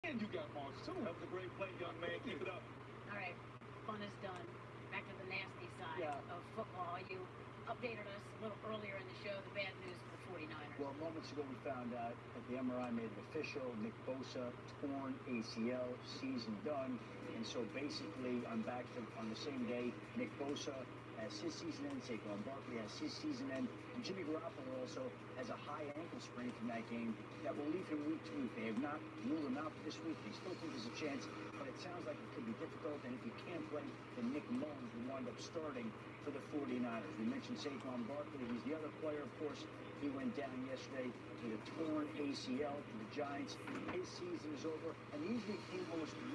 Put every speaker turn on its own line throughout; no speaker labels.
And you got Moss, too. That was a great play, young man. Keep it up.
All right, fun is done. Back to the nasty side of football. You updated us a little earlier in the show, the bad news for the 49ers.
Well, moments ago we found out that the MRI made it official. Nick Bosa, torn ACL, season done. And so basically, I'm back on the same day. Nick Bosa has his season end. Saquon Barkley has his season end. And Jimmy Garoppolo also has a high ankle sprain from that game that will leave him week to week. They have not ruled him out this week. They still think there's a chance, but it sounds like it could be difficult. And if he can't play, then Nick Mullins will wind up starting for the 49ers. We mentioned Saquon Barkley. He's the other player, of course. He went down yesterday with a torn ACL for the Giants. His season is over, and these came almost 1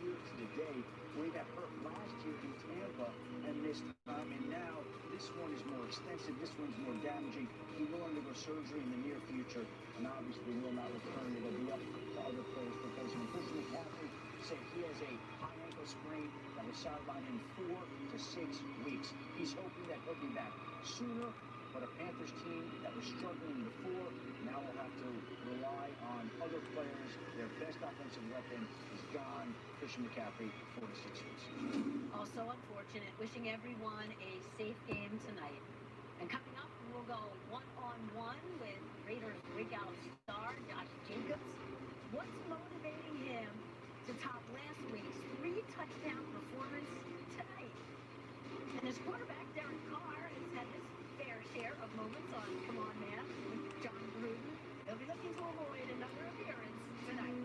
year to the day where he got hurt last year in Tampa and missed time. And now this one is more extensive. This one's more damaging. He will undergo surgery in the near future, and obviously will not return. It'll be up to other players to replace him. Christian McCaffrey said he has a high ankle sprain that will sideline him 4 to 6 weeks. He's hoping that he'll be back sooner. But a Panthers team that was struggling before now will have to rely on other players. Their best offensive weapon is gone. Christian McCaffrey, 4 to 6 weeks.
Also unfortunate. Wishing everyone a safe game tonight. And coming up, we'll go one-on-one with Raiders breakout star Josh Jacobs. What's motivating him to top last week's 3-touchdown performance tonight? And his quarterback, Derek Carr, has had his fair share of moments on Come On Man with John Gruden. He'll be looking to avoid another appearance tonight.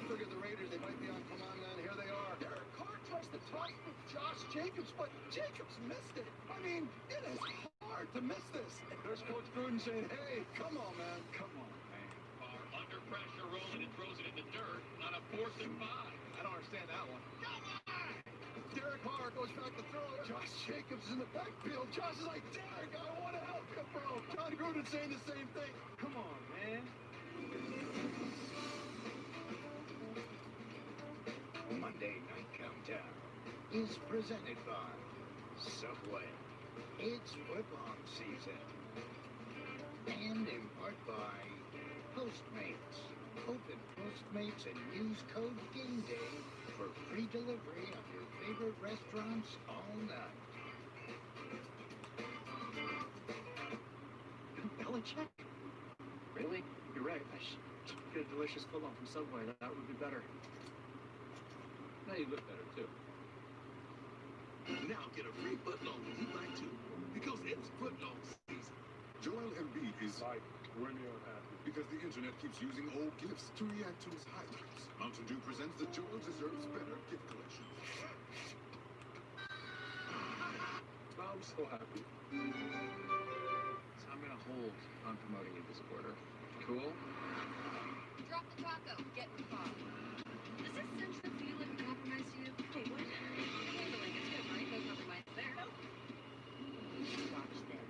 Look at the Raiders. They might be on Come On Man. Here they are. Derek Carr tries to toss with Josh Jacobs, but Jacobs missed it. I mean, it is hard to miss this. There's Coach Gruden saying, hey, come on, man. Come on, man.
Carr under pressure, rolling and throws it in the dirt on a 4th and 5.
I don't understand that one. Come on! Derek Carr goes back to throw. Josh Jacobs in the backfield. Josh is like, Derek, I want to help you, bro. John Gruden saying the same thing.
Come on, man.
Monday Night Countdown is presented by Subway. It's football season. And in part by Postmates. Open Postmates and use code GAMEDAY for free delivery of your favorite restaurants all night.
Belichick? Really? You're right. I should get a delicious footlong from Subway. That would be better.
Now you look better, too.
Now get a free footlong if you'd like to, because it's footlong season.
Joel Embiid is like, when you're happy, because the internet keeps using old gifts to react to his highlights. Mountain Dew presents the Joel Deserves Better gift collection.
I'm so happy.
So I'm going to hold on promoting it this quarter. Cool?
Drop the taco. Get in the car. Does this central feel like a compromise to you?
Hey, what?
Handling. It's good, right? No compromise there.
Nope. Watch this.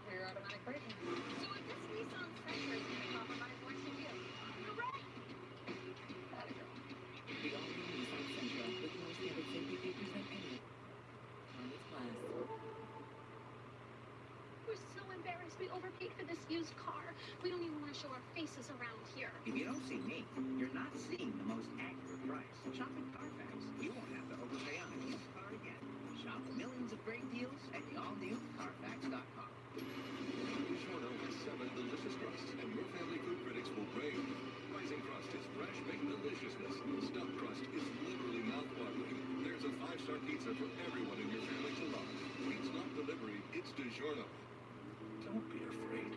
Clear automatic braking. So if this Nissan Sentra is going to compromise, what should you? Hooray! That a girl.
The all-new Nissan Sentra with more standard safety features than any on its class.
We're so embarrassed. We overpaid for this used car. We don't even want to show our faces around here.
If you don't see me, you're not seeing the most accurate price. Shop at Carfax. You won't have to overpay on a used car again. Shop millions of great deals at the all-new Carfax.com.
DiGiorno has 7 delicious crusts, and your family food critics will rave. Rising Crust is fresh baked deliciousness. Stuffed crust is literally mouth-watering. There's a 5-star pizza for everyone in your family to love. It's not delivery, it's DiGiorno.
Don't be afraid.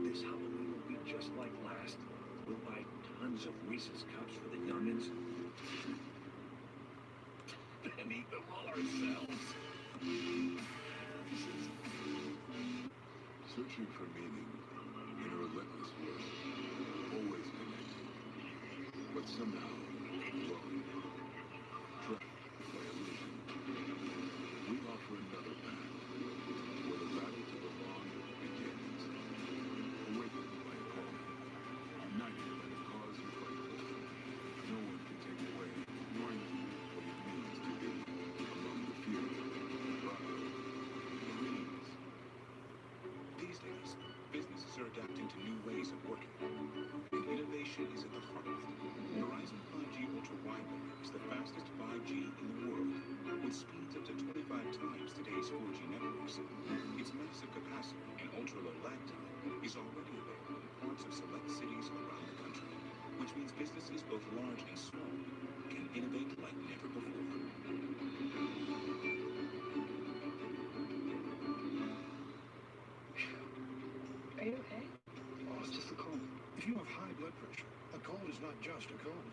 This Halloween will be just like last. We'll buy tons of Reese's Cups for the youngins.
And eat them all ourselves.
Searching for meaning in a relentless world. Always connected. But somehow growing. Trapped by illusion. We offer another path. Where the battle to belong begins. Awakened by a calling. United by the cause you fight for. No one can take away nor undo what it means to be among the few. Pride. Marines.
These days, businesses are adapting
into new ways of working. And innovation is at the heart of it. Verizon 5G Ultra Wideband is the fastest 5G in the world, with speeds up to 25 times today's 4G networks. Its massive capacity and ultra-low lag time is already available in parts of select cities around the country, which means businesses both large and small can innovate like never before.
Are you okay?
Oh, it's just a cold. If you have high blood pressure, a cold is not just a cold.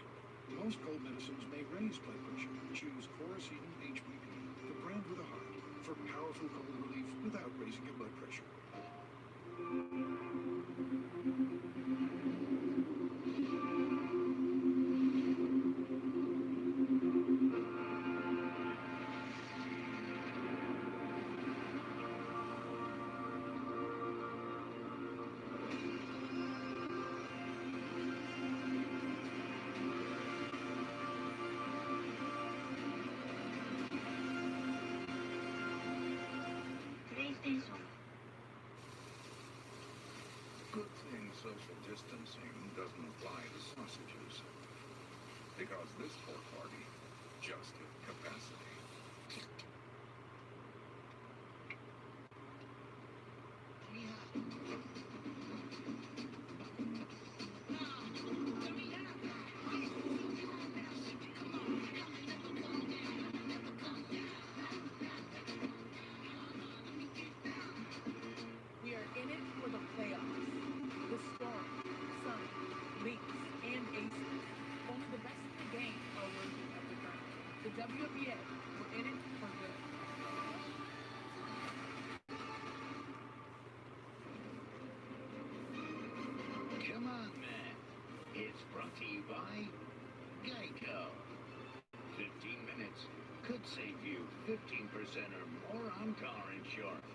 Most cold medicines may raise blood pressure. Choose Chlorocine HPP, the brand with a heart, for powerful cold relief without raising your blood pressure.
Good thing social distancing doesn't apply to sausages. Because this pork party just hit capacity.
We are in it for the playoffs. The Storm, Sun, Leafs, and Aces. Only the best of the game are worthy of the crown. The WNBA, we're in it for good.
Come on, man. It's brought to you by Geico. 15 minutes could save you 15% or more on car insurance.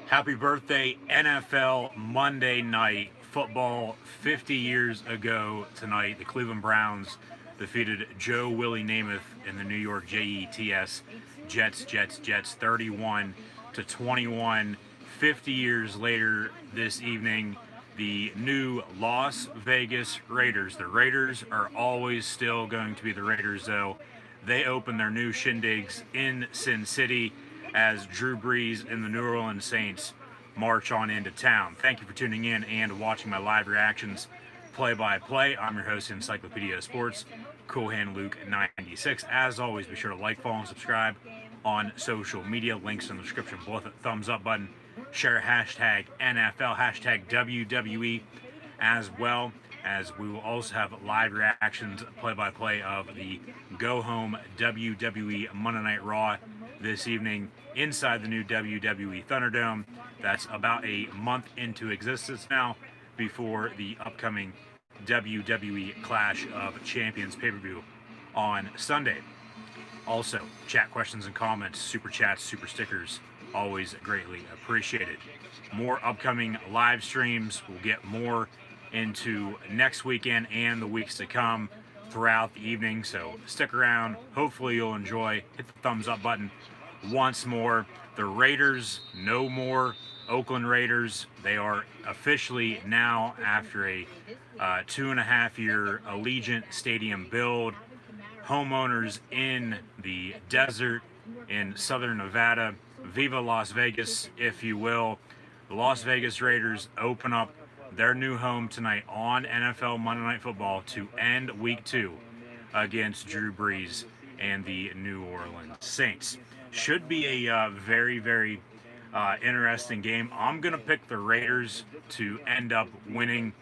Happy birthday, NFL Monday Night Football. 50 years ago tonight, the Cleveland Browns defeated Joe Willie Namath in the New York Jets 31-21. 50 years later this evening, the new Las Vegas Raiders. The Raiders are always still going to be the Raiders, though. They open their new shindigs in Sin City as Drew Brees and the New Orleans Saints march on into town. Thank you for tuning in and watching my live reactions play-by-play. I'm your host, Encyclopedia of Sports, Cool Hand Luke 96. As always, be sure to like, follow, and subscribe on social media. Links in the description below. The thumbs up button. Share hashtag NFL, hashtag WWE, as well as we will also have live reactions play-by-play of the go-home WWE Monday Night Raw this evening inside the new WWE Thunderdome. That's about a month into existence now before the upcoming WWE Clash of Champions pay-per-view on Sunday. Also, chat questions and comments, super chats, super stickers, always greatly appreciated. More upcoming live streams. We'll get more into next weekend and the weeks to come throughout the evening, so stick around. Hopefully you'll enjoy. Hit the thumbs up button once more. The Raiders, no more Oakland Raiders. They are officially now, after a 2.5-year Allegiant Stadium build, homeowners in the desert in southern Nevada. Viva Las Vegas, if you will. The Las Vegas Raiders open up their new home tonight on NFL Monday Night Football to end Week 2 against Drew Brees and the New Orleans Saints. Should be a very, very interesting game. I'm going to pick the Raiders to end up winning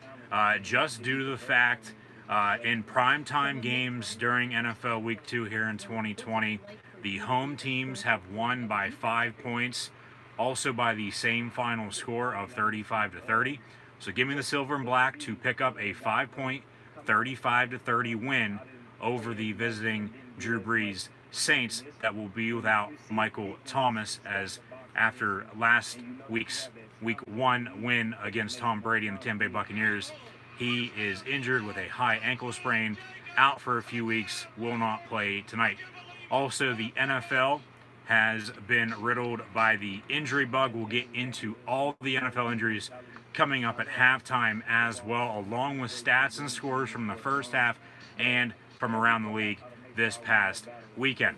just due to the fact In primetime games during NFL Week 2 here in 2020, the home teams have won by 5 points, also by the same final score of 35-30. So give me the silver and black to pick up a 5-point, 35-30 win over the visiting Drew Brees Saints that will be without Michael Thomas, as after last week's Week 1 win against Tom Brady and the Tampa Bay Buccaneers, he is injured with a high ankle sprain, out for a few weeks, will not play tonight. Also, the NFL has been riddled by the injury bug. We'll get into all the NFL injuries coming up at halftime as well, along with stats and scores from the first half and from around the league this past weekend.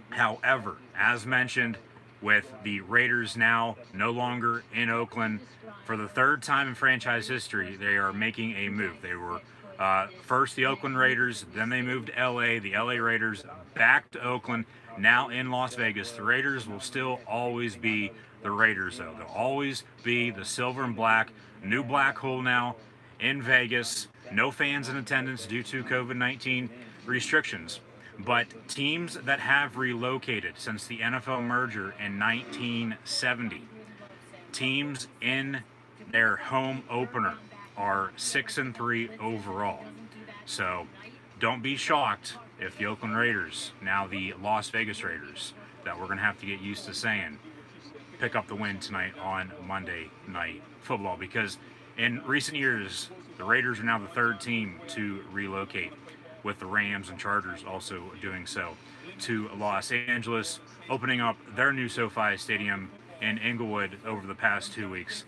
However, as mentioned, with the Raiders now no longer in Oakland, for the third time in franchise history, they are making a move. They were first the Oakland Raiders, then they moved to LA, the LA Raiders back to Oakland, now in Las Vegas. The Raiders will still always be the Raiders, though. They'll always be the silver and black, new black hole now in Vegas. No fans in attendance due to COVID-19 restrictions. But teams that have relocated since the NFL merger in 1970, teams in their home opener are 6-3 overall. So don't be shocked if the Oakland Raiders, now the Las Vegas Raiders, that we're going to have to get used to saying, pick up the win tonight on Monday Night Football, because in recent years, the Raiders are now the third team to relocate, with the Rams and Chargers also doing so to Los Angeles, opening up their new SoFi Stadium in Inglewood over the past 2 weeks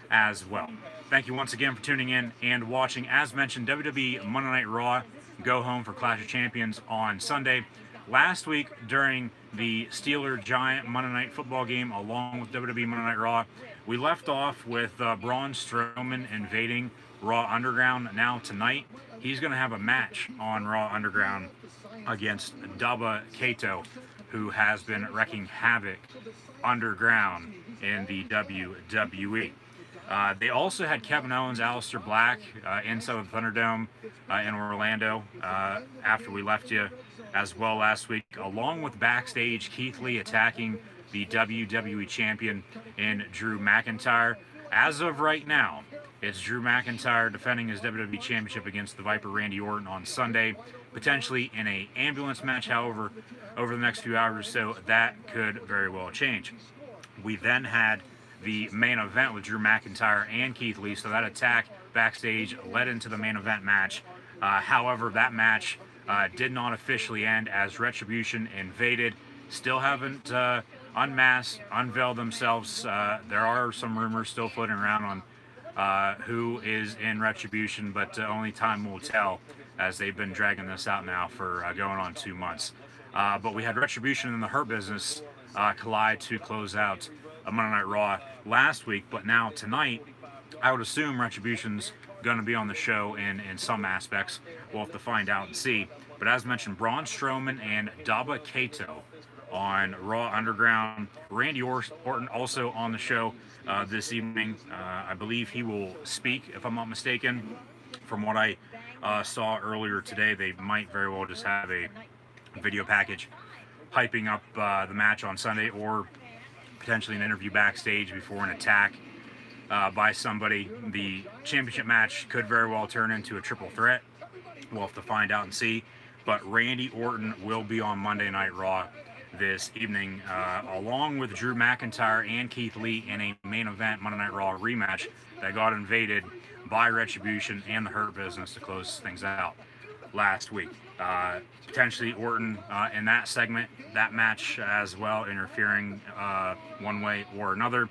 as well. Thank you once again for tuning in and watching. As mentioned, WWE Monday Night Raw go home for Clash of Champions on Sunday. Last week, during the Steeler-Giant Monday Night Football game, along with WWE Monday Night Raw, we left off with Braun Strowman invading Raw Underground. Now tonight, he's going to have a match on Raw Underground against Dubba Kato, who has been wreaking havoc underground in the WWE. They also had Kevin Owens, Aleister Black inside the Thunderdome in Orlando after we left you as well last week, along with backstage Keith Lee attacking the WWE champion in Drew McIntyre. As of right now, it's Drew McIntyre defending his WWE Championship against the Viper Randy Orton on Sunday, potentially in an ambulance match. However, over the next few hours or so, that could very well change. We then had the main event with Drew McIntyre and Keith Lee, so that attack backstage led into the main event match. However, that match did not officially end as Retribution invaded. Still haven't unveiled themselves. There are some rumors still floating around on who is in Retribution, but only time will tell, as they've been dragging this out now for going on 2 months. But we had Retribution and the Hurt Business collide to close out a Monday Night Raw last week, but now tonight, I would assume Retribution's going to be on the show in some aspects. We'll have to find out and see. But as mentioned, Braun Strowman and Dubba Kato on Raw Underground. Randy Orton also on the show this evening. I believe he will speak, if I'm not mistaken. From what I saw earlier today, they might very well just have a video package hyping up the match on Sunday, or potentially an interview backstage before an attack by somebody. The championship match could very well turn into a triple threat. We'll have to find out and see. But Randy Orton will be on Monday Night Raw this evening, along with Drew McIntyre and Keith Lee in a main event Monday Night Raw rematch that got invaded by Retribution and the Hurt Business to close things out last week. Potentially Orton in that segment, that match as well, interfering one way or another.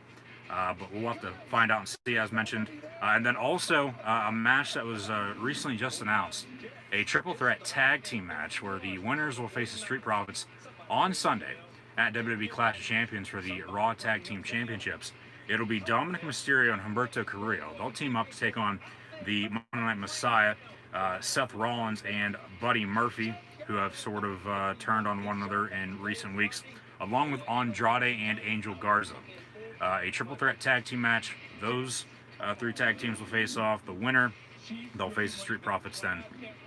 But we'll have to find out and see, as mentioned. And then also a match that was recently just announced, a triple threat tag team match where the winners will face the Street Profits on Sunday at WWE Clash of Champions for the Raw Tag Team Championships. It'll be Dominic Mysterio and Humberto Carrillo. They'll team up to take on the Monday Night Messiah, Seth Rollins and Buddy Murphy, who have sort of turned on one another in recent weeks, along with Andrade and Angel Garza. A triple threat tag team match. Those three tag teams will face off. The winner, they'll face the Street Profits then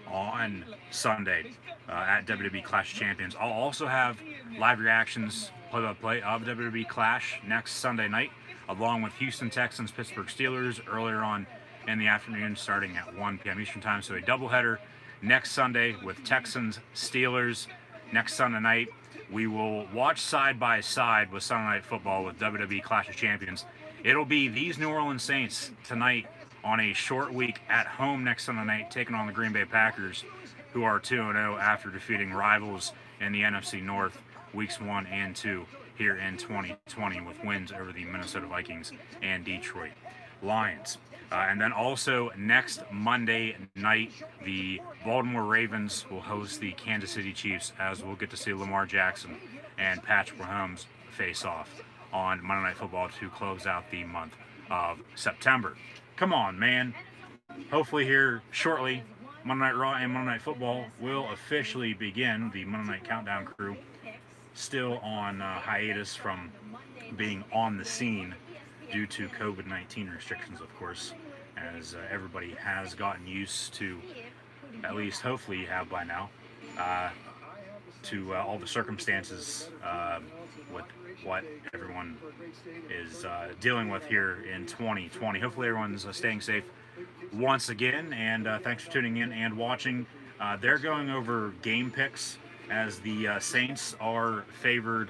on Sunday at WWE Clash of Champions. I'll also have live reactions, play-by-play of WWE Clash next Sunday night, along with Houston Texans, Pittsburgh Steelers earlier on in the afternoon, starting at 1 p.m. Eastern Time. So a doubleheader next Sunday with Texans, Steelers. Next Sunday night, we will watch side by side with Sunday Night Football with WWE Clash of Champions. It'll be these New Orleans Saints tonight on a short week at home next Sunday night, taking on the Green Bay Packers, who are 2-0 after defeating rivals in the NFC North weeks 1 and 2 here in 2020 with wins over the Minnesota Vikings and Detroit Lions. And then also next Monday night, the Baltimore Ravens will host the Kansas City Chiefs, as we'll get to see Lamar Jackson and Patrick Mahomes face off on Monday Night Football to close out the month of September. Come on, man. Hopefully here shortly, Monday Night Raw and Monday Night Football will officially begin. The Monday Night Countdown crew still on hiatus from being on the scene due to COVID-19 restrictions, of course, as everybody has gotten used to, at least hopefully you have by now, to all the circumstances with what everyone is dealing with here in 2020. Hopefully everyone's staying safe once again, and thanks for tuning in and watching. They're going over game picks as the Saints are favored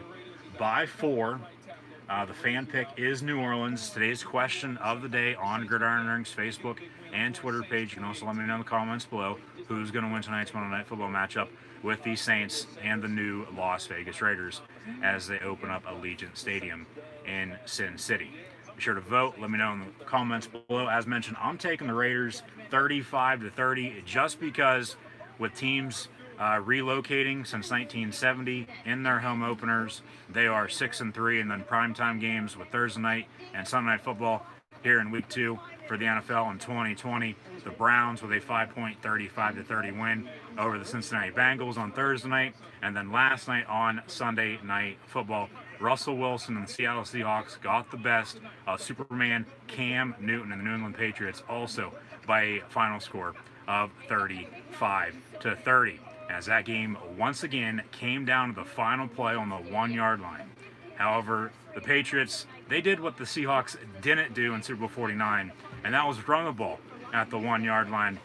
by 4. The fan pick is New Orleans. Today's question of the day on Gridiron Rings Facebook and Twitter page. You can also let me know in the comments below who's going to win tonight's Monday Night Football matchup with the Saints and the new Las Vegas Raiders as they open up Allegiant Stadium in Sin City. Be sure to vote. Let me know in the comments below. As mentioned, I'm taking the Raiders 35-30 just because with teams relocating since 1970 in their home openers, they are 6-3, and then primetime games with Thursday night and Sunday Night Football here in Week 2 for the NFL in 2020. The Browns with a 5-point 35-30 win over the Cincinnati Bengals on Thursday night, and then last night on Sunday Night Football, Russell Wilson and the Seattle Seahawks got the best of Superman Cam Newton and the New England Patriots, also by a final score of 35-30. As that game once again came down to the final play on the 1-yard line. However, the Patriots, they did what the Seahawks didn't do in Super Bowl 49, and that was run the ball at the 1-yard line.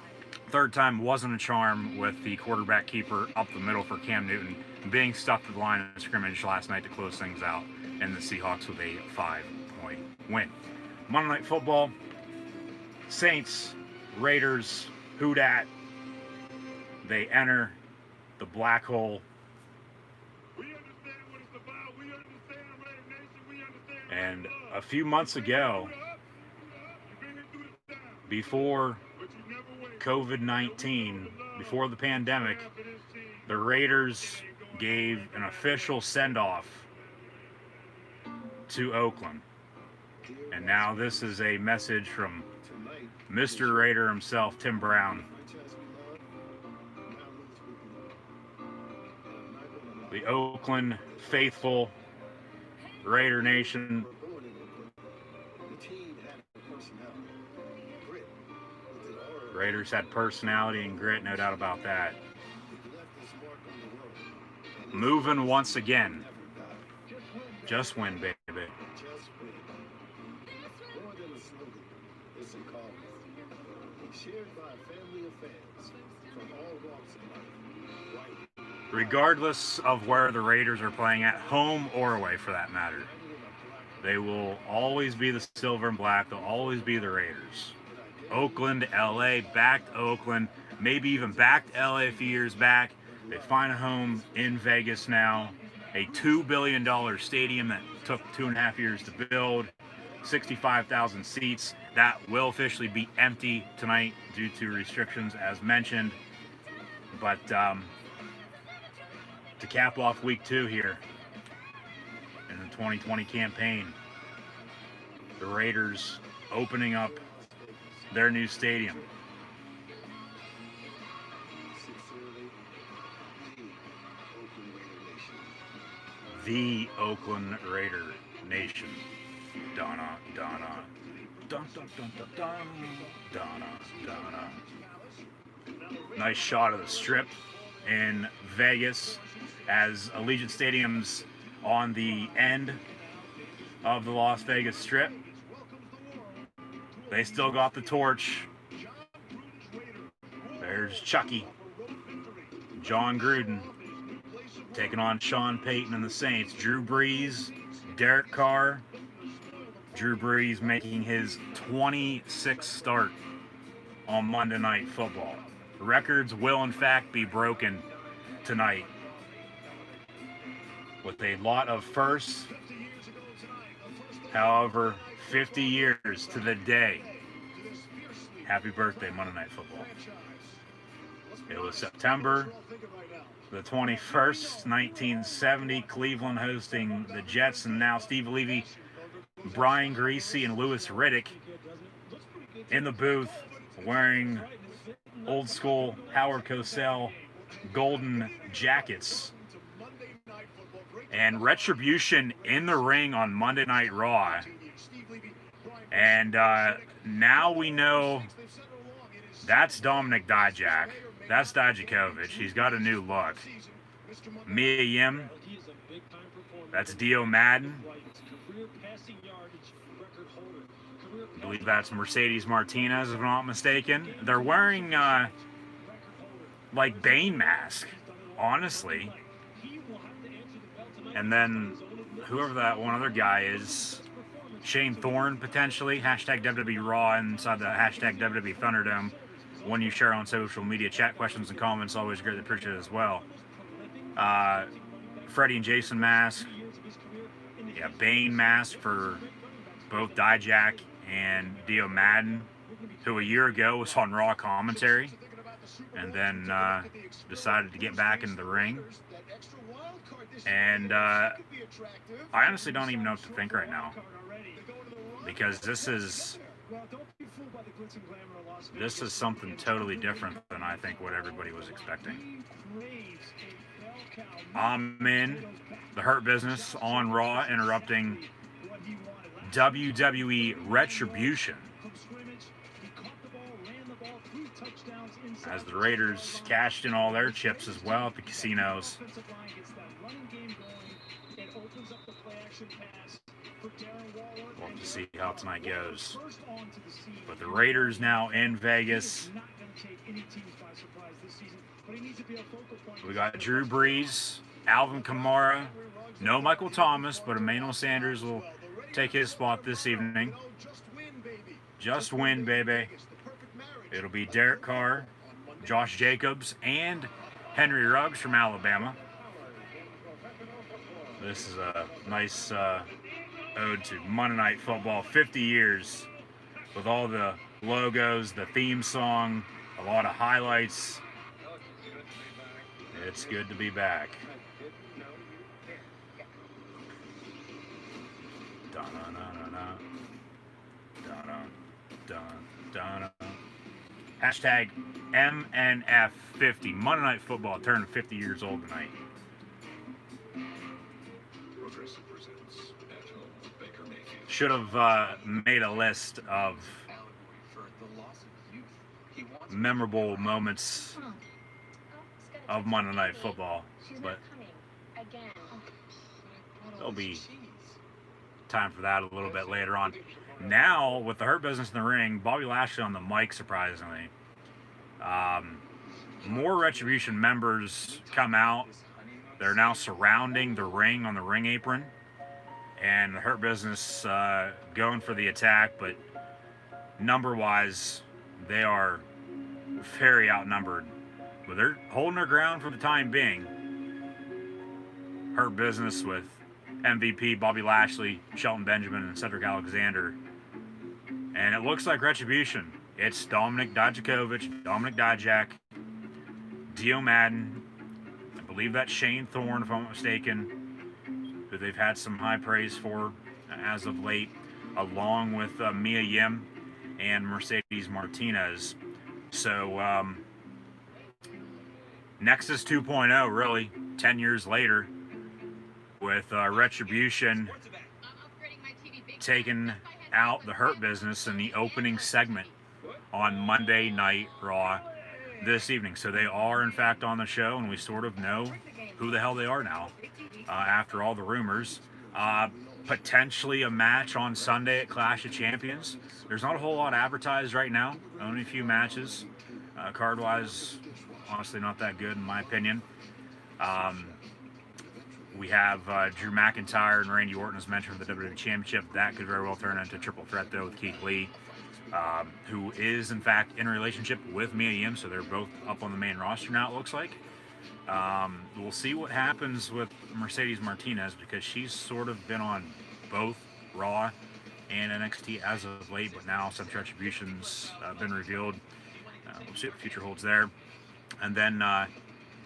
Third time wasn't a charm with the quarterback keeper up the middle for Cam Newton being stuck to the line of scrimmage last night to close things out, and the Seahawks with a 5-point win. Monday Night Football, Saints, Raiders, who dat? They enter the black hole. And a few months ago, before COVID-19, before the pandemic, the Raiders gave an official send-off to Oakland. And now this is a message from Mr. Raider himself, Tim Brown. The Oakland faithful, Raider Nation. Raiders had personality and grit, no doubt about that. Moving once again. Just win, baby. Regardless of where the Raiders are playing at, home or away for that matter, they will always be the silver and black. They'll always be the Raiders. Oakland, LA, back to Oakland, maybe even back to LA a few years back. They find a home in Vegas now. A $2 billion stadium that took 2.5 years to build. 65,000 seats. That will officially be empty tonight due to restrictions as mentioned. But to cap off week 2 here in the 2020 campaign, the Raiders opening up their new stadium. The Oakland Raider Nation. Donna, Donna. Dun, dun, dun, dun, dun. Donna, Donna. Nice shot of the Strip in Vegas as Allegiant Stadium's on the end of the Las Vegas Strip. They still got the torch. There's Chucky. John Gruden taking on Sean Payton and the Saints. Drew Brees, Derek Carr. Drew Brees making his 26th start on Monday Night Football. Records will, in fact, be broken tonight with a lot of firsts. However, 50 years to the day. Happy birthday, Monday Night Football. It was September the 21st, 1970, Cleveland hosting the Jets, and now Steve Levy, Brian Greasy, and Louis Riddick in the booth wearing old school Howard Cosell golden jackets. And Retribution in the ring on Monday Night Raw. And now we know that's Dominic Dijak. That's Dijakovic. He's got a new look. Mia Yim. That's Dio Madden. I believe that's Mercedes Martinez, if I'm not mistaken. They're wearing, like, Bane mask, honestly. And then whoever that one other guy is, Shane Thorne, potentially. Hashtag WWE Raw inside the hashtag WWE Thunderdome. One you share on social media. Chat questions and comments, always greatly appreciated as well. Freddie and Jason mask. Yeah, Bane mask for both Dijak and Dio Madden, who a year ago was on Raw commentary and then decided to get back into the ring. And I honestly don't even know what to think right now, because this is something totally different than I think what everybody was expecting. I'm in the Hurt Business on Raw, interrupting WWE Retribution as the Raiders cashed in all their chips as well at the casinos. We'll have to see how tonight goes. But the Raiders now in Vegas. We got Drew Brees, Alvin Kamara, no Michael Thomas, but Emmanuel Sanders will take his spot this evening. Just win, baby. It'll be Derek Carr, Josh Jacobs, and Henry Ruggs from Alabama. This is a nice ode to Monday Night Football. 50 years with all the logos, the theme song, a lot of highlights. It's good to be back. Hashtag MNF50. Monday Night Football turned 50 years old tonight. Should have made a list of memorable moments of Monday Night Football, but there'll be time for that a little bit later on. Now, with the Hurt Business in the ring, Bobby Lashley on the mic, surprisingly. More Retribution members come out. They're now surrounding the ring on the ring apron. And the Hurt Business going for the attack, but number-wise, they are very outnumbered. But they're holding their ground for the time being. Hurt Business with MVP Bobby Lashley, Shelton Benjamin, and Cedric Alexander. And it looks like Retribution. It's Dominic Dijakovic, Dominic Dijak, Dio Madden, I believe that's Shane Thorne, if I'm not mistaken, who they've had some high praise for as of late, along with Mia Yim and Mercedes Martinez. So, Nexus 2.0, really, 10 years later, with Retribution taking out the Hurt Business in the opening segment on Monday Night Raw. this evening. So they are, in fact, on the show, and we sort of know who the hell they are now after all the rumors. Potentially a match on Sunday at Clash of Champions. There's not a whole lot advertised right now. Only a few matches. Card-wise, honestly, not that good in my opinion. We have Drew McIntyre and Randy Orton as mentioned for the WWE Championship. That could very well turn into a triple threat, though, with Keith Lee, who is, in fact, in a relationship with Mia Yim, so they're both up on the main roster now, it looks like. We'll see what happens with Mercedes Martinez, because she's sort of been on both Raw and NXT as of late, but now some retributions have been revealed. We'll see what the future holds there. And then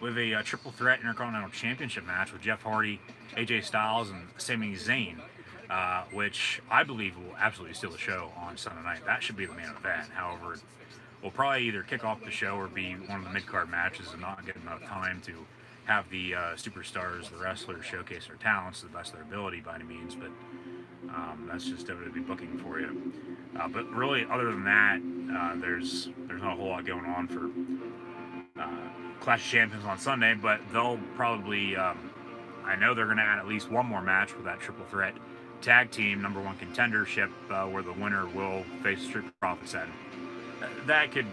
with a triple threat Intercontinental Championship match with Jeff Hardy, AJ Styles, and Sami Zayn, which I believe will absolutely steal the show on Sunday night. That should be the main event. However, we'll probably either kick off the show or be one of the mid-card matches and not get enough time to have the superstars, the wrestlers, showcase their talents to the best of their ability by any means. But that's just WWE booking for you. But really, other than that, there's not a whole lot going on for Clash of Champions on Sunday, but they'll probably, I know they're going to add at least one more match with that triple threat tag team number one contendership, where the winner will face Street Profits at. That could,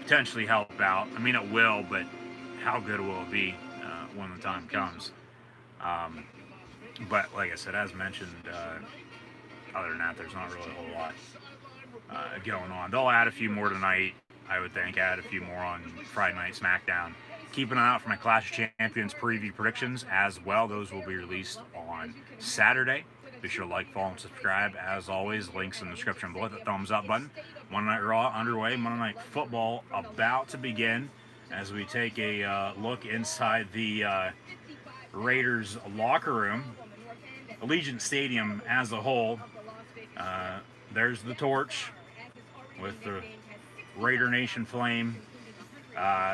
potentially help out. I mean, it will, but how good will it be when the time comes? But like I said, as mentioned, other than that, there's not really a whole lot going on. They'll add a few more tonight, I would think. Add a few more on Friday Night SmackDown. Keep an eye out for my Clash of Champions preview predictions as well. Those will be released on Saturday. Be sure to like, follow, and subscribe. As always, links in the description below. The thumbs up button. Monday Night Raw underway. Monday Night Football about to begin as we take a look inside the Raiders locker room. Allegiant Stadium as a whole. There's the torch with the Raider Nation flame.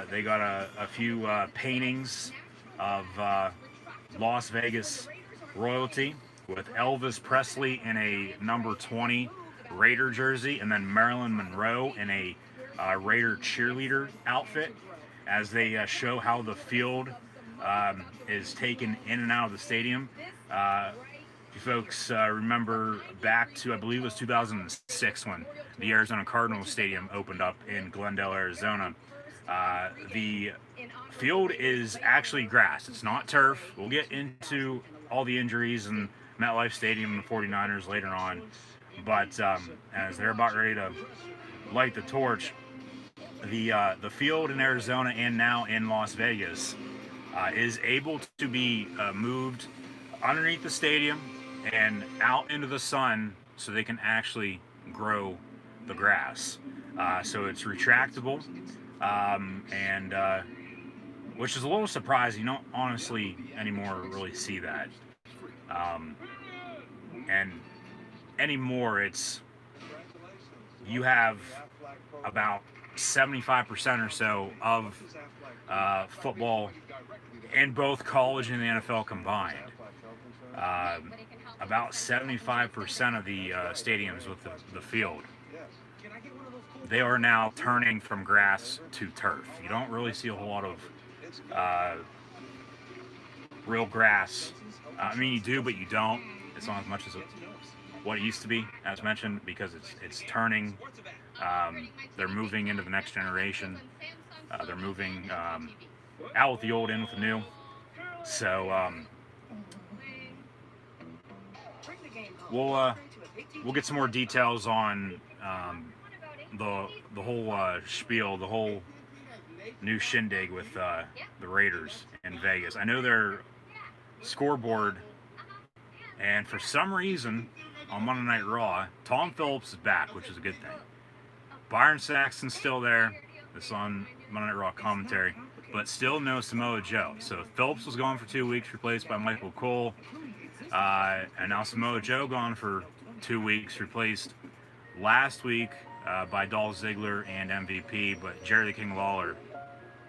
They got a few paintings of Las Vegas royalty with Elvis Presley in a number 20 Raider jersey, and then Marilyn Monroe in a Raider cheerleader outfit, as they show how the field is taken in and out of the stadium. If you folks remember back to, I believe it was 2006, when the Arizona Cardinals Stadium opened up in Glendale, Arizona. The field is actually grass. It's not turf. We'll get into all the injuries in MetLife Stadium and the 49ers later on. But as they're about ready to light the torch, the field in Arizona and now in Las Vegas is able to be moved underneath the stadium and out into the sun so they can actually grow the grass. So it's retractable, and which is a little surprising. You don't honestly anymore really see that. And anymore, it's, you have about 75% or so of football in both college and the NFL combined. About 75% of the stadiums with the field, they are now turning from grass to turf. You don't really see a whole lot of real grass. I mean, you do, but you don't. It's not as much as what it used to be, as mentioned, because it's turning. They're moving into the next generation. They're moving out with the old, in with the new. So we'll get some more details on the whole spiel, the whole new shindig with the Raiders in Vegas. I know their scoreboard, and for some reason on Monday Night Raw, Tom Phillips is back, which is a good thing. Byron Saxton's still there. This on Monday Night Raw commentary, but still no Samoa Joe. So Phillips was gone for 2 weeks, replaced by Michael Cole, and now Samoa Joe gone for 2 weeks, replaced last week by Dolph Ziggler and MVP, but Jerry the King Lawler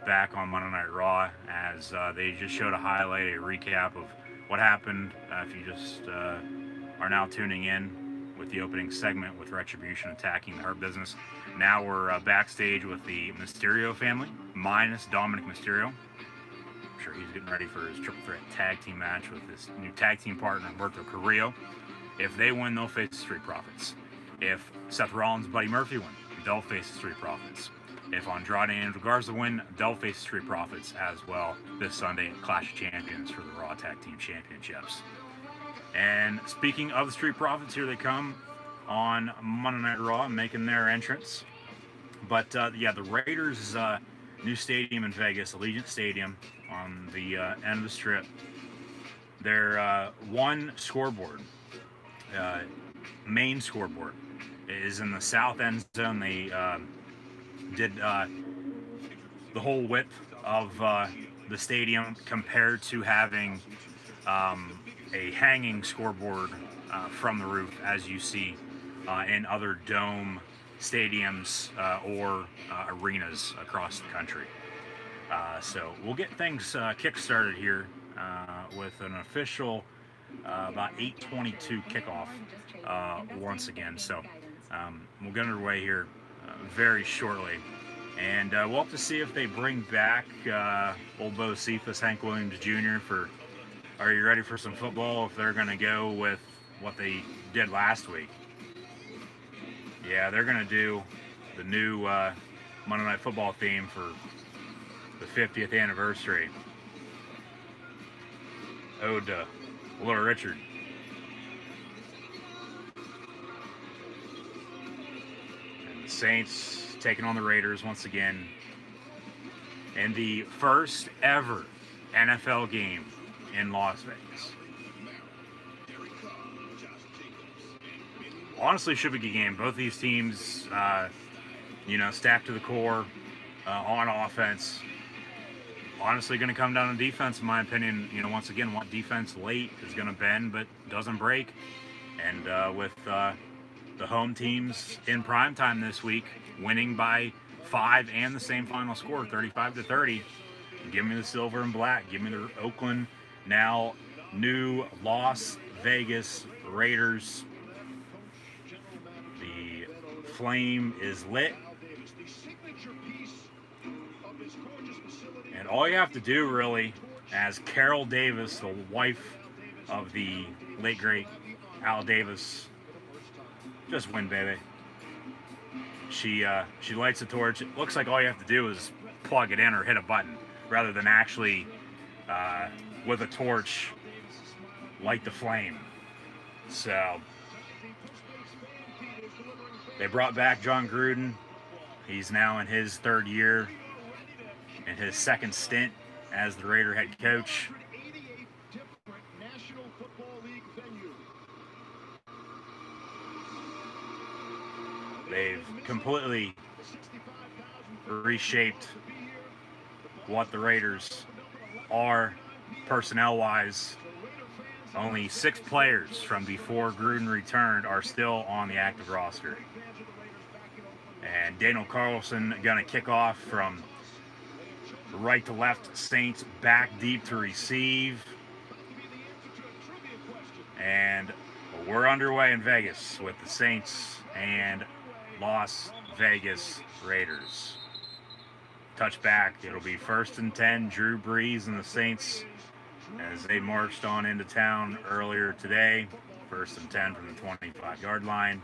back on Monday Night Raw, as they just showed a highlight, a recap of what happened. If you just are now tuning in, with the opening segment with Retribution attacking the Hurt Business. Now we're backstage with the Mysterio family, minus Dominic Mysterio. I'm sure he's getting ready for his triple threat tag team match with his new tag team partner, Humberto Carrillo. If they win, they'll face the Street Profits. If Seth Rollins and Buddy Murphy win, they'll face the Street Profits. If Andrade and Angel Garza win, they'll face the Street Profits as well this Sunday at Clash of Champions for the Raw Tag Team Championships. And speaking of the Street Profits, here they come on Monday Night Raw, making their entrance. But yeah, the Raiders' new stadium in Vegas, Allegiant Stadium, on the end of the strip. Their one scoreboard, main scoreboard, is in the south end zone. They did the whole width of the stadium compared to having a hanging scoreboard from the roof, as you see in other dome stadiums or arenas across the country. So we'll get things kick-started here with an official about 8:22 kickoff once again. So we'll get underway here very shortly. And we'll have to see if they bring back old Bo Cephas, Hank Williams Jr. for Are You Ready for Some Football, if they're going to go with what they did last week. Yeah, they're going to do the new Monday Night Football theme for the 50th anniversary. Ode to Little Richard. And the Saints taking on the Raiders once again in the first ever NFL game in Las Vegas. Honestly, should be a good game. Both these teams, stacked to the core on offense. Honestly, going to come down to defense, in my opinion. Once again, what defense late is going to bend but doesn't break. And with the home teams in primetime this week, winning by 5 and the same final score, 35-30. Give me the silver and black. Give me the Oakland, now new Las Vegas Raiders. The flame is lit. And all you have to do, really, as Carol Davis, the wife of the late, great Al Davis, just win, baby. She lights the torch. It looks like all you have to do is plug it in or hit a button, rather than actually, with a torch, light the flame. So, they brought back John Gruden. He's now in his third year, in his second stint as the Raider head coach. They've completely reshaped what the Raiders are personnel-wise. Only 6 players from before Gruden returned are still on the active roster. And Daniel Carlson going to kick off from right to left. Saints back deep to receive. And we're underway in Vegas with the Saints and Las Vegas Raiders. Touchback. It'll be 1st and 10. Drew Brees and the Saints as they marched on into town earlier today. 1st and 10 from the 25-yard line.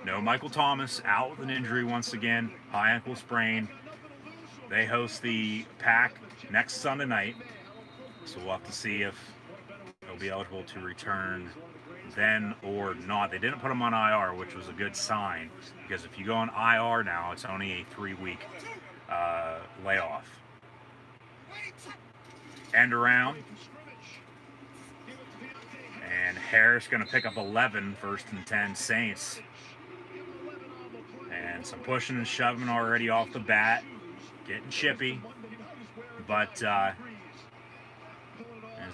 No Michael Thomas, out with an injury once again. High ankle sprain. They host the Pack next Sunday night. So we'll have to see if they'll be eligible to return then or not. They didn't put him on IR, which was a good sign, because if you go on IR now, it's only a 3-week layoff. End around. And Harris going to pick up 11, 1st and 10 Saints. And some pushing and shoving already off the bat. Getting chippy. But as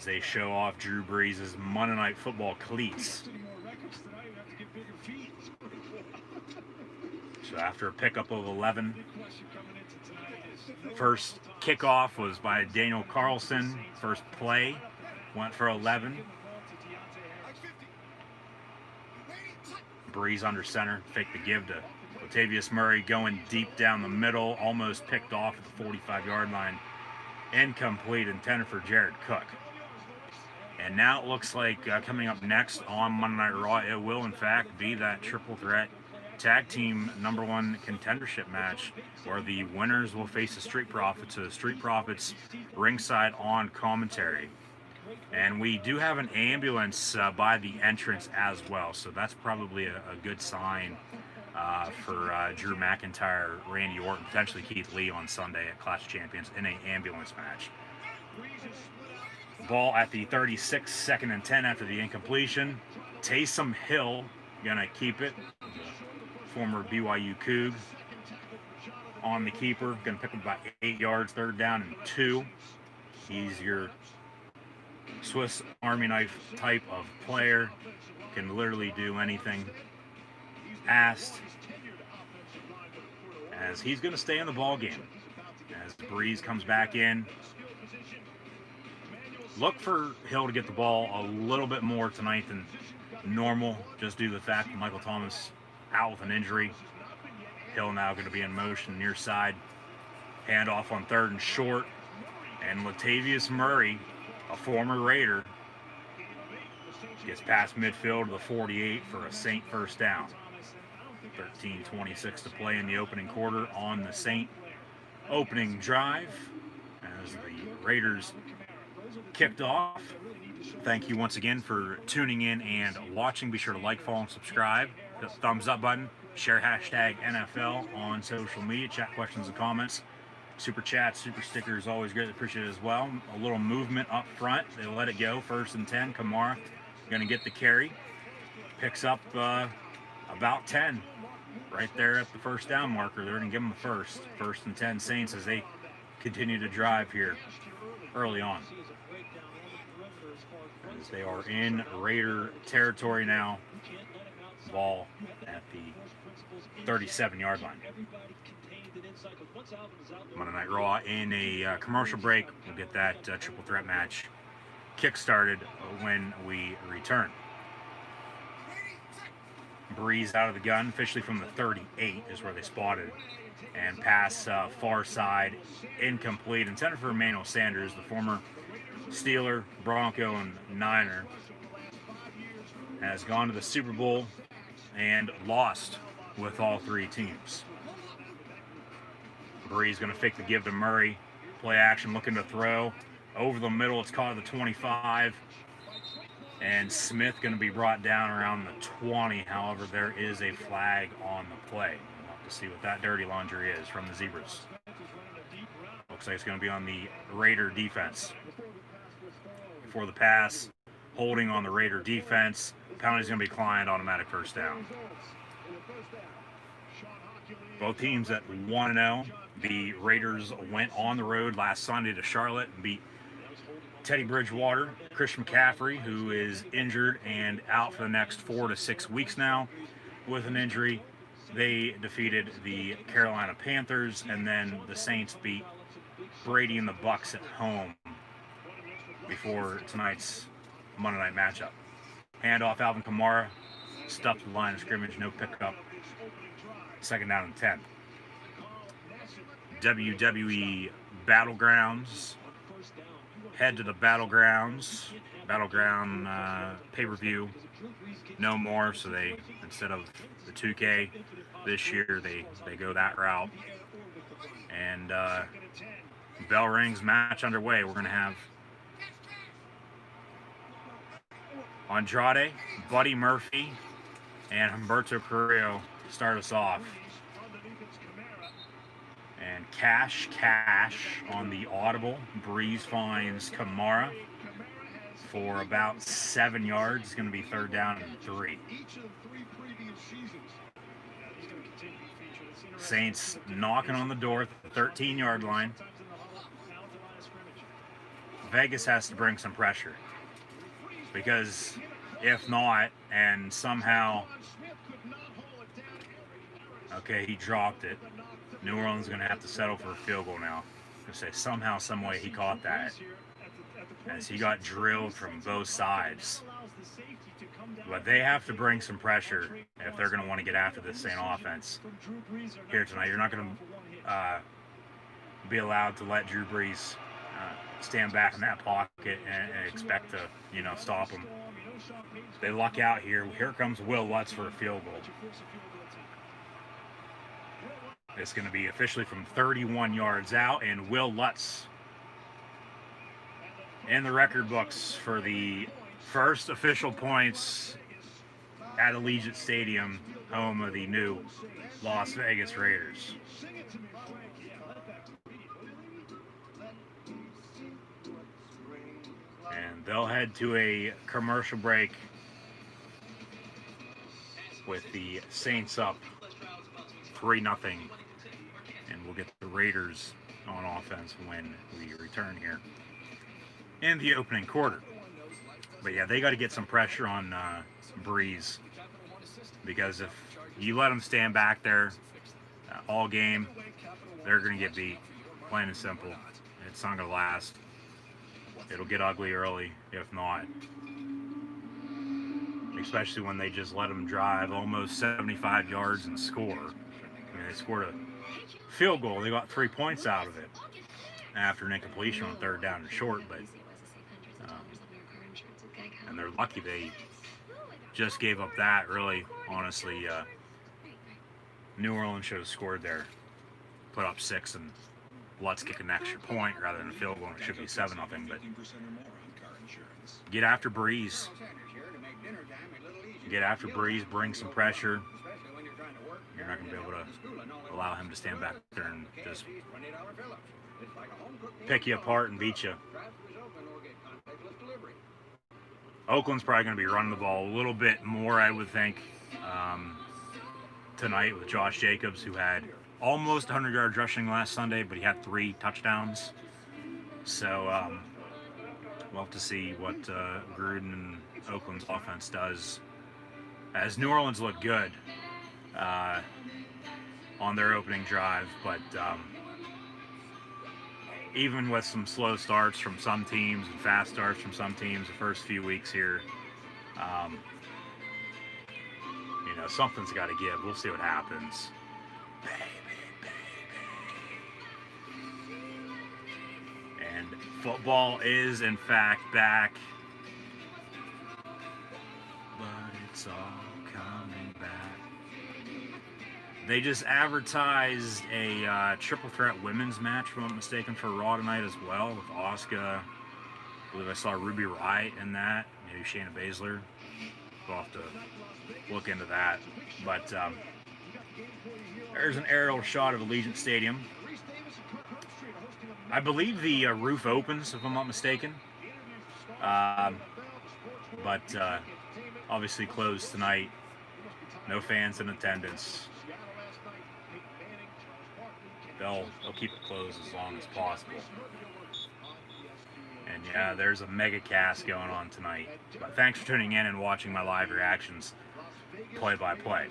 they show off Drew Brees' Monday Night Football cleats. So after a pickup of 11, first kickoff was by Daniel Carlson. First play went for 11. Breeze under center, fake the give to Latavius Murray, going deep down the middle, almost picked off at the 45-yard line. Incomplete, intended for Jared Cook. And now it looks like coming up next on Monday Night Raw, it will in fact be that triple threat tag team #1 contendership match where the winners will face the Street Profits. So the Street Profits ringside on commentary. And we do have an ambulance by the entrance as well, so that's probably a good sign for Drew McIntyre, Randy Orton, potentially Keith Lee on Sunday at Clash of Champions in an ambulance match. Ball at the 36, 2nd and 10 after the incompletion. Taysom Hill gonna keep it. Former BYU Coug on the keeper, gonna pick up about 8 yards, 3rd down and 2. He's your Swiss Army knife type of player, can literally do anything asked, as he's going to stay in the ball game as Breeze comes back in. Look for Hill to get the ball a little bit more tonight than normal, just due to the fact that Michael Thomas out with an injury. Hill now going to be in motion near side. Handoff on 3rd and short, and Latavius Murray, a former Raider, gets past midfield to the 48 for a Saint first down. 13:26 to play in the opening quarter on the Saint opening drive as the Raiders kicked off. Thank you once again for tuning in and watching. Be sure to like, follow, and subscribe. Hit the thumbs up button. Share hashtag NFL on social media. Chat questions and comments. Super chats, super stickers, always greatly appreciated as well. A little movement up front. They let it go. 1st and 10. Kamara going to get the carry. Picks up about 10 right there at the 1st down marker. They're going to give them the 1st and 10 Saints as they continue to drive here early on. As they are in Raider territory now. Ball at the 37-yard line. Monday Night Raw in a commercial break. We'll get that triple threat match kick-started when we return. Breeze out of the gun, officially from the 38 is where they spotted. And pass far side, incomplete. Intended for Emmanuel Sanders, the former Steeler, Bronco, and Niner. Has gone to the Super Bowl and lost with all 3 teams. Breeze going to fake the give to Murray. Play action, looking to throw. Over the middle, it's caught at the 25. And Smith going to be brought down around the 20. However, there is a flag on the play. We'll have to see what that dirty laundry is from the Zebras. Looks like it's going to be on the Raider defense. Before the pass, holding on the Raider defense. Penalty's going to be declined, automatic 1st down. Both teams at 1-0. The Raiders went on the road last Sunday to Charlotte and beat Teddy Bridgewater. Christian McCaffrey, who is injured and out for the next 4 to 6 weeks now with an injury. They defeated the Carolina Panthers, and then the Saints beat Brady and the Bucks at home before tonight's Monday night matchup. Handoff, Alvin Kamara, stuffed the line of scrimmage, no pickup. 2nd down and 10. WWE Battlegrounds. Head to the Battleground pay-per-view. No more, so they, instead of the 2K this year, they go that route. And bell rings, match underway. We're going to have Andrade, Buddy Murphy, and Humberto Carrillo start us off. And Cash on the audible. Breeze finds Kamara for about 7 yards. It's going to be 3rd down and 3. Saints knocking on the door at the 13-yard line. Vegas has to bring some pressure, because if not, and somehow, okay, he dropped it. New Orleans is going to have to settle for a field goal now. I'm going to say somehow, some way he caught that, as he got drilled from both sides. But they have to bring some pressure if they're going to want to get after this Saint offense here tonight. You're not going to be allowed to let Drew Brees stand back in that pocket and expect to, stop him. They luck out here. Here comes Will Lutz for a field goal. It's going to be officially from 31 yards out, and Will Lutz in the record books for the first official points at Allegiant Stadium, home of the new Las Vegas Raiders. And they'll head to a commercial break with the Saints up 3-0, and we'll get the Raiders on offense when we return here in the opening quarter. But yeah, they got to get some pressure on Breeze, because if you let them stand back there all game, they're going to get beat, plain and simple. It's not going to last. It'll get ugly early, if not. Especially when they just let them drive almost 75 yards and score. I mean, they scored a field goal. They got 3 points out of it after an incompletion on 3rd down and short. But and they're lucky they just gave up that. Really, honestly, New Orleans should have scored there, put up 6, and Lutz kick an extra point rather than a field goal. It should be 7-0. But get after Breeze. Get after Breeze. Bring some pressure. You're not going to be able to allow him to stand back there and just pick you apart and beat you. Oakland's probably going to be running the ball a little bit more, I would think, tonight with Josh Jacobs, who had almost 100 yards rushing last Sunday, but he had 3 touchdowns. So we'll have to see what Gruden and Oakland's offense does, as New Orleans looked good on their opening drive, but even with some slow starts from some teams and fast starts from some teams the first few weeks here, something's got to give. We'll see what happens. And football is, in fact, back. But it's all coming back. They just advertised a triple threat women's match, if I'm not mistaken, for Raw tonight as well, with Asuka. I believe I saw Ruby Riott in that. Maybe Shayna Baszler. We'll have to look into that. But there's an aerial shot of Allegiant Stadium. I believe the roof opens, if I'm not mistaken. But obviously closed tonight. No fans in attendance. They'll keep it closed as long as possible. And yeah, there's a mega cast going on tonight. But thanks for tuning in and watching my live reactions, play-by-play.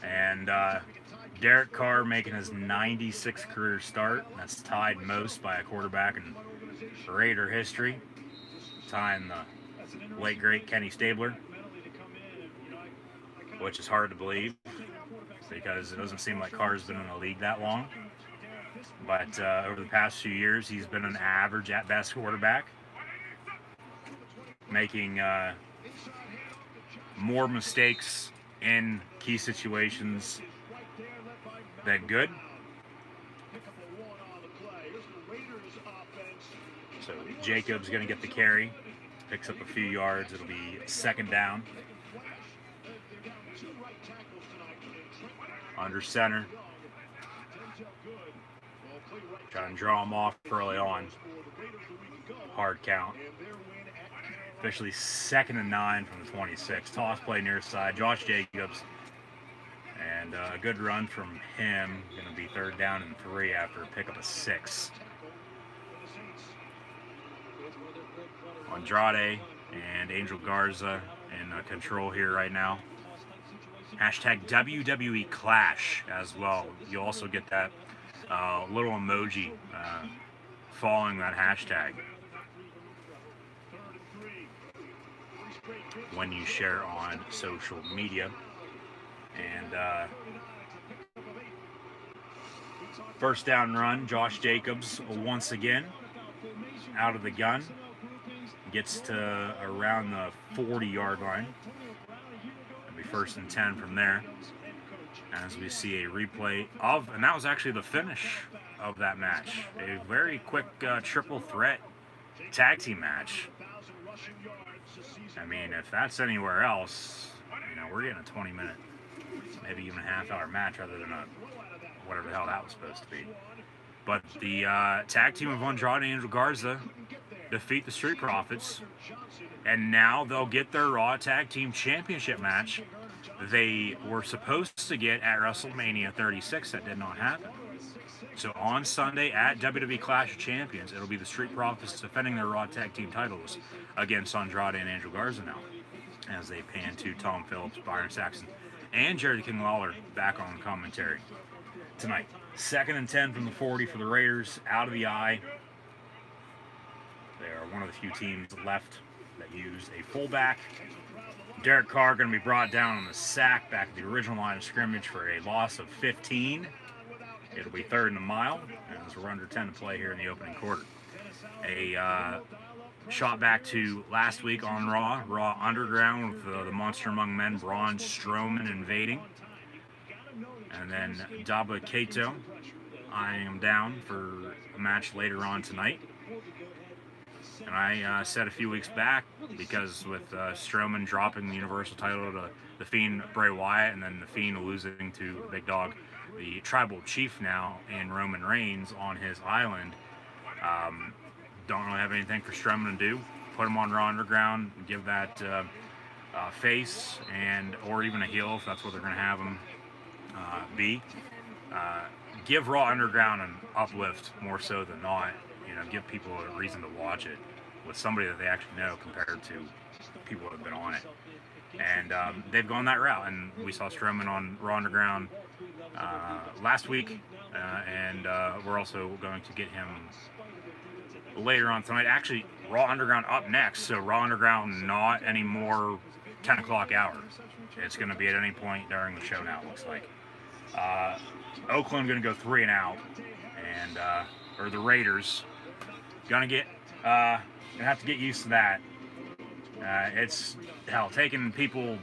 And Derek Carr making his 96th career start. That's tied most by a quarterback in Raider history, tying the late great Kenny Stabler, which is hard to believe because it doesn't seem like Carr's been in the league that long. But over the past few years, he's been an average at best quarterback, making more mistakes in key situations than good. So Jacobs going to get the carry, picks up a few yards. It'll be 2nd down. Under center. Trying to draw him off early on. Hard count. Officially 2nd and 9 from the 26. Toss play near side. Josh Jacobs. And a good run from him. Going to be 3rd down and 3 after a pickup of 6. Andrade and Angel Garza in control here right now. Hashtag WWE Clash as well. You also get that little emoji following that hashtag. when you share on social media. And first down run, Josh Jacobs once again out of the gun. Gets to around the 40-yard line. It'll be 1st and 10 from there. As we see a replay of, and that was actually the finish of that match. A very quick triple threat tag team match. I mean, if that's anywhere else, you know, we're getting a 20-minute, maybe even a half-hour match rather than a whatever the hell that was supposed to be. But the tag team of Andrade and Angel Garza defeat the Street Profits, and now they'll get their Raw Tag Team Championship match they were supposed to get at WrestleMania 36. That did not happen. So on Sunday at WWE Clash of Champions, it'll be the Street Profits defending their Raw Tag Team titles against Andrade and Angel Garza now, as they pan to Tom Phillips, Byron Saxton, and Jerry the King Lawler back on commentary tonight. 2nd and 10 from the 40 for the Raiders, out of the eye. They are one of the few teams left that use a fullback. Derek Carr going to be brought down on the sack back at the original line of scrimmage for a loss of 15. It'll be 3rd and a mile, as we're under 10 to play here in the opening quarter. A shot back to last week on Raw Underground with the Monster Among Men, Braun Strowman invading. And then Daba Kato eyeing him down for a match later on tonight. And I said a few weeks back, because with Strowman dropping the Universal title to The Fiend Bray Wyatt, and then The Fiend losing to the Big Dog, the Tribal Chief now, in Roman Reigns on his island, don't really have anything for Strowman to do. Put him on Raw Underground, give that face, and or even a heel if that's what they're going to have him be. Give Raw Underground an uplift more so than not. You know, give people a reason to watch it with somebody that they actually know compared to people that have been on it. And they've gone that route. And we saw Strowman on Raw Underground last week. And we're also going to get him later on tonight. Actually, Raw Underground up next. So Raw Underground not anymore 10 o'clock hour. It's going to be at any point during the show now, it looks like. Oakland going to go 3 and out. And, or the Raiders. Gonna have to get used to that. It's hell taking people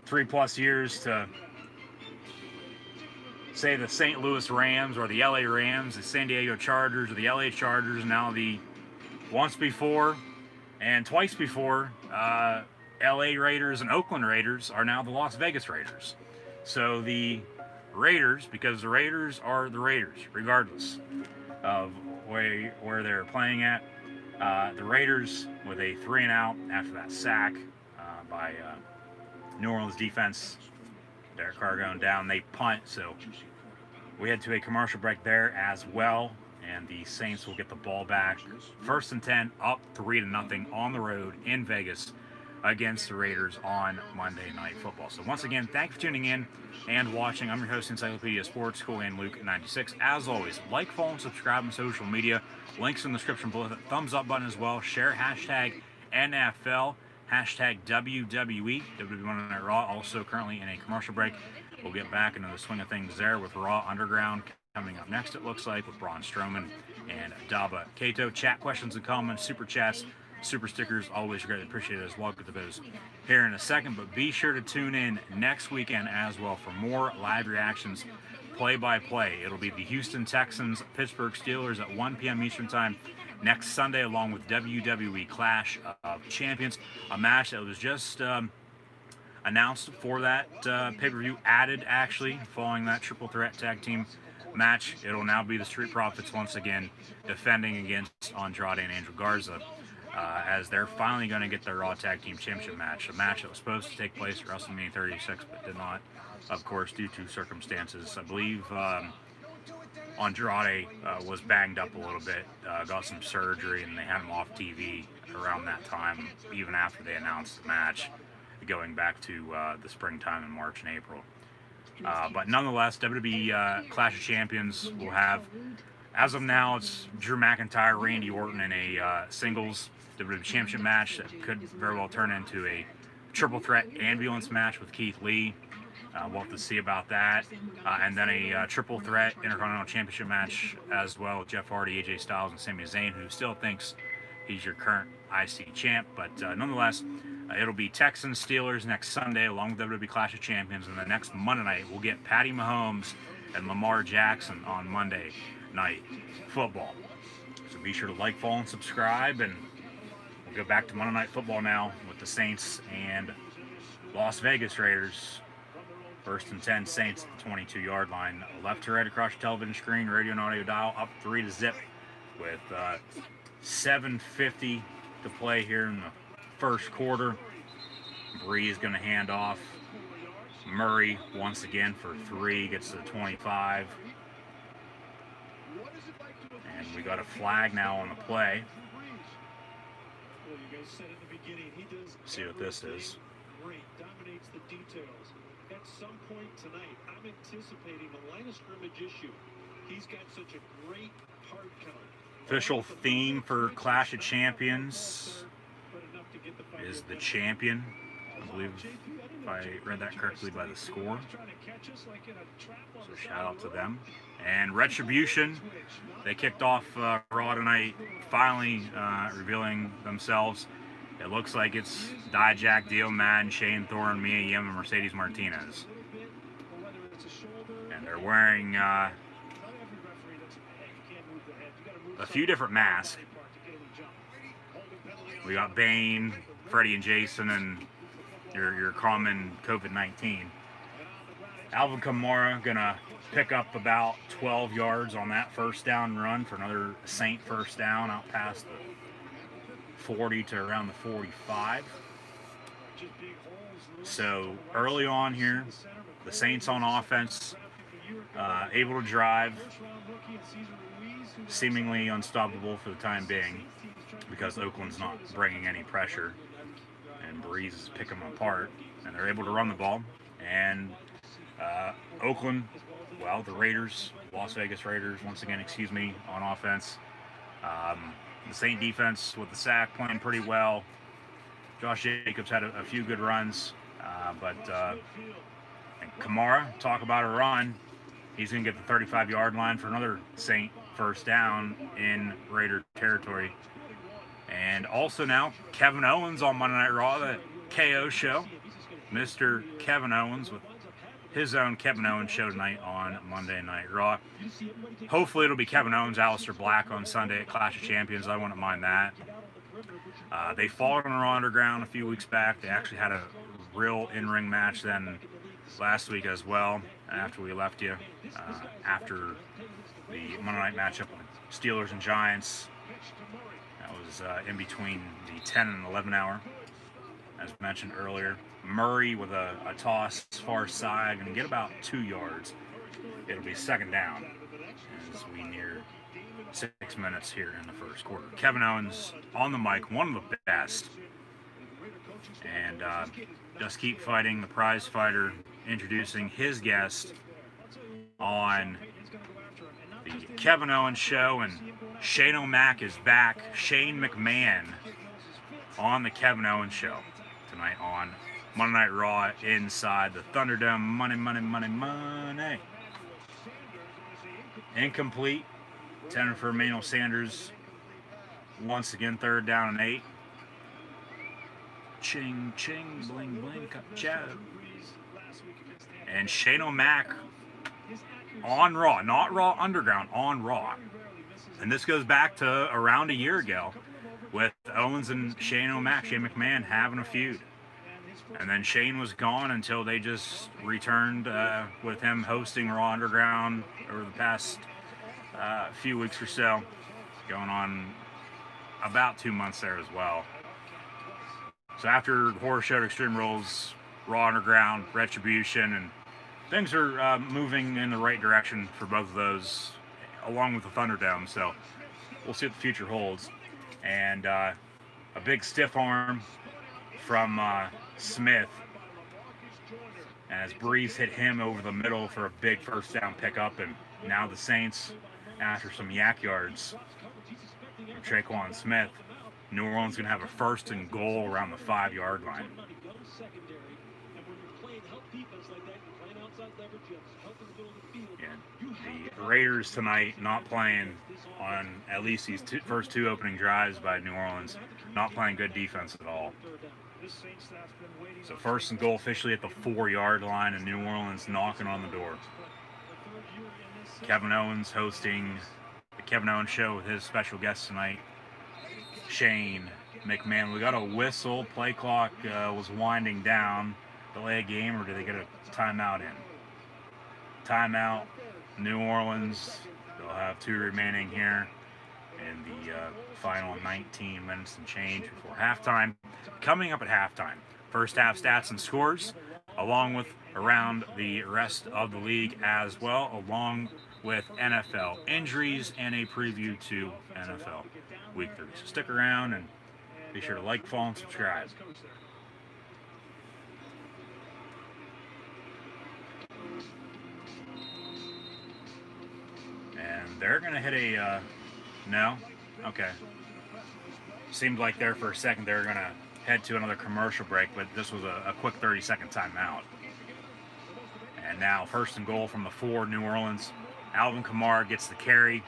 3+ years to say the St. Louis Rams or the LA Rams, the San Diego Chargers or the LA Chargers. Now the once before and twice before LA Raiders and Oakland Raiders are now the Las Vegas Raiders. So the Raiders, because the Raiders are the Raiders regardless of where they're playing at. The Raiders with a 3 and out after that sack by New Orleans defense. Derek Carr going down. They punt, so we head to a commercial break there as well. And the Saints will get the ball back. 1st and 10, up 3-0 on the road in Vegas against the Raiders on Monday Night Football. So once again, thank you for tuning in and watching. I'm your host, Encyclopedia Sports, Cool and Luke 96. As always, like, follow, and subscribe on social media. Links in the description below. Thumbs up button as well. Share hashtag NFL, hashtag WWE, WWE Monday Night Raw. Also currently in a commercial break. We'll get back into the swing of things there with Raw Underground coming up next, it looks like, with Braun Strowman and Daba Kato. Chat questions and comments, super chats, super stickers, always greatly appreciated as well. Get to those here in a second, but be sure to tune in next weekend as well for more live reactions, play-by-play. It'll be the Houston Texans, Pittsburgh Steelers at 1 p.m. Eastern Time next Sunday, along with WWE Clash of Champions, a match that was just announced for that pay-per-view, added actually, following that triple threat tag team match. It'll now be the Street Profits once again defending against Andrade and Angel Garza, as they're finally going to get their Raw Tag Team Championship match, a match that was supposed to take place at WrestleMania 36 but did not, of course, due to circumstances. I believe Andrade was banged up a little bit, got some surgery, and they had him off TV around that time, even after they announced the match, going back to the springtime in March and April. But nonetheless, WWE Clash of Champions will have As of now, it's Drew McIntyre, Randy Orton in a singles WWE Championship match that could very well turn into a triple threat ambulance match with Keith Lee. We'll have to see about that. And then a triple threat Intercontinental Championship match as well with Jeff Hardy, AJ Styles, and Sami Zayn, who still thinks he's your current IC champ. But nonetheless, it'll be Texans Steelers next Sunday along with WWE Clash of Champions. And the next Monday night, we'll get Patty Mahomes and Lamar Jackson on Monday Night Football. So be sure to like, follow, and subscribe. And we'll go back to Monday Night Football now with the Saints and Las Vegas Raiders. First and 10, Saints at the 22-yard line. Left to right across your television screen, radio and audio dial up 3-0 with 7:50 to play here in the first quarter. Bree is going to hand off. Murray once again for 3, gets to the 25. And we got a flag now on the play. See what this is.
Great, dominates the details. At some point tonight, I'm anticipating a line of scrimmage issue. He's got such a great hard count.
Official theme for Clash of Champions is the champion. I believe, if I read that correctly, by the score. So shout out to them. And Retribution, they kicked off Raw tonight, finally revealing themselves. It looks like it's Dijak, Dio Madden, Shane Thorne, Mia Yim, and Mercedes Martinez. And they're wearing a few different masks. We got Bane, Freddie and Jason, and your common COVID-19. Alvin Kamara gonna pick up about 12 yards on that first down run for another Saint first down out past the 40 to around the 45. So early on here, the Saints on offense, able to drive, seemingly unstoppable for the time being because Oakland's not bringing any pressure and Breeze is picking them apart, and they're able to run the ball. And Oakland, well, the Raiders, Las Vegas Raiders, once again, on offense. The Saint defense with the sack playing pretty well. Josh Jacobs had a few good runs, but and Kamara, talk about a run. He's going to get the 35-yard line for another Saint first down in Raider territory. And also now, Kevin Owens on Monday Night Raw, the KO show. Mr. Kevin Owens with his own Kevin Owens show tonight on Monday Night Raw. Hopefully it'll be Kevin Owens, Aleister Black on Sunday at Clash of Champions. I wouldn't mind that. They fought on Raw Underground a few weeks back. They actually had a real in-ring match then last week as well, after we left you. After the Monday night matchup with Steelers and Giants. That was in between the 10 and 11 hour, as mentioned earlier. Murray with a toss far side, going to get about 2 yards. It'll be second down as we near 6 minutes here in the first quarter. Kevin Owens on the mic, one of the best. And just keep fighting, the prize fighter, introducing his guest on the Kevin Owens show. And Shane O'Mac is back. Shane McMahon on the Kevin Owens show tonight on Monday Night Raw inside the Thunderdome. Money, money, money, money. Incomplete. 10 for Emmanuel Sanders. Once again, third down and 8. Ching, ching, bling, bling, chow. And Shane O'Mac on Raw. Not Raw Underground, on Raw. And this goes back to around a year ago with Owens and Shane O'Mac, Shane McMahon, having a feud. And then Shane was gone until they just returned with him hosting Raw Underground over the past few weeks or so. Going on about 2 months there as well. So after Horror Show to Extreme Rules, Raw Underground, Retribution, and things are moving in the right direction for both of those, along with the Thunderdome. So we'll see what the future holds. And a big stiff arm from Smith as Breeze hit him over the middle for a big first down pickup. And now the Saints after some yak yards from Traquan Smith. New Orleans going to have a 1st and goal around the 5-yard line. Yeah, the Raiders tonight not playing on at least these first two opening drives by New Orleans. Not playing good defense at all. So 1st and goal officially at the 4-yard line, and New Orleans knocking on the door. Kevin Owens hosting the Kevin Owens Show with his special guest tonight, Shane McMahon. We got a whistle. Play clock was winding down. Delay a game, or did they get a timeout in? Timeout. New Orleans. They'll have 2 remaining here in the final 19 minutes and change before halftime. Coming up at halftime, first half stats and scores, along with around the rest of the league as well, along with NFL injuries and a preview to NFL Week 3. So stick around and be sure to like, follow, and subscribe. And they're going to hit a, no? Okay. Seemed like there for a second they were going to head to another commercial break, but this was a quick 30-second timeout. And now 1st and goal from the 4, New Orleans. Alvin Kamara gets the carry,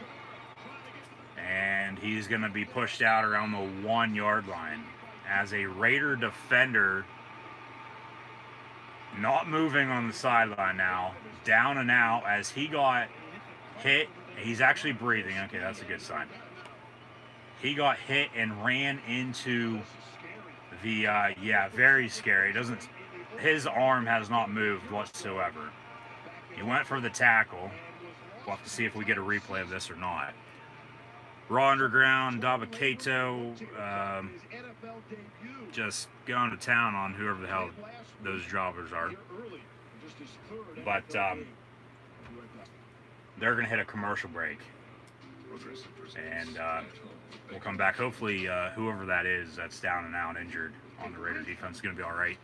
and he's going to be pushed out around the 1-yard line as a Raider defender not moving on the sideline now, down and out as he got hit. He's actually breathing. Okay, that's a good sign. He got hit and ran into the, yeah, very scary. His arm has not moved whatsoever. He went for the tackle. We'll have to see if we get a replay of this or not. Raw Underground, Dabakato, just going to town on whoever the hell those jobbers are. But they're going to hit a commercial break. And we'll come back. Hopefully, whoever that is that's down and out injured on the Raider defense is going to be all right.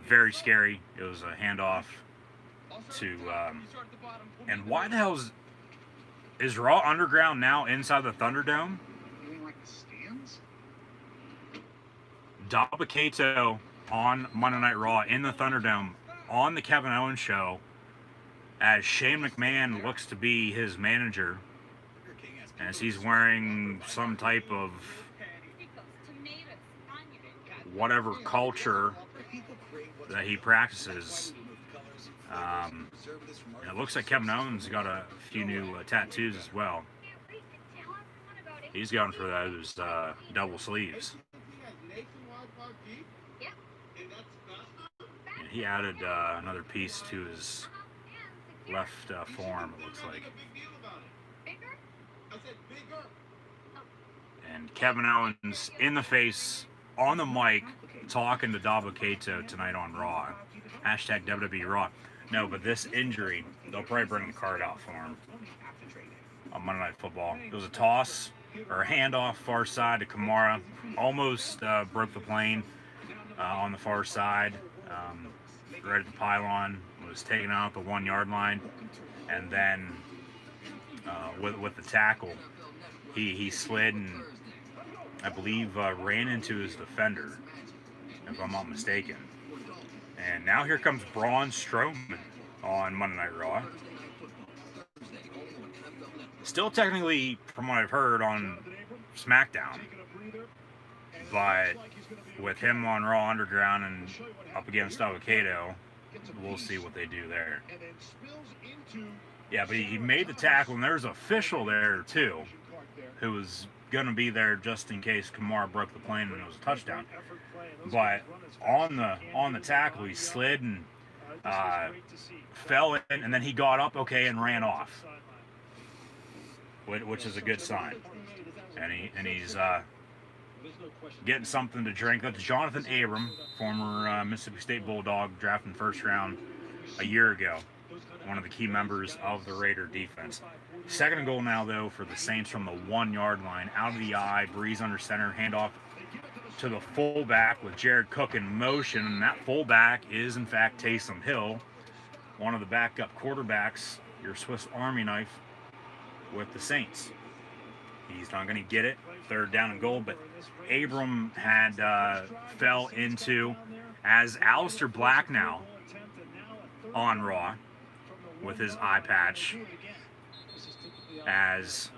Very scary. It was a handoff to... and why the hell is Raw Underground now inside the Thunderdome? Dabakato on Monday Night Raw in the Thunderdome on the Kevin Owens Show as Shane McMahon looks to be his manager, as he's wearing some type of whatever culture that he practices. And it looks like Kevin Owens got a few new tattoos as well. He's going for those double sleeves. And he added another piece to his left forearm, it looks like. And Kevin Owens in the face, on the mic, talking to Dabakato tonight on Raw. Hashtag WWE Raw. No, but this injury, they'll probably bring the card out for him on Monday Night Football. It was a toss or a handoff far side to Kamara. Almost broke the plane on the far side. Right at the pylon. Was taken out the 1-yard line. And then with the tackle, he slid and I believe ran into his defender, if I'm not mistaken. And now here comes Braun Strowman on Monday Night Raw. Still technically, from what I've heard, on SmackDown. But with him on Raw Underground and up against Dabakato, we'll see what they do there. Yeah, but he made the tackle, and there's an official there, too, who was going to be there just in case Kamara broke the plane and it was a touchdown. But on the tackle, he slid and fell in, and then he got up okay and ran off, which is a good sign. And he's getting something to drink. That's Jonathan Abram, former Mississippi State Bulldog, drafted in the 1st round a year ago. One of the key members of the Raider defense. 2nd and goal now, though, for the Saints from the 1-yard line. Out of the eye, breeze under center, handoff to the fullback with Jared Cook in motion. And that fullback is, in fact, Taysom Hill, one of the backup quarterbacks, your Swiss Army knife with the Saints. He's not going to get it. 3rd down and goal, but Abram had fell into, as Alistair Black now on Raw with his eye patch, as,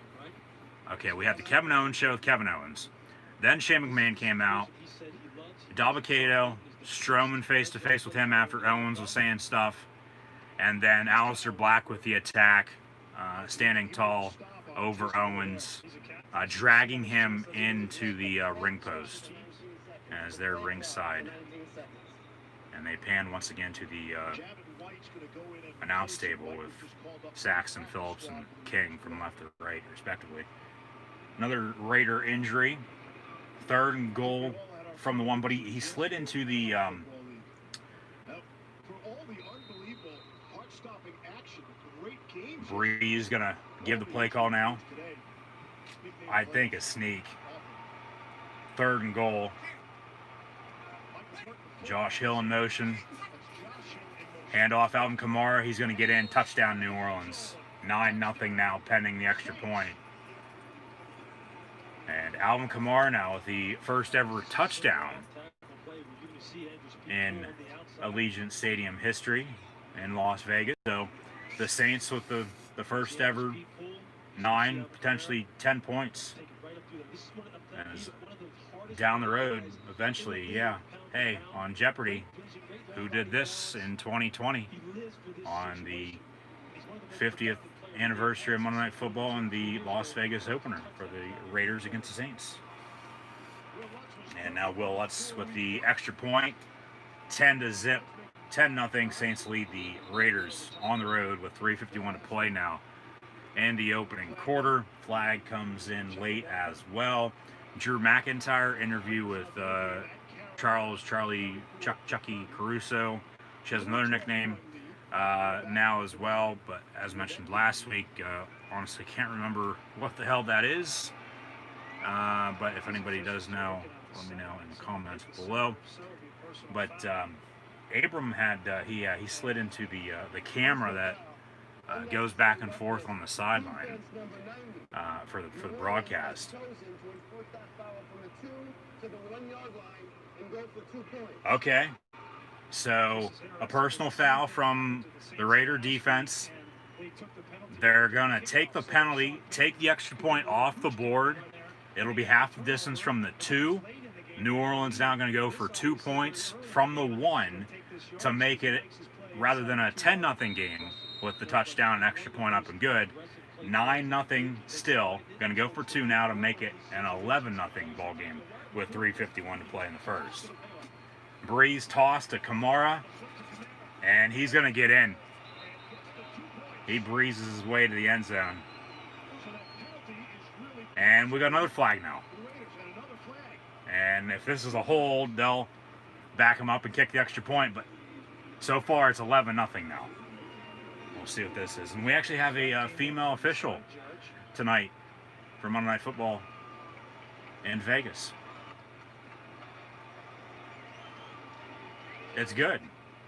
okay, we had the Kevin Owens show with Kevin Owens. Then Shane McMahon came out. Dalbacato, Strowman face-to-face with him after Owens was saying stuff. And then Alistair Black with the attack, standing tall over Owens, dragging him into the ring post as they're ringside. And they pan once again to the announce table with Saxon, Phillips, and King from left to right, respectively. Another Raider injury. 3rd and goal from the 1, but he slid into the Breeze gonna give the play call now. I think a sneak. 3rd and goal. Josh Hill in motion. Handoff Alvin Kamara. He's going to get in. Touchdown New Orleans. 9-0 now pending the extra point. And Alvin Kamara now with the first ever touchdown in Allegiant Stadium history in Las Vegas. So the Saints with the first ever 9, potentially 10 points. And down the road, eventually, yeah. Hey, on Jeopardy, who did this in 2020 on the 50th anniversary of Monday Night Football and the Las Vegas opener for the Raiders against the Saints. And now Will Lutz with the extra point, 10-0. 10-0. Saints lead the Raiders on the road with 3:51 to play now. And the opening quarter, flag comes in late as well. Drew McIntyre interview with Chucky Caruso. She has another nickname now as well, but as mentioned last week, honestly can't remember what the hell that is. But if anybody does know, let me know in the comments below. But Abram had he slid into the camera that goes back and forth on the sideline for the broadcast. Okay, so a personal foul from the Raider defense. They're gonna take the penalty, take the extra point off the board. It'll be half the distance from the 2. New Orleans now going to go for 2 points from the 1 to make it, rather than a 10-0 game with the touchdown and extra point up and good, 9-0 still. Going to go for 2 now to make it an 11-0 ball game with 3:51 to play in the first. Breeze toss to Kamara, and he's going to get in. He breezes his way to the end zone. And we got another flag now. And if this is a hold, they'll back him up and kick the extra point. But so far, it's 11-0 now. We'll see what this is. And we actually have a female official tonight for Monday Night Football in Vegas. It's good.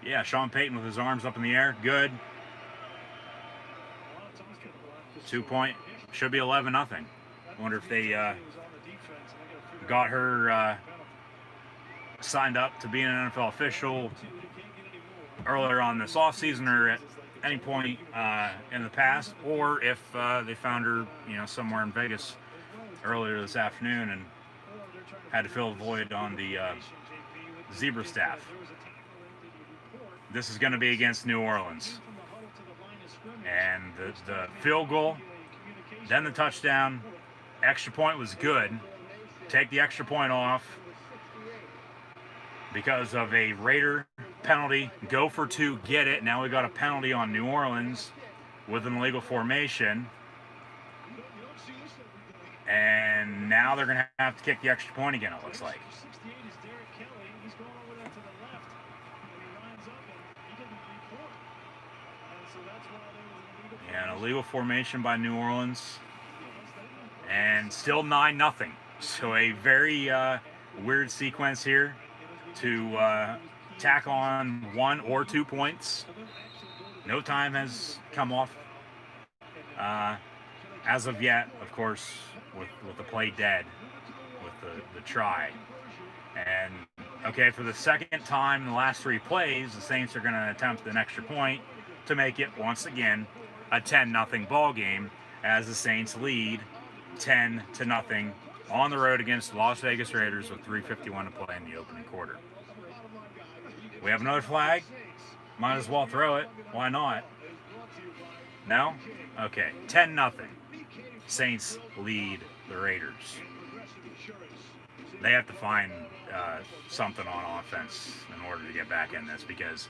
Yeah, Sean Payton with his arms up in the air. Good. 2 point. Should be 11-0. Wonder if they got her signed up to be an NFL official earlier on this offseason or at any point in the past, or if they found her, somewhere in Vegas earlier this afternoon and had to fill a void on the zebra staff. This is going to be against New Orleans. And the field goal, then the touchdown, extra point was good. Take the extra point off because of a Raider penalty. Go for 2, get it. Now we got a penalty on New Orleans with an illegal formation. And now they're going to have to kick the extra point again, it looks like. Yeah, an illegal formation by New Orleans. And still 9-0. So a very weird sequence here to tack on 1 or 2 points. No time has come off as of yet, of course, with the play dead, with the try. And, okay, for the second time in the last 3 plays, the Saints are going to attempt an extra point to make it, once again, a 10-0 ball game as the Saints lead 10-0 on the road against the Las Vegas Raiders with 3:51 to play in the opening quarter. We have another flag. Might as well throw it. Why not? No? Okay. 10-0. Saints lead the Raiders. They have to find something on offense in order to get back in this, because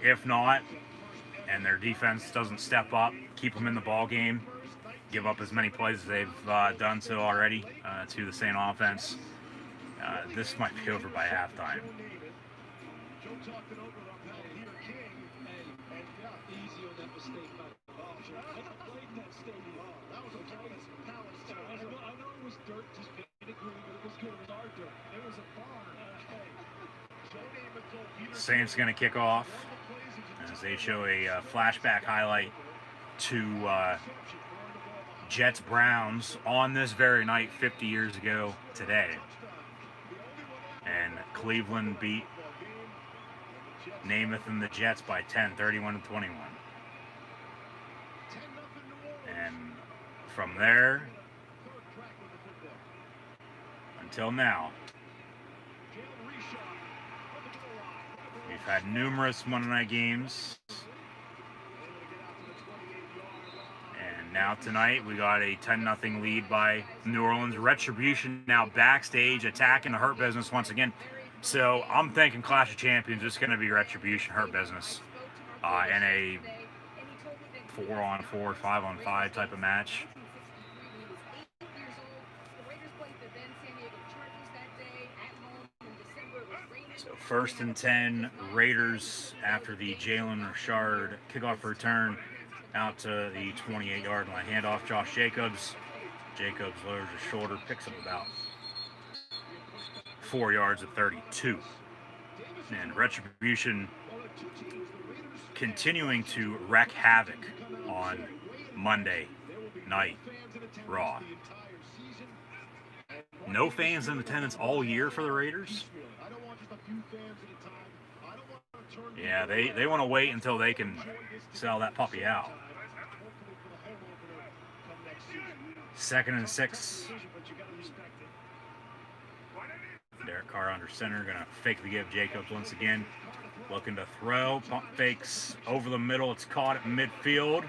if not, and their defense doesn't step up, keep them in the ball game, give up as many plays as they've done so already to the Saint offense, this might be over by halftime. Saints going to kick off as they show a flashback highlight to Jets-Browns on this very night 50 years ago today. And Cleveland beat Namath and the Jets by 10, 31-21. And from there until now, we've had numerous Monday night games. And now tonight we got a 10-0 lead by New Orleans. Retribution now backstage attacking the Hurt Business once again. So I'm thinking Clash of Champions is going to be Retribution, Hurt Business in a 4-on-4, 5-on-5 type of match. So 1st and 10, Raiders after the Jalen Richard kickoff return out to the 28-yard line. Handoff, Josh Jacobs. Jacobs lowers his shoulder, picks up about 4 yards at 32. And Retribution continuing to wreak havoc on Monday Night Raw. No fans in attendance all year for the Raiders. Yeah, they want to wait until they can sell that puppy out. 2nd and 6. Derek Carr under center, going to fake the give. Jacobs once again looking to throw. Pump fakes over the middle. It's caught at midfield.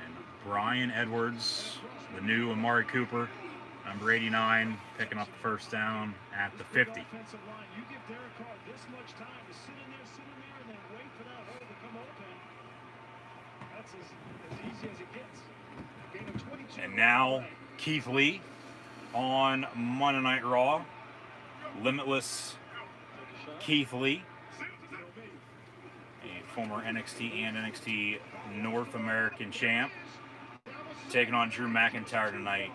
And Brian Edwards, the new Amari Cooper, number 89, picking up the first down at the 50. And now Keith Lee on Monday Night Raw. Limitless Keith Lee, a former NXT and NXT North American champ, taking on Drew McIntyre tonight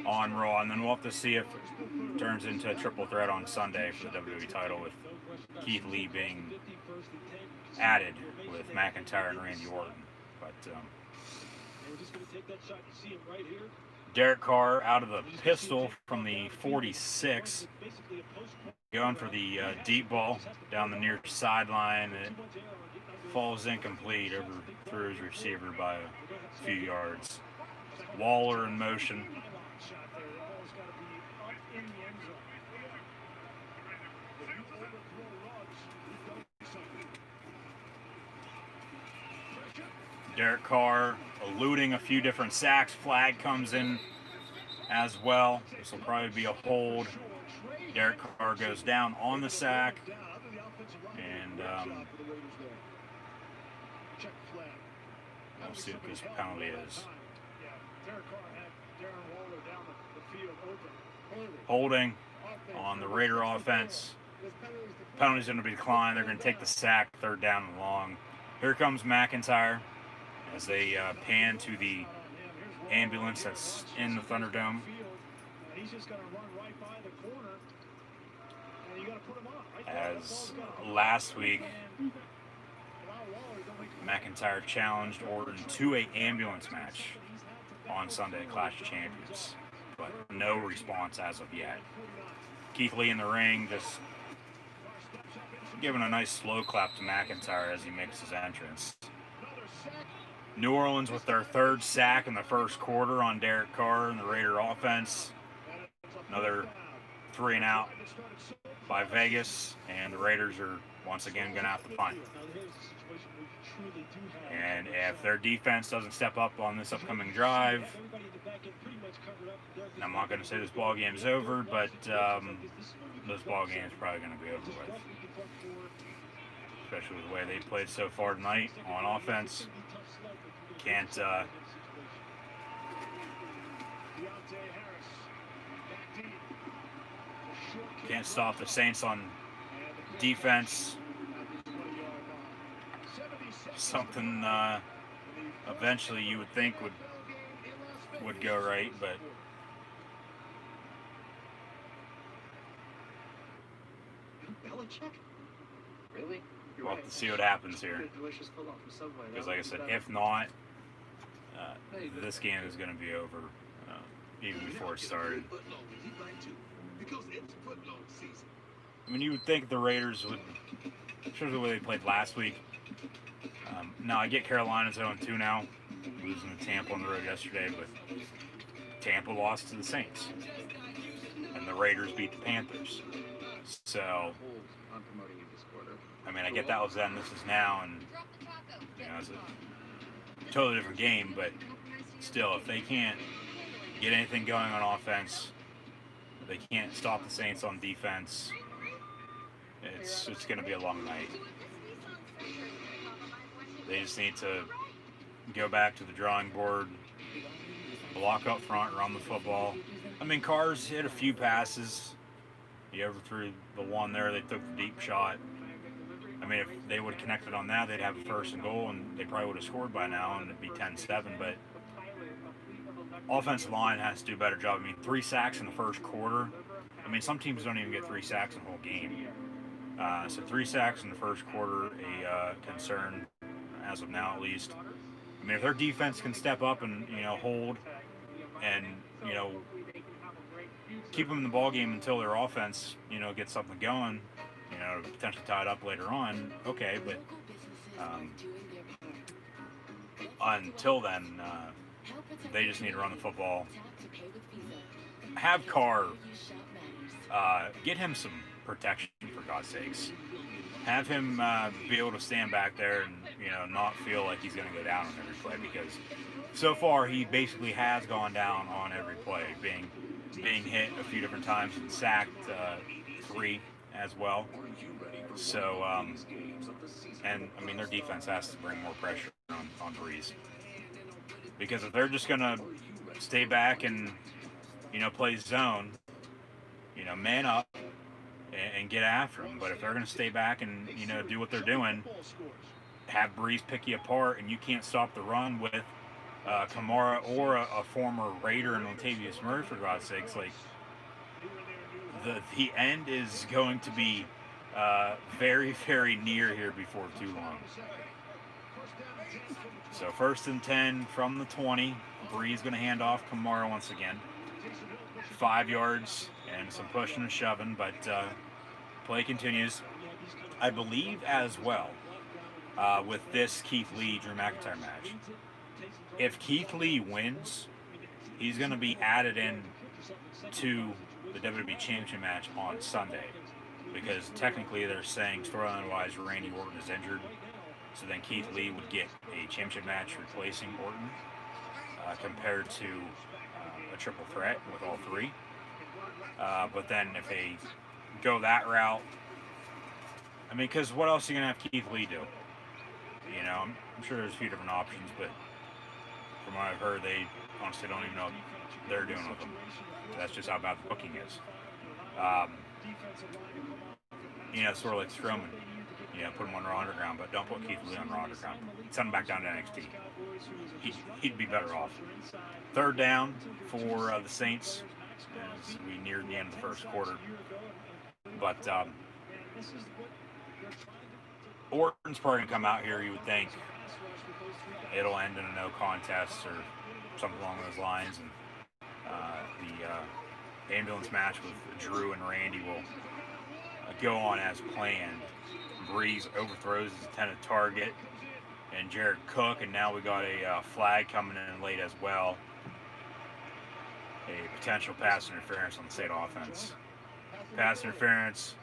on Raw. And then we'll have to see if it turns into a triple threat on Sunday for the WWE title, with Keith Lee being added with McIntyre and Randy Orton. But Derek Carr out of the pistol from the 46, going for the deep ball down the near sideline. It falls incomplete, overthrew his receiver by a few yards. Waller in motion. Derek Carr eluding a few different sacks. Flag comes in as well. This will probably be a hold. Derek Carr goes down on the sack. And we'll see what this penalty is. Holding on the Raider offense. Penalty's going to be declined. They're going to take the sack, 3rd down and long. Here comes McIntyre as they pan to the ambulance that's in the Thunderdome. As last week, McIntyre challenged Orton to an ambulance match on Sunday at Clash of Champions, but no response as of yet. Keith Lee in the ring, just giving a nice slow clap to McIntyre as he makes his entrance. New Orleans with their third sack in the first quarter on Derek Carr and the Raider offense. Another 3 and out by Vegas, and the Raiders are once again going to have to punt. And if their defense doesn't step up on this upcoming drive, I'm not going to say this ball game's over, but this ball game is probably going to be over with. Especially with the way they played so far tonight on offense. Can't stop the Saints on defense. Something eventually you would think would go right, but
Really?
we'll have to see what happens here. Because like I said, if not, this game is going to be over even before it started. I mean, you would think the Raiders would, especially the way they played last week. Now, I get Carolina's 0-2 now, losing to Tampa on the road yesterday, but Tampa lost to the Saints, and the Raiders beat the Panthers. So, I mean, I get that was then, this is now, and you know, it's a totally different game, but still, if they can't get anything going on offense, they can't stop the Saints on defense, it's going to be a long night. They just need to go back to the drawing board, block up front, run the football. I mean, Carr's hit a few passes. He overthrew the one there. They took the deep shot. I mean, if they would have connected on that, they'd have a 1st and goal, and they probably would have scored by now, and it'd be 10-7. But offensive line has to do a better job. I mean, 3 sacks in the first quarter. I mean, some teams don't even get 3 sacks in the whole game. So 3 sacks in the first quarter, a concern as of now, at least. I mean, if their defense can step up and, you know, hold and, you know, keep them in the ball game until their offense, you know, gets something going, you know, potentially tie it up later on, okay, but until then, they just need to run the football. Have Carr, get him some protection, for God's sakes. Have him be able to stand back there and, you know, not feel like he's going to go down on every play, because so far he basically has gone down on every play, being hit a few different times and sacked 3 as well. So, and I mean, their defense has to bring more pressure on Breeze, because if they're just going to stay back and, you know, play zone, you know, man up and get after them. But if they're going to stay back and, you know, do what they're doing, have Breeze pick you apart, and you can't stop the run with Kamara or a former Raider and Latavius Murray, for God's sakes, like, the end is going to be very, very near here before too long. So 1st and 10 from the 20. Breeze going to hand off Kamara once again. 5 yards and some pushing and shoving, but play continues. I believe as well with this Keith Lee-Drew McIntyre match, if Keith Lee wins, he's going to be added in to the WWE Championship match on Sunday, because technically they're saying storyline-wise Randy Orton is injured, so then Keith Lee would get a championship match replacing Orton, compared to a triple threat with all 3. But then if they go that route, I mean, because what else are you going to have Keith Lee do? You know, I'm sure there's a few different options, but from what I've heard, they honestly don't even know what they're doing with them. That's just how bad the booking is. You know, sort of like Strowman. You know, put him on Raw Underground, but don't put Keith Lee on Raw Underground. Send him back down to NXT. He'd be better off. 3rd down for the Saints as we near the end of the first quarter. But Orton's probably going to come out here, you would think. It'll end in a no contest or something along those lines. And the ambulance match with Drew and Randy will go on as planned. Breeze overthrows his intended target and Jared Cook, and now we got a flag coming in late as well. A potential pass interference on the State offense. Pass interference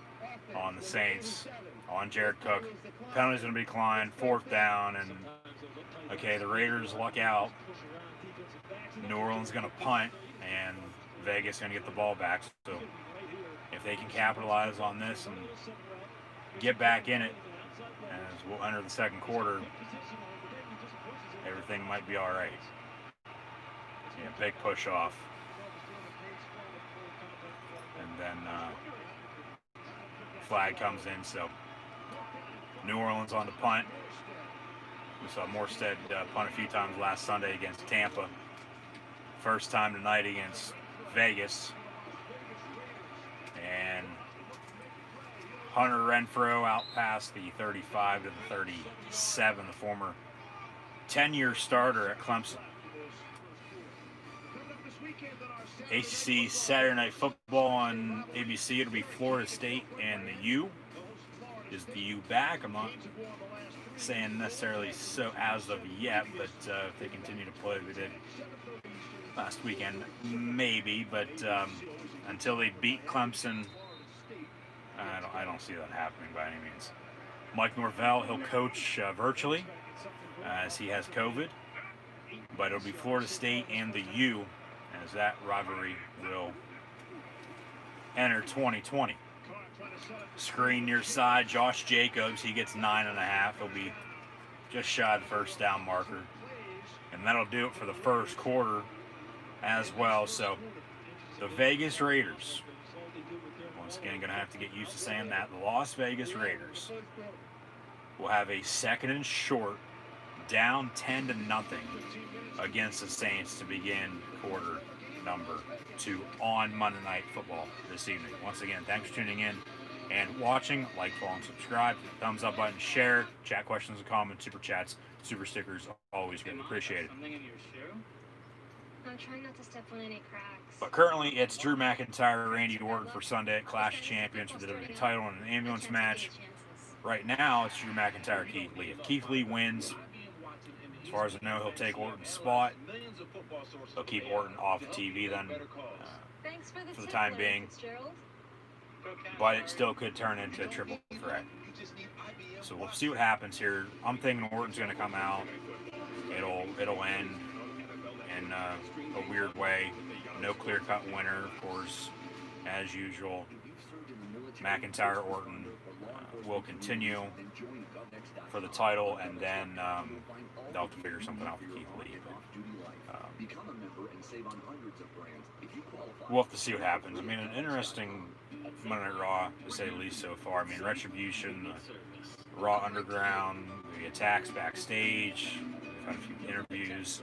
on the Saints, on Jared Cook. Penalty's going to be declined, 4th down, and okay, the Raiders luck out. New Orleans going to punt, and Vegas going to get the ball back. So if they can capitalize on this and get back in it, as we'll enter the second quarter, everything might be all right. Yeah, big push off. And then flag comes in, so New Orleans on the punt. We saw Morstead punt a few times last Sunday against Tampa. First time tonight against Vegas. And Hunter Renfrow out past the 35 to the 37, the former 10-year starter at Clemson. ACC Saturday Night Football on ABC. It'll be Florida State and the U. Is the U back? I'm not saying necessarily so as of yet, but if they continue to play we did last weekend, maybe. But until they beat Clemson, I don't see that happening by any means. Mike Norvell, he'll coach virtually as he has COVID, but it'll be Florida State and the U as that rivalry will enter 2020. Screen near side, Josh Jacobs, he gets 9.5. He'll be just shy of the first down marker. And that'll do it for the first quarter as well. So the Vegas Raiders, once again, going to have to get used to saying that, the Las Vegas Raiders will have a 2nd and short, down 10-0 against the Saints to begin quarter number 2 on Monday Night Football this evening. Once again, thanks for tuning in and watching. Like, follow, and subscribe. Thumbs up button, share, chat questions and comments, super chats, super stickers, always greatly appreciated.
I'm trying not to step on any cracks.
But currently, it's Drew McIntyre, Randy Orton for Sunday at Clash of Champions for the WWE title in an ambulance match. Right now, it's Drew McIntyre, Keith Lee. If Keith Lee wins, as far as I know, he'll take Orton's spot. They'll keep Orton off TV then for the time being. But it still could turn into a triple threat. So we'll see what happens here. I'm thinking Orton's going to come out. It'll end in a weird way. No clear-cut winner, of course, as usual. McIntyre, Orton will continue for the title, and then they'll have to figure something out for Keith Lee. We'll have to see what happens. I mean, an interesting Monday Night Raw, to say the least, so far. I mean, Retribution, Raw Underground, the attacks backstage, we've had a few interviews,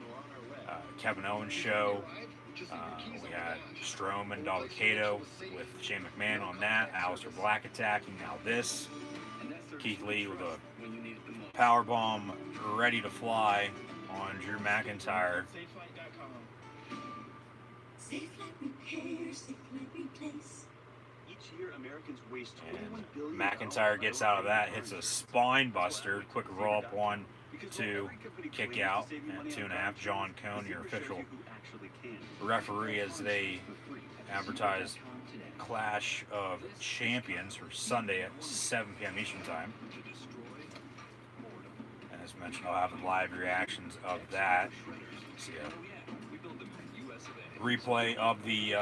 Kevin Owens show, we had Strowman, Dolce with Shane McMahon on that, Aleister Black attacking, now this, Keith Lee with a powerbomb ready to fly on Drew McIntyre. And McIntyre gets out of that, hits a spine buster, quick roll up 1, 2, kick out, and 2.5. John Cone, your official referee, as they advertise Clash of Champions for Sunday at 7 p.m. Eastern Time. And as mentioned, I'll have live reactions of that. See a replay of the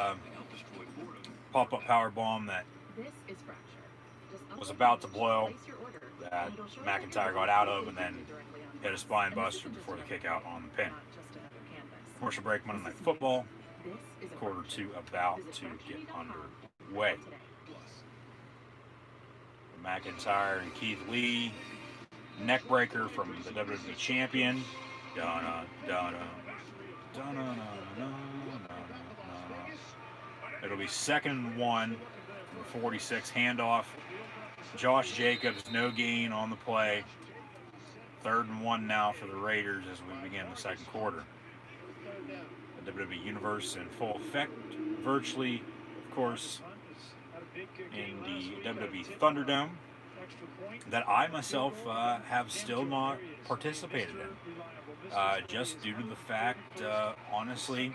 pop-up powerbomb that was about to blow, that McIntyre got out of, and then hit a spine buster before the kick out on the pin. Commercial break, Monday Night Football. Quarter 2 about to get underway. McIntyre and Keith Lee, neck breaker from the WWE champion. It'll be 2nd and 1 from 46, handoff Josh Jacobs, no gain on the play. 3rd and 1 now for the Raiders as we begin the second quarter. The WWE Universe in full effect, virtually, of course, in the WWE Thunderdome, that I myself have still not participated in, just due to the fact, honestly,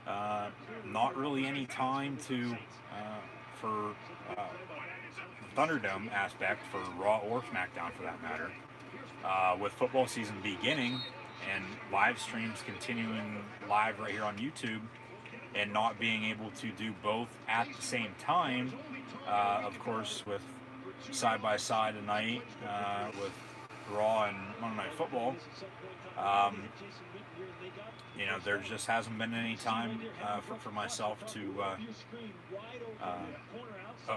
not really any time to for the Thunderdome aspect for Raw or SmackDown for that matter. With football season beginning and live streams continuing live right here on YouTube, and not being able to do both at the same time, of course, with side by side tonight with Raw and Monday Night Football, you know, there just hasn't been any time for myself to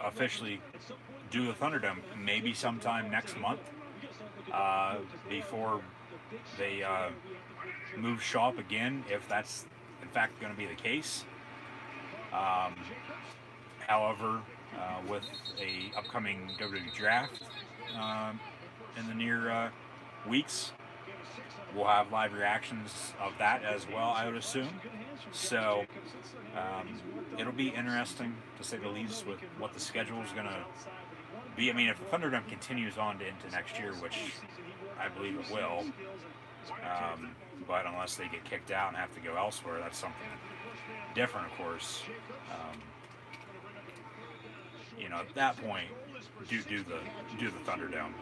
officially do the Thunderdome. Maybe sometime next month, before they move shop again, if that's in fact going to be the case. However, with a upcoming WWE draft in the near weeks, we'll have live reactions of that as well, I would assume. So it'll be interesting, to say the least, with what the schedule is going to be. I mean, if the Thunderdome continues on into next year, which I believe it will, but unless they get kicked out and have to go elsewhere, that's something different, of course. You know, at that point, do the Thunderdome.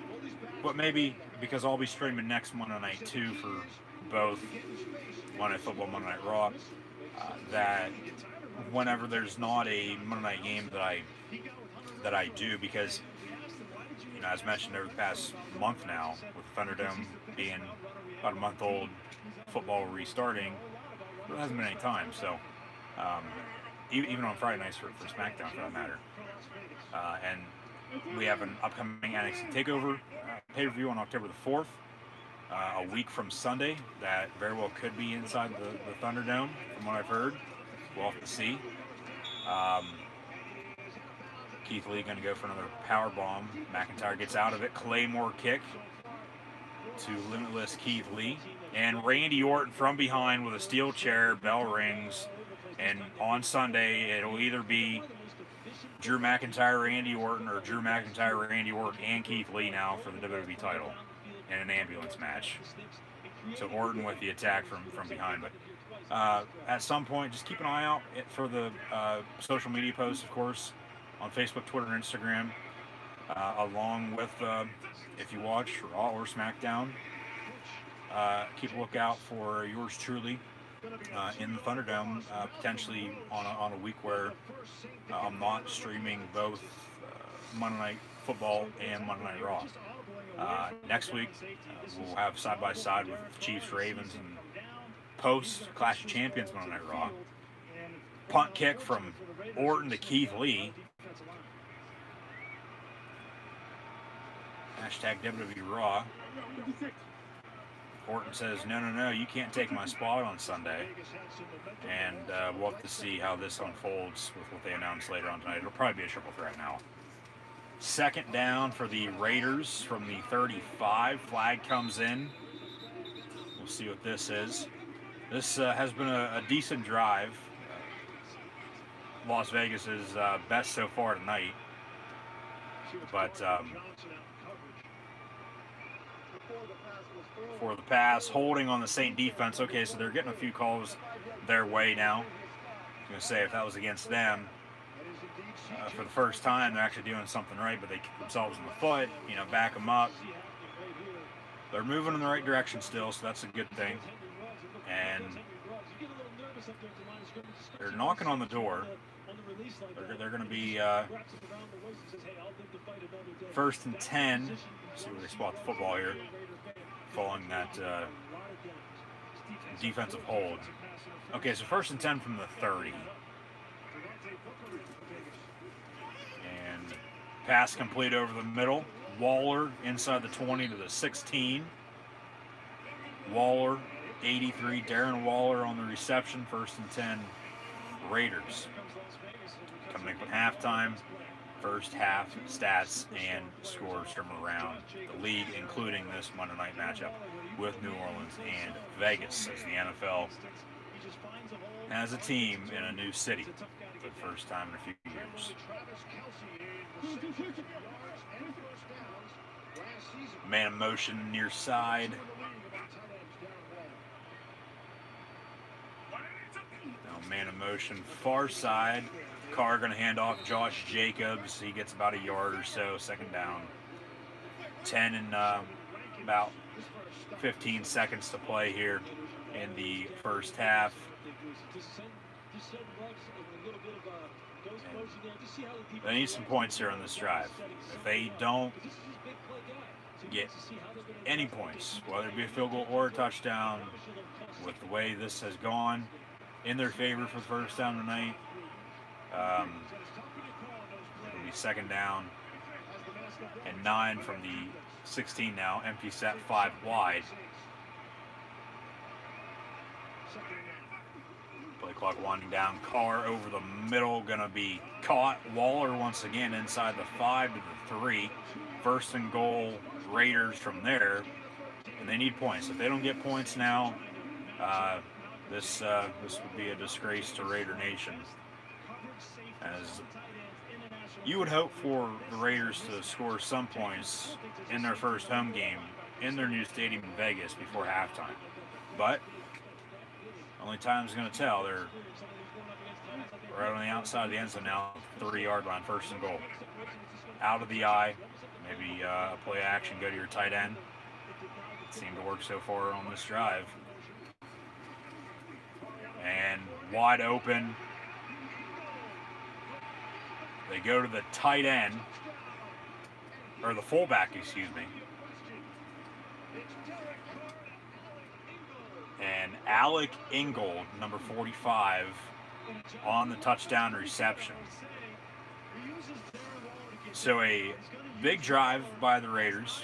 But maybe, because I'll be streaming next Monday night too for both Monday Night Football, Monday Night Raw, that whenever there's not a Monday night game that I do, because, you know, as mentioned over the past month now, with Thunderdome being about a month old, football restarting, there hasn't been any time. So even on Friday nights for SmackDown, for that matter. And we have an upcoming NXT TakeOver pay-per-view on October the 4th, a week from Sunday, that very well could be inside the Thunderdome, from what I've heard. We'll have to see. Keith Lee going to go for another power bomb. McIntyre gets out of it. Claymore kick to Limitless Keith Lee. And Randy Orton from behind with a steel chair. Bell rings. And on Sunday, it'll either be Drew McIntyre, Randy Orton, or Drew McIntyre, Randy Orton, and Keith Lee now for the WWE title in an ambulance match. So Orton with the attack from behind. But at some point, just keep an eye out for the social media posts, of course, on Facebook, Twitter, and Instagram, along with, if you watch Raw or SmackDown, keep a lookout for yours truly in the Thunderdome, potentially on a week where I'm not streaming both Monday Night Football and Monday Night Raw. Next week, we'll have side-by-side with Chiefs, Ravens, and post Clash of Champions Monday Night Raw. Punt kick from Orton to Keith Lee. Hashtag WWE Raw. Orton says, no, you can't take my spot on Sunday. And we'll have to see how this unfolds with what they announce later on tonight. It'll probably be a triple threat now. Second down for the Raiders from the 35. Flag comes in. We'll see what this is. This has been a decent drive. Las Vegas's best so far tonight. But for the pass, holding on the Saint defense. Okay, so they're getting a few calls their way now. I was going to say, if that was against them, for the first time, they're actually doing something right, but they kick themselves in the foot, you know, back them up. They're moving in the right direction still, so that's a good thing. And they're knocking on the door. They're going to be first and 10. Let's see where they spot the football here, following that defensive hold. Okay, so first and 10 from the 30. And pass complete over the middle. Waller inside the 20 to the 16. Waller, 83. Darren Waller on the reception. First and 10, Raiders. Coming up at halftime, first half stats and scores from around the league, including this Monday night matchup with New Orleans and Vegas, as the NFL has a team in a new city for the first time in a few years. Man in motion near side. Now man in motion far side. Carr going to hand off Josh Jacobs. He gets about a yard or so, second down. 10 and about 15 seconds to play here in the first half. And they need some points here on this drive. If they don't get any points, whether it be a field goal or a touchdown, with the way this has gone in their favor for the first down tonight, it'll be second down and 9 from the 16 now. Empty set, 5 wide. Play clock winding down. Carr over the middle, gonna be caught. Waller once again inside the 5 to the 3. First and goal, Raiders from there, and they need points. If they don't get points now, this would be a disgrace to Raider Nation. As you would hope for the Raiders to score some points in their first home game in their new stadium in Vegas before halftime. But only time's going to tell. They're right on the outside of the end zone now, 3-yard line, first and goal. Out of the eye, maybe a play action, go to your tight end. It seemed to work so far on this drive. And wide open. They go to the tight end, or the fullback, excuse me. And Alec Ingold, number 45, on the touchdown reception. So a big drive by the Raiders.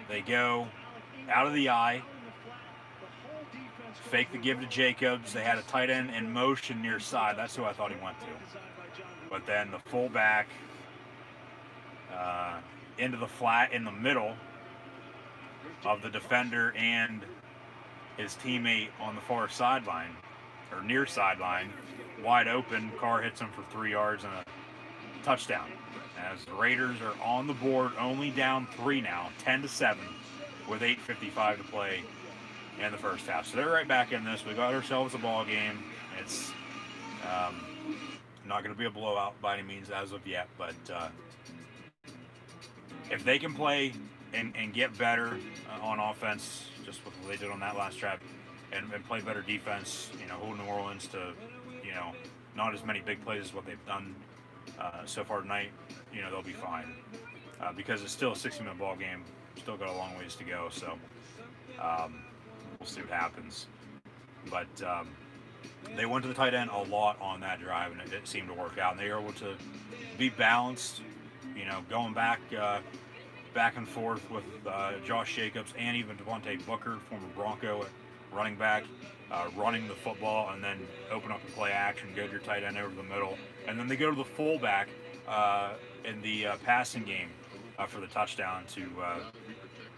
They go out of the eye, fake the give to Jacobs. They had a tight end in motion near side. That's who I thought he went to. But then the fullback into the flat in the middle of the defender and his teammate on the far sideline, or near sideline, wide open. Carr hits him for 3 yards and a touchdown. As the Raiders are on the board, only down 3 now, 10-7, with 8:55 to play in the first half. So they're right back in this. We got ourselves a ball game. It's not going to be a blowout by any means as of yet, but if they can play and get better on offense, just what they did on that last drive, and play better defense, hold New Orleans to, not as many big plays as what they've done so far tonight, they'll be fine. Because it's still a 60-minute ball game, still got a long ways to go, so we'll see what happens. But they went to the tight end a lot on that drive, and it seemed to work out. And they were able to be balanced, going back and forth with Josh Jacobs and even Devontae Booker, former Bronco, at running back, running the football, and then open up and play action, go to your tight end over the middle. And then they go to the fullback in the passing game for the touchdown to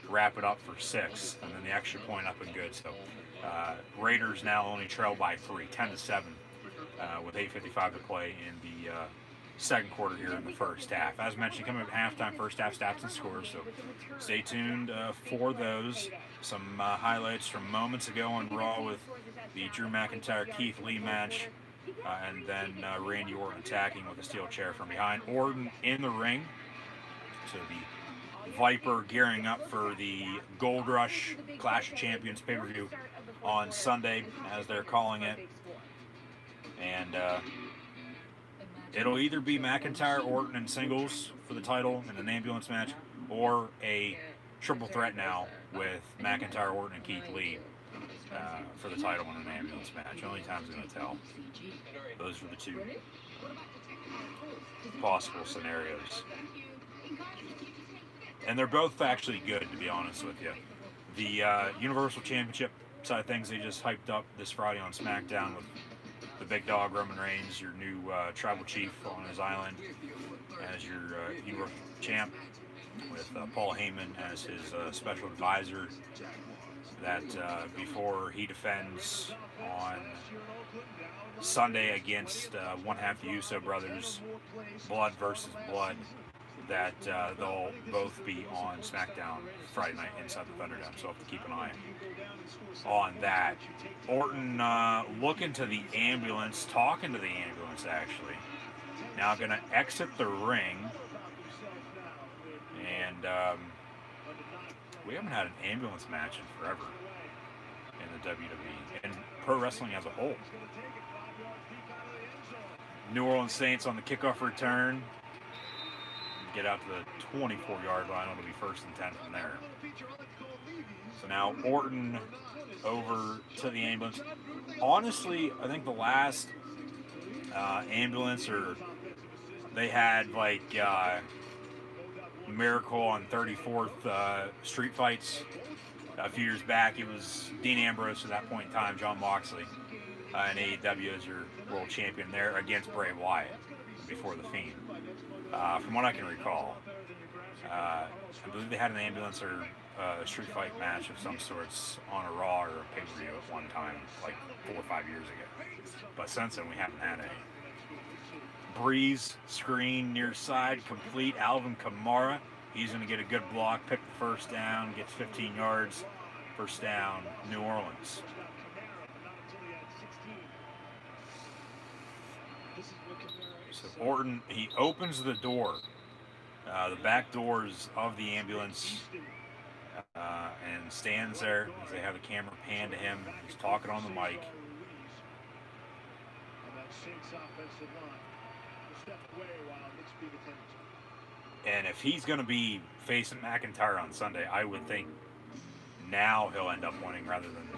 wrap it up for 6, and then the extra point up and good. So Raiders now only trail by 3, 10-7, with 8:55 to play in the second quarter here in the first half. As mentioned, coming up at halftime, first half stats and scores, so stay tuned for those. Some highlights from moments ago on Raw with the Drew McIntyre-Keith Lee match, and then Randy Orton attacking with a steel chair from behind. Orton in the ring, so the Viper gearing up for the Gold Rush Clash of Champions pay-per-view on Sunday, as they're calling it. And it'll either be McIntyre, Orton, and singles for the title in an ambulance match, or a triple threat now with McIntyre, Orton, and Keith Lee for the title in an ambulance match. Only time's going to tell. Those are the two possible scenarios. And they're both actually good, to be honest with you. The Universal Championship side of things, they just hyped up this Friday on SmackDown with the big dog Roman Reigns, your new tribal chief on his island, as your Universal champ, with Paul Heyman as his special advisor. That before he defends on Sunday against one half the Uso brothers, Blood versus Blood, that they'll both be on SmackDown Friday night inside the Thunderdome, so I'll have to keep an eye on that. Orton looking to the ambulance, talking to the ambulance actually. Now going to exit the ring, and we haven't had an ambulance match in forever in the WWE and pro wrestling as a whole. New Orleans Saints on the kickoff return. Get out to the 24-yard line. It'll be 1st and 10 from there. So now Orton over to the ambulance. Honestly, I think the last ambulance, or they had like Miracle on 34th Street Fights a few years back. It was Dean Ambrose at that point in time, John Moxley, and AEW as your world champion there against Bray Wyatt before The Fiend. From what I can recall, I believe they had an ambulance or a street fight match of some sorts on a Raw or a pay-per-view at one time, like 4 or 5 years ago. But since then, we haven't had any. Breeze screen near side complete. Alvin Kamara, he's going to get a good block, pick the first down, gets 15 yards. First down, New Orleans. So Orton, he opens the door, the back doors of the ambulance, and stands there as they have the camera pan to him. He's talking on the mic. And if he's going to be facing McIntyre on Sunday, I would think now he'll end up winning rather than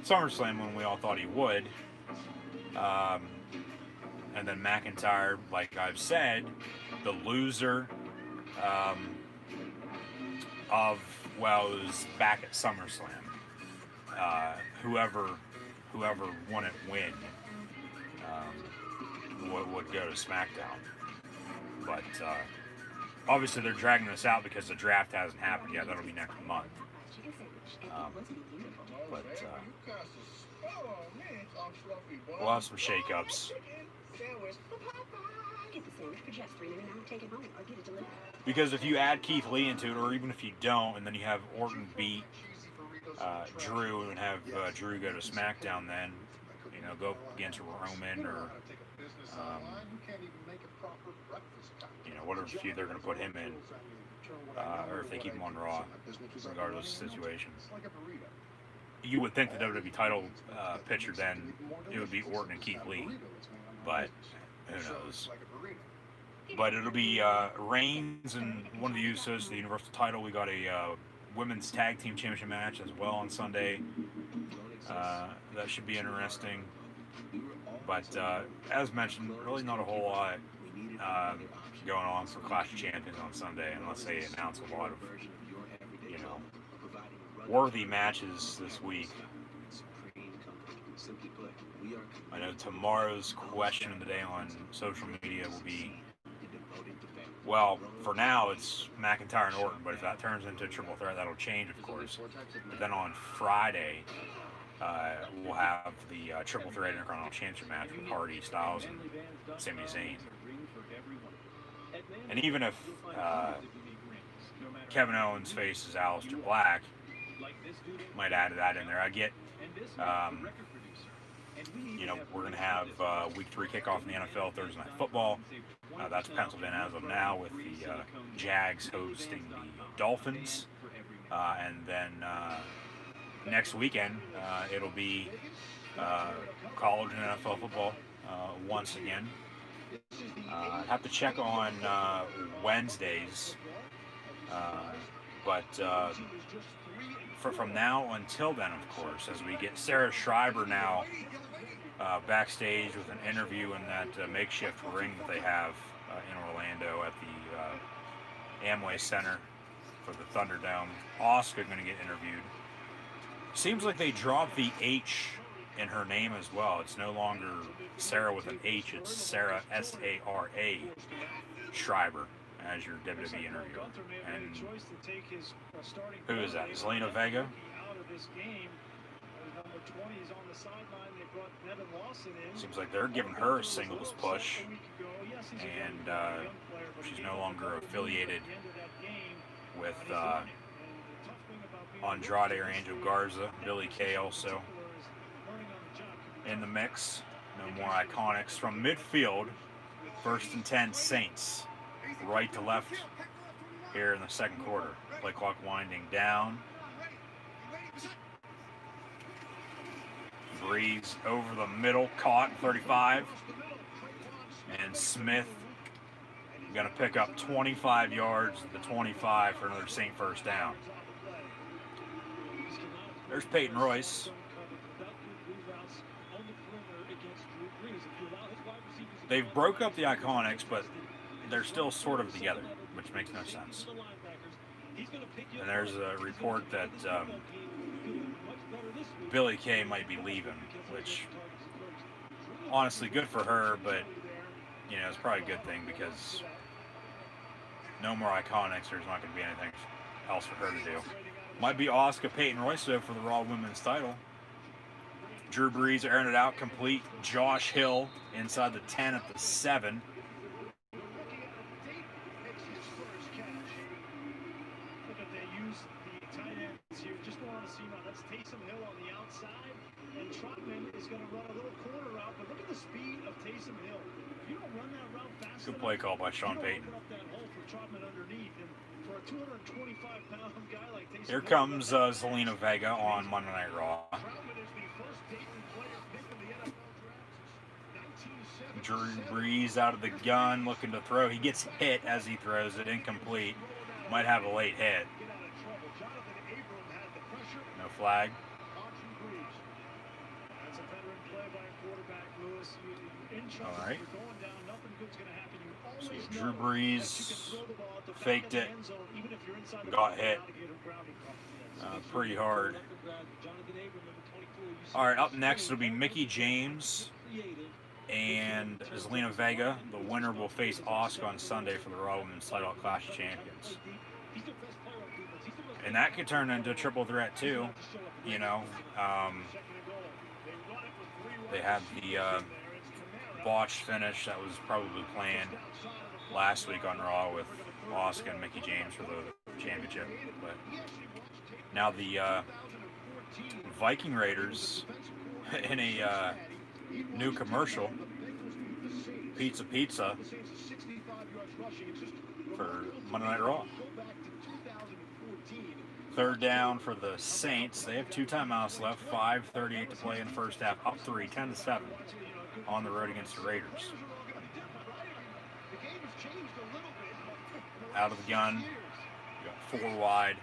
SummerSlam when we all thought he would. And then McIntyre, like I've said, the loser of, well, it was back at SummerSlam. Whoever wouldn't win would go to SmackDown. But obviously they're dragging this out because the draft hasn't happened yet. That'll be next month. We'll have some shakeups. Because if you add Keith Lee into it, or even if you don't, and then you have Orton beat Drew and have Drew go to SmackDown, then go against Roman or whatever feud they're going to put him in, or if they keep him on Raw, regardless of the situation. You would think the WWE title picture then it would be Orton and Keith Lee, but who knows? But it'll be Reigns and one of the Usos, the Universal title. We got a women's tag team championship match as well on Sunday. That should be interesting. But as mentioned, really not a whole lot going on for Clash of Champions on Sunday, unless they announce a lot of, worthy matches this week. I know tomorrow's question of the day on social media will be, well, for now it's McIntyre and Orton, but if that turns into a triple threat, that'll change, of course. But then on Friday, we'll have the triple threat Intercontinental Championship match with Hardy, Styles, and Sami Zayn. And even if Kevin Owens faces Aleister Black, might add that in there. I get, we're going to have Week 3 kickoff in the NFL, Thursday Night Football. That's penciled in as of now, with the Jags hosting the Dolphins. And then next weekend, it'll be college and NFL football once again. I have to check on Wednesdays, but from now until then, of course, as we get Sarah Schreiber now backstage with an interview in that makeshift ring that they have in Orlando at the Amway Center for the Thunderdome. Asuka going to get interviewed. Seems like they dropped the H in her name as well. It's no longer Sarah with an H, it's Sarah, S-A-R-A, Schreiber, as your WWE interviewer. And who is that? Zelina Vega? Seems like they're giving her a singles push, and she's no longer affiliated with Andrade or Angel Garza. Billy Kay also in the mix. No more Iconics from midfield. 1st and 10 Saints. Right to left here in the second quarter. Play clock winding down. Breeze over the middle, caught 35. And Smith going to pick up 25 yards at the 25 for another Saint first down. There's Peyton Royce. They've broke up the Iconics, but they're still sort of together, which makes no sense. And there's a report that Billy Kay might be leaving, which honestly good for her, but you know, it's probably a good thing because no more Iconics. There's not going to be anything else for her to do. Might be Asuka Peyton Royce though for the Raw Women's title. Drew Brees airing it out complete. Josh Hill inside the 10 at the 7. Good play call by Sean Payton. Here comes Zelina Vega on Monday Night Raw. Drew Brees out of the gun, looking to throw. He gets hit as he throws it, incomplete. Might have a late hit. No flag. All right. So Drew Brees faked it, got hit pretty hard. All right, up next will be Mickie James and Zelina Vega. The winner will face Asuka on Sunday for the Raw Women's title at Clash of Champions. And that could turn into a triple threat too. You know, they had the botched finish that was probably planned last week on Raw with Asuka and Mickie James for the championship. But now the Viking Raiders in a new commercial, Pizza for Monday Night Raw. 3rd down for the Saints. They have 2 timeouts left, 5:38 to play in the first half, up 3, 10-7 on the road against the Raiders. Out of the gun, you got 4 wide,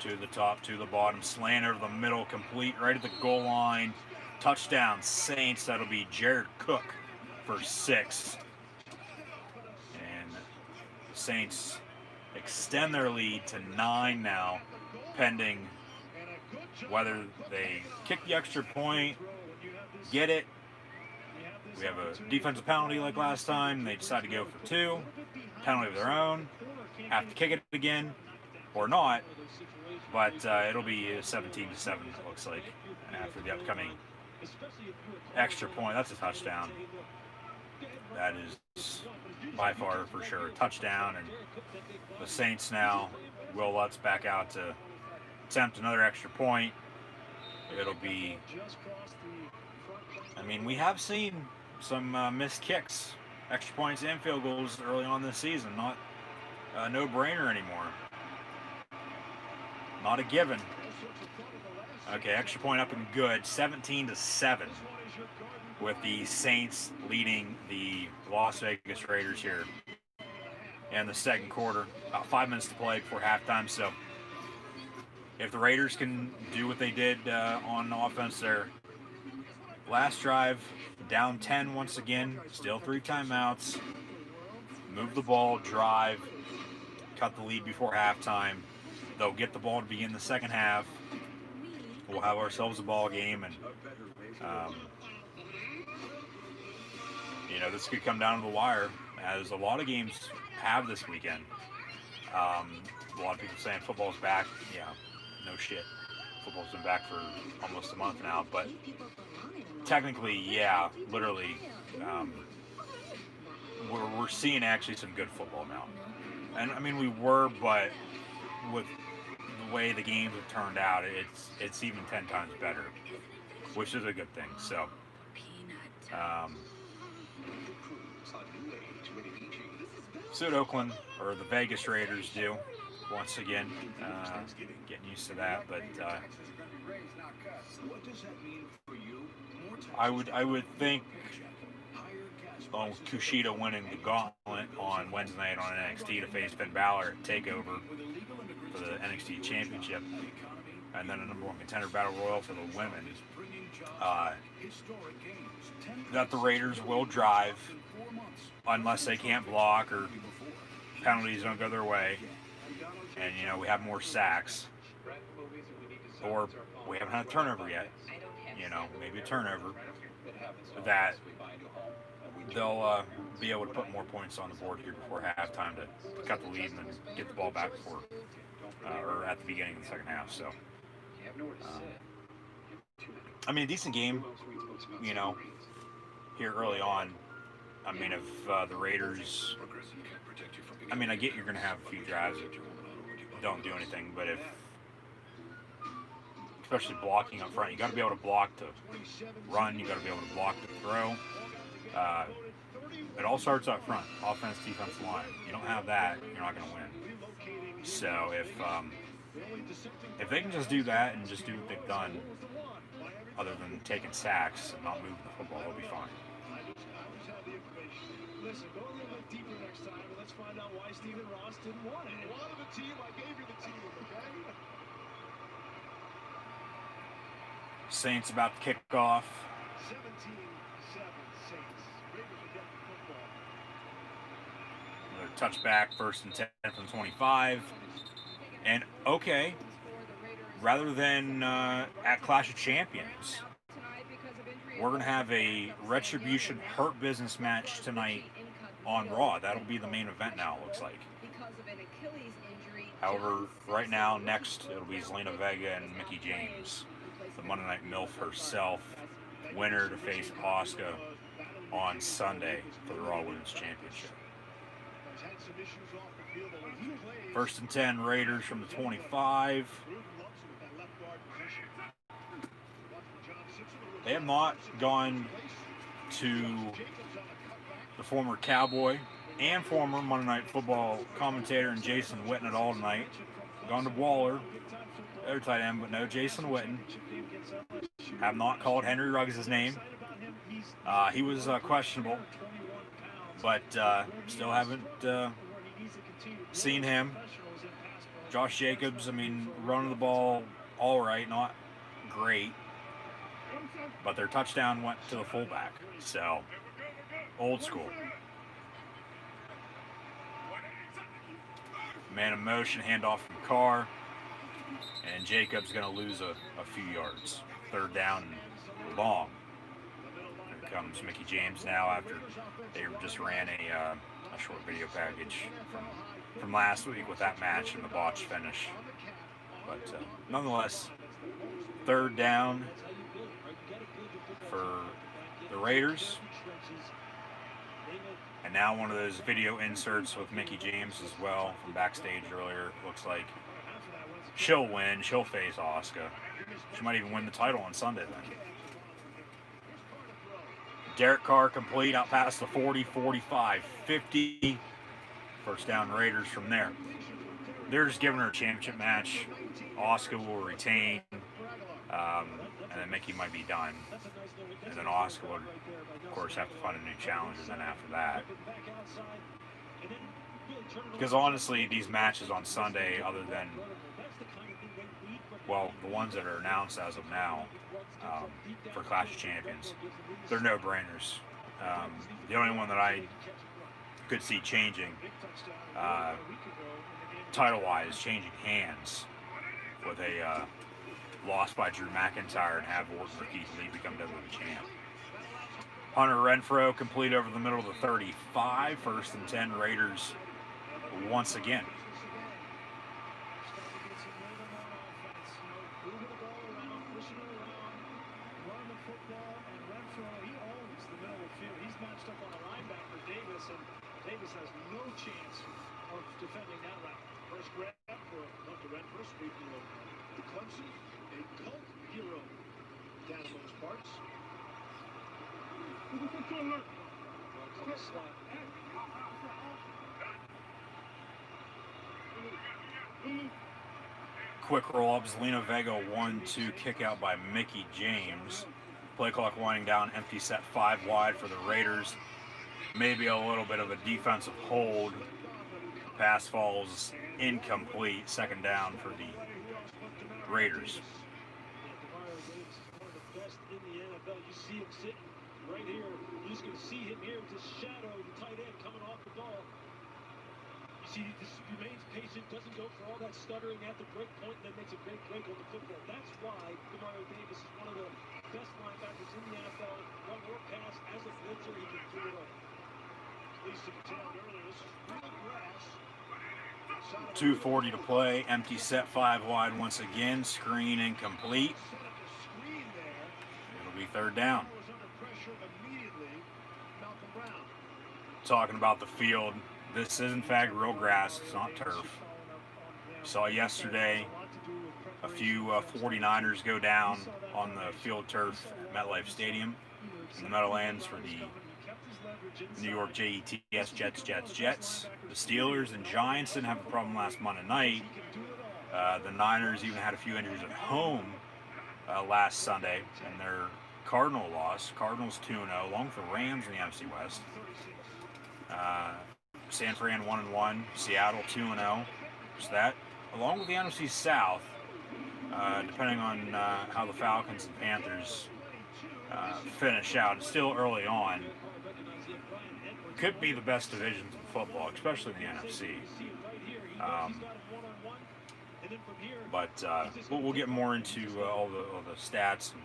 to the top, to the bottom, slant over the middle, complete right at the goal line. Touchdown Saints. That'll be Jared Cook for 6. And the Saints extend their lead to 9 now, pending whether they kick the extra point, get it. We have a defensive penalty like last time. They decide to go for 2. Penalty of their own. Have to kick it again or not. But it'll be 17-7, it looks like, after the upcoming extra point. That's a touchdown. That is by far for sure a touchdown. And the Saints now, Will Lutz back out to attempt another extra point. It'll be, I mean, we have seen some missed kicks, extra points and field goals early on this season. Not a no-brainer anymore. Not a given. Okay, extra point up and good. 17-7 with the Saints leading the Las Vegas Raiders here in the second quarter. About 5 minutes to play before halftime. So if the Raiders can do what they did on offense there, last drive, down 10 once again, still 3 timeouts, move the ball, drive, cut the lead before halftime. They'll get the ball to begin the second half. We'll have ourselves a ball game, and Um, this could come down to the wire, as a lot of games have this weekend. A lot of people saying football's back. Yeah, no shit. Football's been back for almost a month now, but technically, yeah, literally, we're seeing actually some good football now. And I mean, we were, but with the way the games have turned out, it's even 10 times better, which is a good thing. So, see what Oakland or the Vegas Raiders do once again. Getting used to that, but I would think Kushida winning the gauntlet on Wednesday night on NXT to face Finn Balor at TakeOver for the NXT Championship, and then a number one contender battle royal for the women. That the Raiders will drive unless they can't block or penalties don't go their way, and we have more sacks, or we haven't had a turnover yet. Maybe a turnover, that they'll be able to put more points on the board here before halftime to cut the lead and then get the ball back before or at the beginning of the second half. So, I mean, a decent game, here early on. I mean, if the Raiders, I mean, I get you're going to have a few drives that don't do anything, but especially blocking up front, you got to be able to block to run, you got to be able to block to throw. It all starts up front, offense, defense, line. You don't have that, you're not going to win. So if they can just do that and just do what they've done, other than taking sacks and not moving the football, they'll be fine.
Listen, go a little bit deeper next time, and let's find out why Stephen Ross didn't want it. You wanted the team, I gave you the team, okay?
Saints about to kick off.
17-7 Saints. Raiders will get the football.
Another touchback, 1st and 10 from 25. And okay, rather than at Clash of Champions, we're going to have a Retribution Hurt Business match tonight on Raw. That'll be the main event now, it looks like. However, right now, next, it'll be Zelina Vega and Mickie James, the Monday Night MILF herself, winner to face Asuka on Sunday for the Raw Women's Championship. 1st and 10, Raiders from the 25. They have not gone to the former Cowboy and former Monday Night Football commentator and Jason Witten at all tonight. Gone to Waller, their tight end, but no Jason Witten. Have not called Henry Ruggs his name. He was questionable, but still haven't seen him. Josh Jacobs, I mean, running the ball all right, not great. But their touchdown went to the fullback, so old school. Man in motion, handoff from Carr, and Jacobs going to lose a few yards. 3rd down and long. Here comes Mickie James now after they just ran a short video package from last week with that match and the botched finish. But nonetheless, 3rd down for the Raiders, and now one of those video inserts with Mickie James as well from backstage earlier. Looks like she'll win. She'll face Asuka. She might even win the title on Sunday then. Derek Carr complete out past the 40, 45, 50. 1st down Raiders from there. They're just giving her a championship match. Asuka will retain. And then Mickie might be done. And then Asuka would, of course, have to find a new challenger then after that. Because honestly, these matches on Sunday, other than, well, the ones that are announced as of now for Clash of Champions, they're no-brainers. The only one that I could see changing, title-wise, changing hands with a lost by Drew McIntyre and have Orton or Keith Lee become WWE champ. Hunter Renfro complete over the middle of the 35. 1st and 10 Raiders once again.
Davis has no chance of defending that route. First grab for Hunter Renfro, speaking of Clemson, a cult hero down in those parts.
Quick roll-up, Zelina Vega 1-2 kick out by Mickie James. Play clock winding down, empty set 5 wide for the Raiders. Maybe a little bit of a defensive hold. Pass falls incomplete. 2nd down for the Raiders.
One of the best in the NFL. You see him sitting right here. You're just going to see him here. Just shadow the tight end coming off the ball. You see, he just remains patient, doesn't go for all that stuttering at the break point, and then makes a great break on the football. That's why Demario Davis is one of the best linebackers in the NFL. Run or pass as a blitzer, he can do it all.
2:40 to play. Empty set 5 wide once again. Screen incomplete. It'll be 3rd down. Talking about the field. This is in fact real grass. It's not turf. Saw yesterday a few 49ers go down on the field turf at MetLife Stadium in the Meadowlands for the New York Jets. The Steelers and Giants didn't have a problem last Monday night. The Niners even had a few injuries at home last Sunday in their Cardinal loss. Cardinals 2-0, along with the Rams in the NFC West. San Fran 1-1, Seattle 2-0. So that, along with the NFC South, depending on how the Falcons and Panthers finish out, it's still early on. Could be the best divisions in football, especially in the NFC. But we'll get more into all the stats and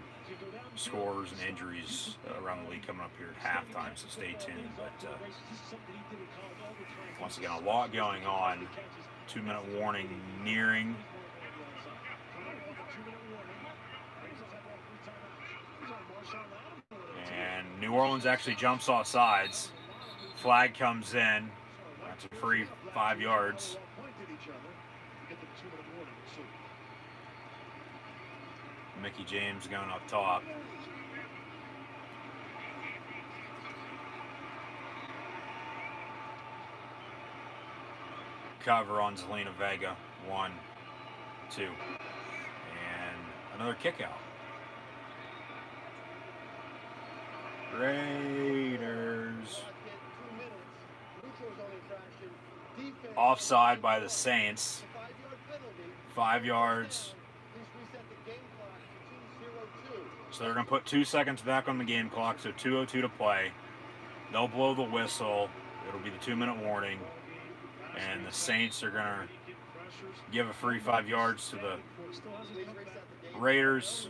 scores and injuries around the league coming up here at halftime, so stay tuned. But once again, a lot going on. 2-minute warning nearing. And New Orleans actually jumps off sides. Flag comes in. That's a free 5 yards. Mickie James going up top. Cover on Zelina Vega. 1, 2. And another kick out. Raiders. Offside by the Saints. 5 yards. So they're going to put 2 seconds back on the game clock, so 2:02 to play. They'll blow the whistle. It'll be the 2-minute warning. And the Saints are going to give a free 5 yards to the Raiders.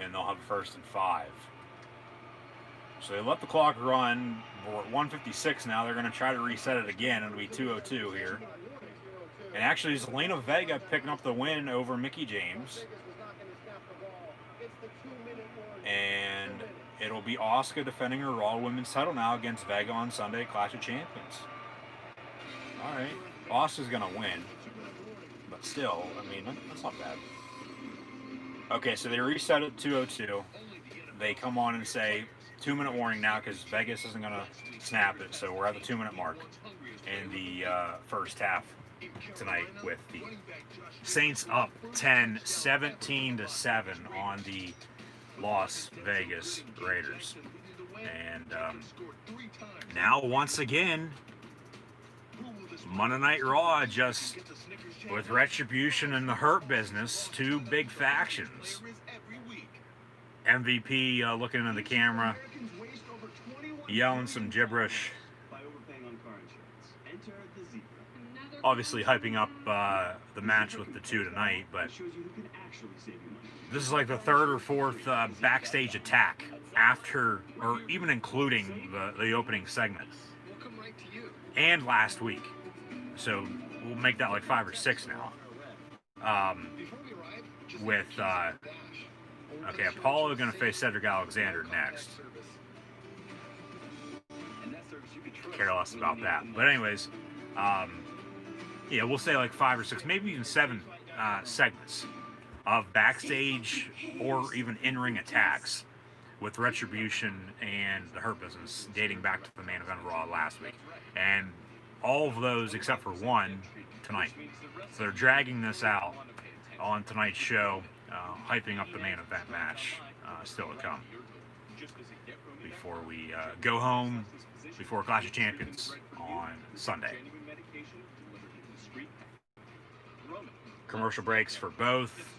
And they'll have a 1st and 5. So they let the clock run. We're at 1:56 now. They're going to try to reset it again. It'll be 2:02 here. And actually, Zelina Vega picking up the win over Mickie James. And it'll be Asuka defending her Raw Women's title now against Vega on Sunday at Clash of Champions. All right. Asuka's going to win. But still, I mean, that's not bad. Okay, so they reset at 2:02. They come on and say 2-minute warning now because Vegas isn't going to snap it. So we're at the 2-minute mark in the first half tonight with the Saints up 10, 17-7 on the Las Vegas Raiders. And now once again, Monday Night Raw just with Retribution and the Hurt Business, 2 big factions. MVP looking into the camera, yelling some gibberish. obviously hyping up the match with the two tonight, but this is like the third or fourth backstage attack after, or even including the opening segment, and last week. So we'll make that like 5 or 6 now. With okay, Apollo gonna face Cedric Alexander next. Care less about that. But anyways, yeah, we'll say like 5 or 6, maybe even 7 segments of backstage or even in-ring attacks with Retribution and the Hurt Business dating back to the main event of Raw last week. And all of those except for one tonight. So they're dragging this out on tonight's show, hyping up the main event match still to come. Before we go home, before Clash of Champions on Sunday. Commercial breaks for both,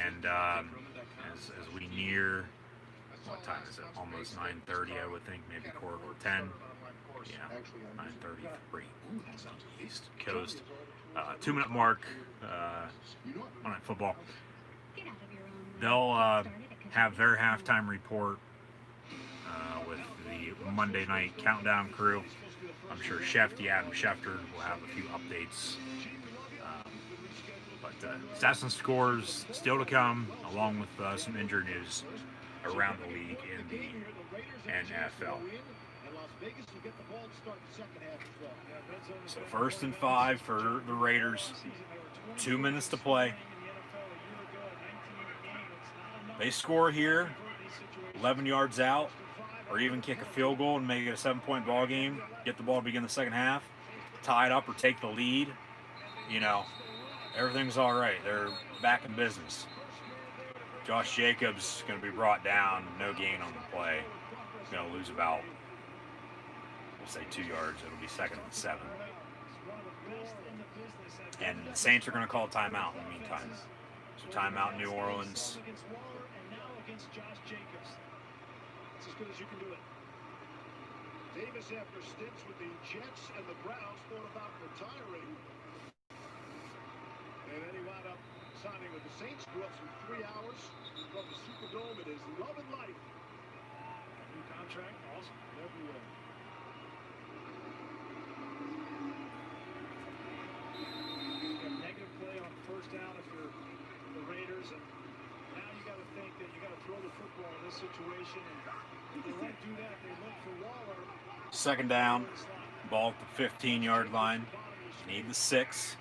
and as we near, what time is it? Almost 9:30, I would think, maybe 10. Yeah, 9:33 on the East Coast. 2-minute mark on football. They'll have their halftime report with the Monday night countdown crew. I'm sure Adam Schefter will have a few updates. But stats and scores still to come, along with some injury news around the league in the NFL. So 1st and 5 for the Raiders. 2 minutes to play. They score here, 11 yards out, or even kick a field goal and make it a 7-point ball game, get the ball to begin the second half, tie it up or take the lead, you know, everything's all right. They're back in business. Josh Jacobs going to be brought down, no gain on the play. He's going to lose about, we'll say 2 yards. It'll be 2nd and 7. And the Saints are going to call a timeout in the meantime. So timeout New Orleans.
It's as good as you can do it. Davis, after stints with the Jets and the Browns, thought about retiring. And then he wound up signing with the Saints. Grew up from 3 hours from the Superdome. It is love and life. New contract, awesome. Never will. Negative play on first down if you're the Raiders, and now you got to think that you got to throw the football in this situation, and if they won't do that, they look for Waller.
2nd down, ball at the 15-yard line. Need the 6.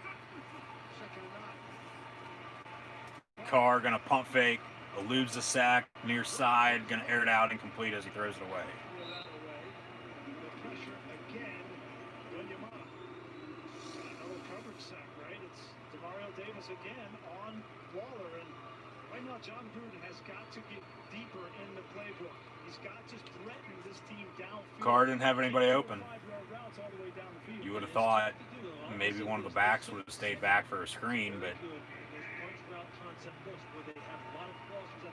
Carr gonna pump fake, eludes the sack, near side, gonna air it out, incomplete as he throws it away.
Again on Waller, and right now John Gruden has got to get deeper in the playbook. He's got to threaten this team downfield.
Carr didn't have anybody open. You would have thought maybe one of the backs would have stayed back for a screen, but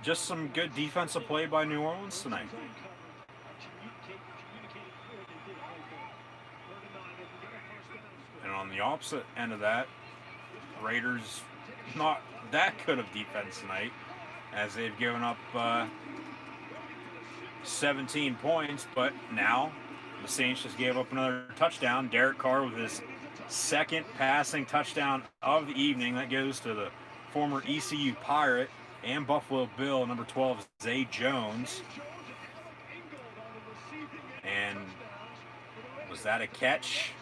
just some good defensive play by New Orleans tonight. And on the opposite end of that, Raiders not that good of defense tonight, as they've given up 17 points, but now the Saints just gave up another touchdown. Derek Carr with his 2nd passing touchdown of the evening. That goes to the former ECU Pirate and Buffalo Bill, number 12, Zay Jones. And was that a catch?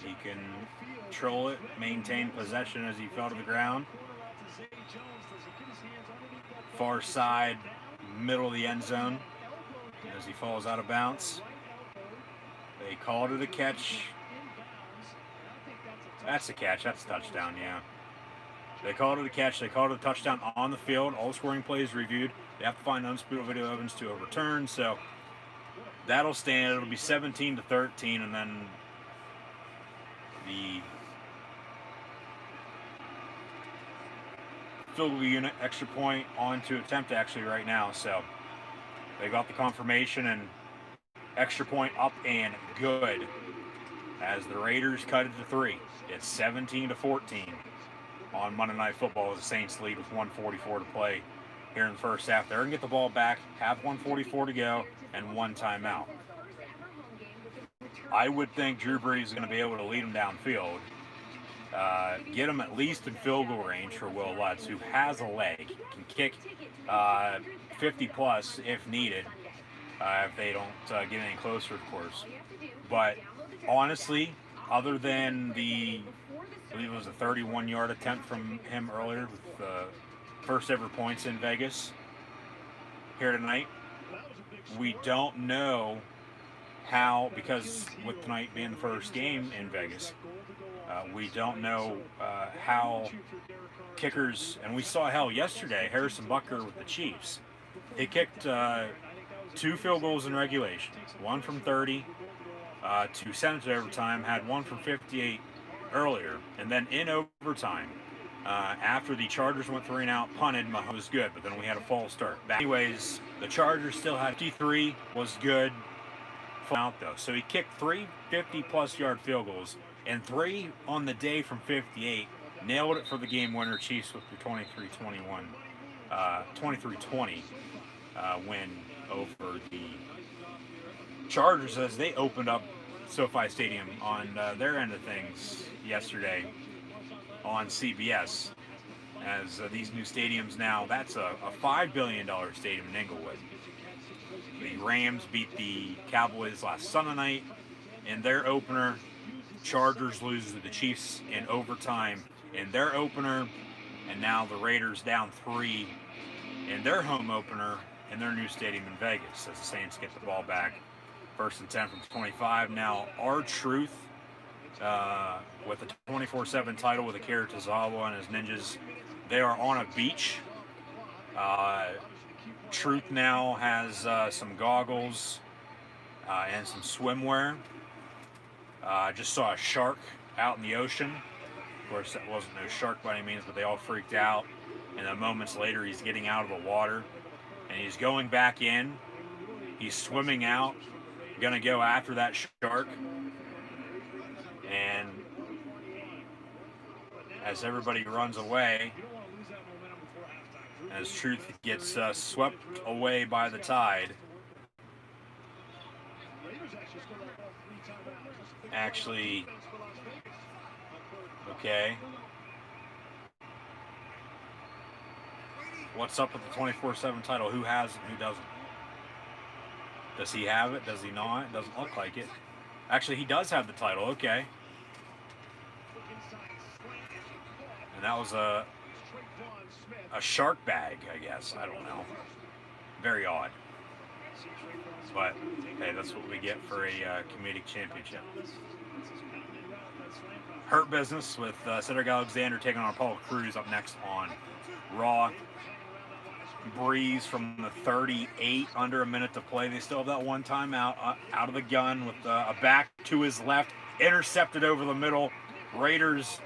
He can control it, maintain possession as he fell to the ground. Far side, middle of the end zone as he falls out of bounds. They called it a catch. That's a catch. That's a touchdown, yeah. They called it a catch. They called it a touchdown on the field. All scoring plays reviewed. They have to find unspeakable video evidence to overturn, so that'll stand. It'll be 17-13, and then the field goal unit extra point on to attempt actually right now. So they got the confirmation and extra point up and good as the Raiders cut it to 3. It's 17-14 on Monday Night Football as the Saints lead with 1:44 to play here in the first half. They're going to get the ball back, have 1:44 to go, and 1 timeout. I would think Drew Brees is going to be able to lead them downfield, get them at least in field goal range for Will Lutz, who has a leg, can kick 50-plus if needed, if they don't get any closer, of course. But honestly, other than I believe it was a 31-yard attempt from him earlier with the first ever points in Vegas here tonight, we don't know how, because with tonight being the first game in Vegas, we don't know how kickers, and we saw yesterday, Harrison Butker with the Chiefs. He kicked 2 field goals in regulation, 1 from 30, 2 sent it overtime, had 1 from 58 earlier, and then in overtime, after the Chargers went 3 and out, punted, Mahomes was good, but then we had a false start. Anyways, the Chargers still had 53, was good, out though. So he kicked 3 50-plus yard field goals and 3 on the day from 58. Nailed it for the game winner. Chiefs with the 23-20 win over the Chargers as they opened up SoFi Stadium on their end of things yesterday on CBS. As these new stadiums now, that's a $5 billion stadium in Inglewood. The Rams beat the Cowboys last Sunday night in their opener. Chargers lose to the Chiefs in overtime in their opener. And now the Raiders down 3 in their home opener in their new stadium in Vegas as the Saints get the ball back. 1st and 10 from 25. Now, R-Truth with the 24/7 title with Akira Tozawa and his ninjas, they are on a beach. Truth now has some goggles and some swimwear. Just saw a shark out in the ocean. Of course, that wasn't no shark by any means, but they all freaked out. And then moments later, he's getting out of the water. And he's going back in. He's swimming out. Going to go after that shark. And as everybody runs away, as Truth gets swept away by the tide. Actually, okay. What's up with the 24/7 title? Who has it? Who doesn't? Does he have it? Does he not? It doesn't look like it. Actually, he does have the title. Okay. And that was a shark bag, I guess. I don't know. Very odd. But, hey, that's what we get for a comedic championship. Hurt Business with Cedric Alexander taking on Apollo Crews up next on Raw. Breeze from the 38, under a minute to play. They still have that 1 timeout out of the gun with a back to his left. Intercepted over the middle. Raiders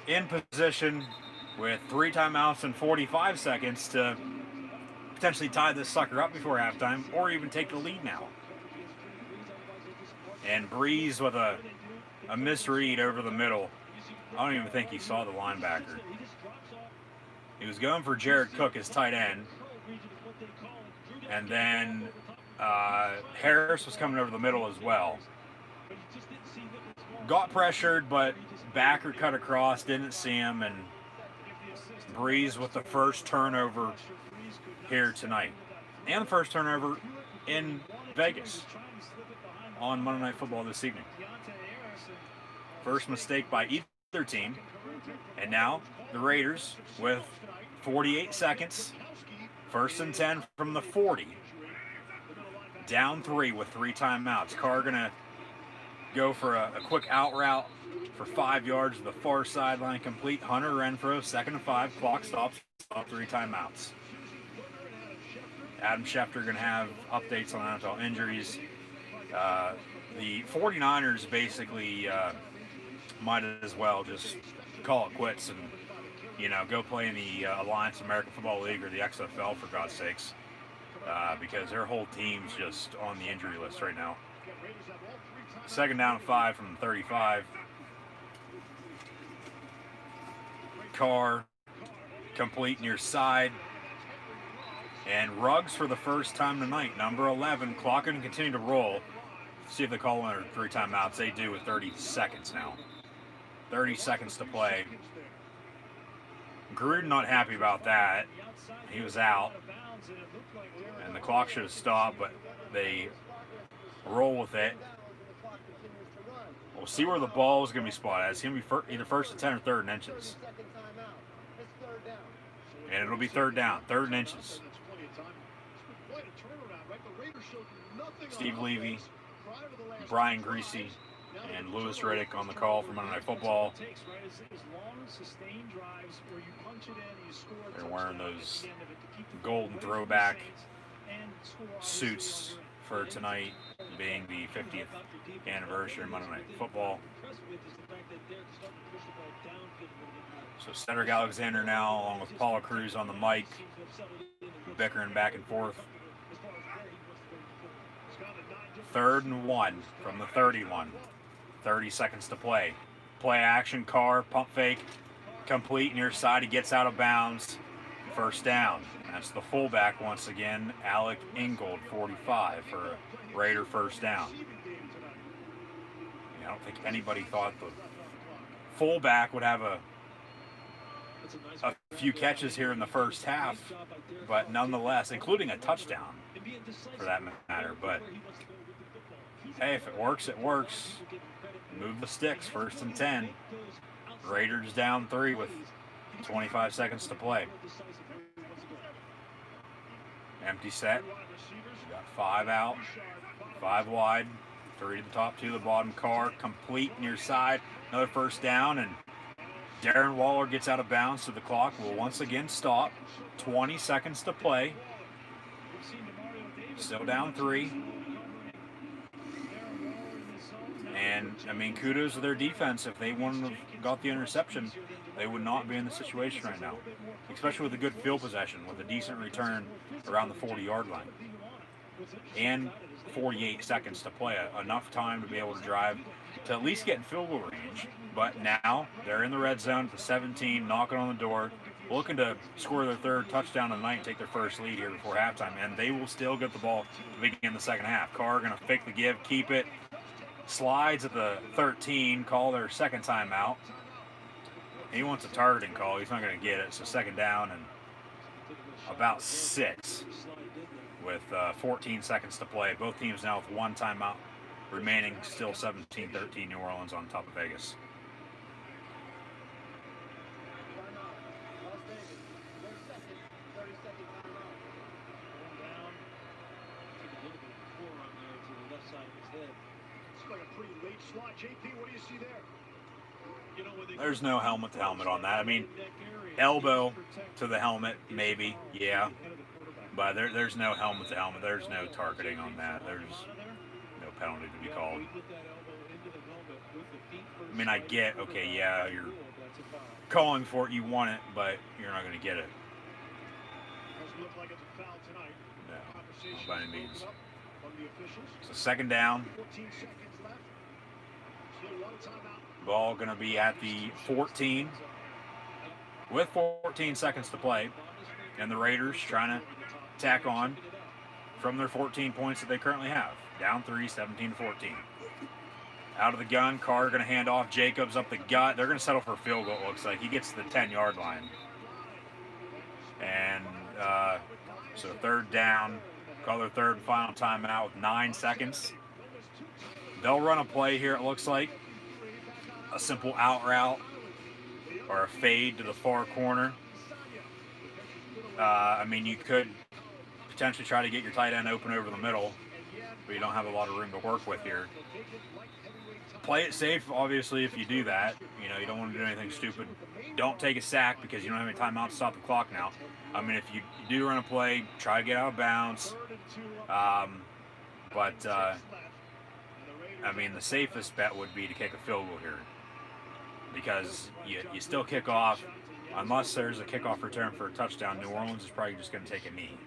in position with 3 timeouts and 45 seconds to potentially tie this sucker up before halftime or even take the lead now. And Breeze with a misread over the middle. I don't even think he saw the linebacker. He was going for Jared Cook, his tight end. And then Harris was coming over the middle as well. Got pressured, but backer cut across, didn't see him, and Breeze with the first turnover here tonight. And the first turnover in Vegas on Monday Night Football this evening. First mistake by either team. And now the Raiders with 48 seconds. 1st and 10 from the 40. Down 3 with 3 timeouts. Carr going to go for a quick out route for 5 yards to the far sideline. Complete. Hunter Renfrow, 2nd and 5. Clock stops. 3 timeouts. Adam Schefter going to have updates on NFL injuries. The 49ers basically might as well just call it quits and, go play in the Alliance American Football League or the XFL, for God's sakes, because their whole team's just on the injury list right now. Second down and 5 from 35. Carr complete near side. And Ruggs for the first time tonight, number 11, clock going to continue to roll. See if they call one or 3 timeouts. They do with 30 seconds now. 30 seconds to play. Gruden not happy about that. He was out. And the clock should have stopped, but they roll with it. We'll see where the ball is going to be spotted. It's going to be either first and 10 or third and inches. And it'll be third down, third and inches. Steve Levy, Brian Greasy, and Louis Riddick on the call for Monday Night Football. They're wearing those golden throwback suits for tonight, being the 50th anniversary of Monday Night Football. So Cedric Alexander now, along with Paula Cruz on the mic, bickering back and forth. 3rd and 1 from the 31. 30 seconds to play. Play action, Carr, pump fake, complete near side. He gets out of bounds. First down. That's the fullback once again, Alec Ingold, 45, for a Raider first down. I don't think anybody thought the fullback would have a few catches here in the first half, but nonetheless, including a touchdown for that matter. But hey, if it works, it works. Move the sticks, 1st and 10. Raiders down 3 with 25 seconds to play. Empty set. Got 5 out, 5 wide, 3 to the top, 2 to the bottom. Carr complete near side. Another first down, and Darren Waller gets out of bounds, so the clock will once again stop. 20 seconds to play. Still down 3. And, I mean, kudos to their defense. If they wouldn't have got the interception, they would not be in the situation right now. Especially with a good field possession, with a decent return around the 40-yard line. And 48 seconds to play. Enough time to be able to drive to at least get in field goal range. But now they're in the red zone at the 17, knocking on the door, looking to score their 3rd touchdown of the night and take their first lead here before halftime. And they will still get the ball to begin the second half. Carr going to fake the give, keep it. Slides at the 13, call their second timeout. He wants a targeting call. He's not going to get it. So second down and about 6 with 14 seconds to play. Both teams now with 1 timeout remaining. Still 17-13 New Orleans on top of Vegas. There's no helmet to helmet on that. I mean, elbow to the helmet, maybe, yeah. But there's no helmet to helmet. There's no targeting on that. There's no penalty to be called. I mean, I get, okay, yeah, you're calling for it, you want it, but you're not going to get it. No, not by any means. So second down. Ball going to be at the 14 with 14 seconds to play. And the Raiders trying to tack on from their 14 points that they currently have. Down 3, 17-14. Out of the gun, Carr going to hand off. Jacobs up the gut. They're going to settle for a field goal, it looks like. He gets to the 10-yard line. And so third down. Call their 3rd and final timeout with 9 seconds. They'll run a play here, it looks like. A simple out route or a fade to the far corner. I mean, you could potentially try to get your tight end open over the middle, but you don't have a lot of room to work with here. Play it safe, obviously, if you do that. You know, you don't want to do anything stupid. Don't take a sack because you don't have any timeout to stop the clock now. I mean, if you do run a play, try to get out of bounds. I mean, the safest bet would be to kick a field goal here, because you still kick off. Unless there's a kickoff return for a touchdown, New Orleans is probably just going to take a knee.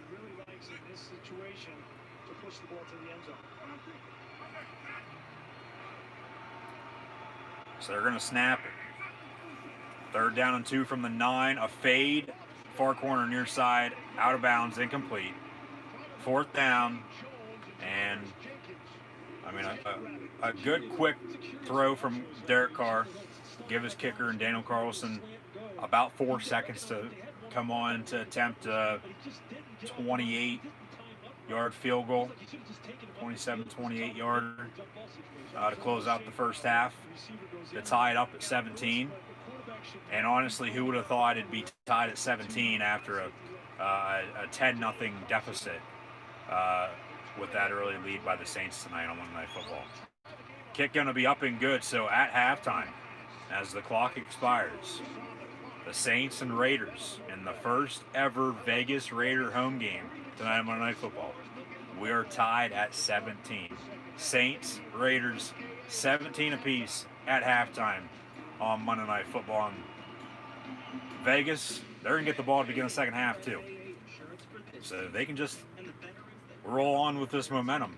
So they're going to snap it. 3rd down and 2 from the 9. A fade, far corner near side, out of bounds, incomplete. 4th down, and I mean a good quick throw from Derek Carr. Give his kicker and Daniel Carlson about 4 seconds to come on to attempt a 28-yard field goal, 27-28 yarder to close out the first half, to tie it up at 17. And honestly, who would have thought it'd be tied at 17 after a 10-0 deficit with that early lead by the Saints tonight on Monday Night Football. Kick going to be up and good, so at halftime, as the clock expires, the Saints and Raiders in the first ever Vegas Raider home game tonight on Monday Night Football. We are tied at 17. Saints, Raiders, 17 apiece at halftime on Monday Night Football. And Vegas, they're going to get the ball to begin the second half too. So they can just roll on with this momentum.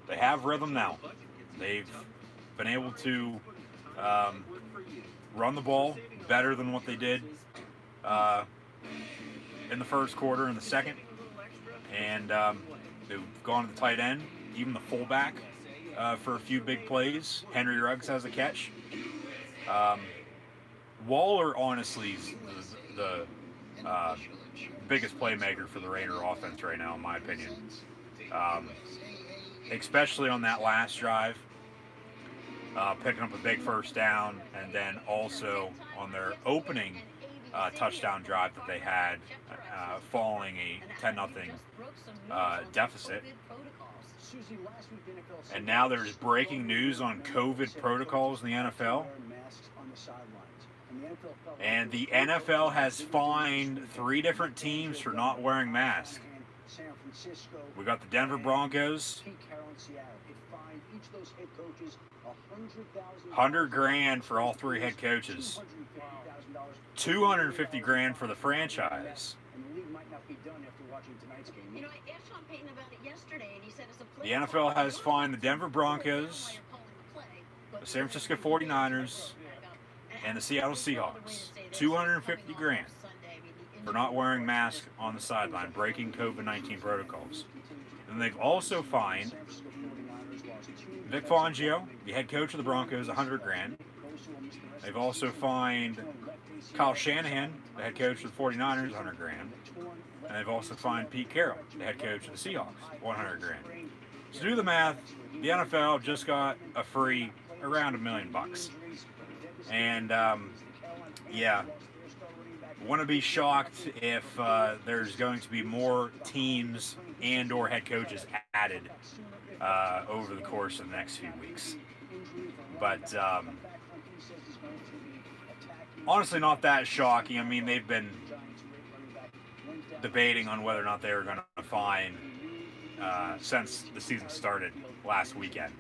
They have rhythm now. They've been able to run the ball better than what they did in the first quarter and the second. And they've gone to the tight end, even the fullback, for a few big plays. Henry Ruggs has a catch. Waller, honestly, is the biggest playmaker for the Raider offense right now, in my opinion. Especially on that last drive, picking up a big first down, and then also on their opening touchdown drive that they had, following a 10-0 deficit. And now there's breaking news on COVID protocols in the NFL. And the NFL has fined 3 different teams for not wearing masks. We got the Denver Broncos, $100,000 for all 3 head coaches, $250,000 for the franchise. The NFL has fined the Denver Broncos, the San Francisco 49ers, and the Seattle Seahawks $250,000 for not wearing masks on the sideline, breaking COVID-19 protocols. And they've also fined Vic Fangio, the head coach of the Broncos, $100,000. They've also fined Kyle Shanahan, the head coach of the 49ers, $100,000. And they've also fined Pete Carroll, the head coach of the Seahawks, $100,000. So do the math, the NFL just got a free around $1 million. And yeah, wouldn't be shocked if there's going to be more teams and or head coaches added over the course of the next few weeks. But honestly, not that shocking. I mean, they've been debating on whether or not they were going to fine since the season started last weekend.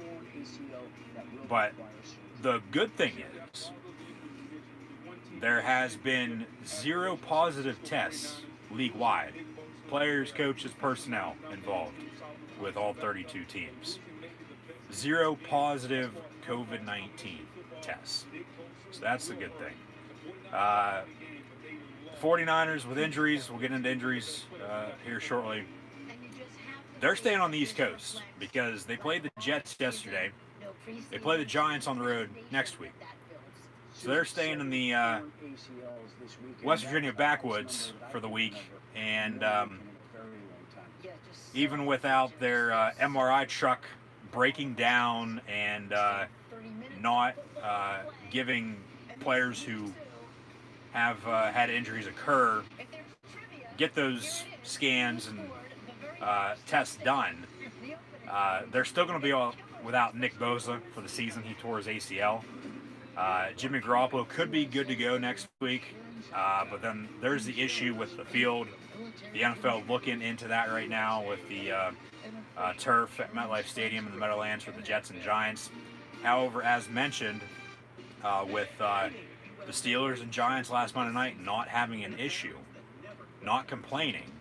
But the good thing is, there has been 0 positive tests league-wide. Players, coaches, personnel involved with all 32 teams. 0 positive COVID-19 tests. So that's the good thing. 49ers with injuries. We'll get into injuries here shortly. They're staying on the East Coast because they played the Jets yesterday. They play the Giants on the road next week. So they're staying in the West Virginia backwoods for the week. And even without their MRI truck breaking down and not giving players who have had injuries occur get those scans and tests done, they're still going to be without Nick Bosa for the season. He tore his ACL. Jimmy Garoppolo could be good to go next week, but then there's the issue with the field. The NFL looking into that right now with the turf at MetLife Stadium and the Meadowlands for the Jets and Giants. However, as mentioned, with the Steelers and Giants last Monday night not having an issue, not complaining,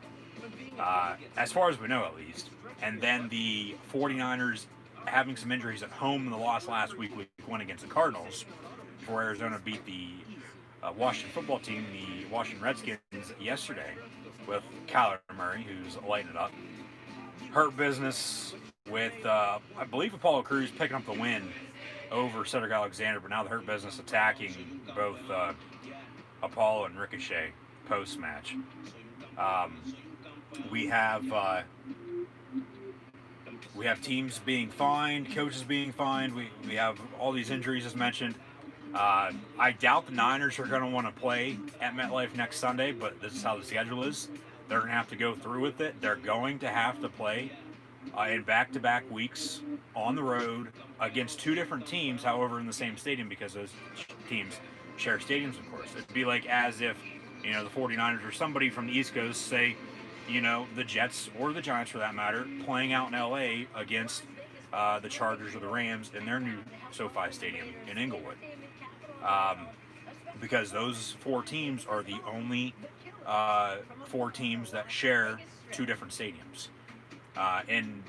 as far as we know at least, and then the 49ers having some injuries at home in the loss last week, week 1 against the Cardinals, before Arizona beat the Washington football team, the Washington Redskins, yesterday, with Kyler Murray, who's lighting it up. Hurt business with, I believe, Apollo Crews picking up the win over Cedric Alexander, but now the hurt business attacking both Apollo and Ricochet post-match. We have teams being fined, coaches being fined. We have all these injuries as mentioned. I doubt the Niners are going to want to play at MetLife next Sunday, but this is how the schedule is. They're going to have to go through with it. They're going to have to play in back-to-back weeks on the road against two different teams, however, in the same stadium, because those teams share stadiums, of course. It'd be like as if, the 49ers or somebody from the East Coast, say, the Jets or the Giants, for that matter, playing out in L.A. against the Chargers or the Rams in their new SoFi Stadium in Inglewood. Because those four teams are the only four teams that share two different stadiums. And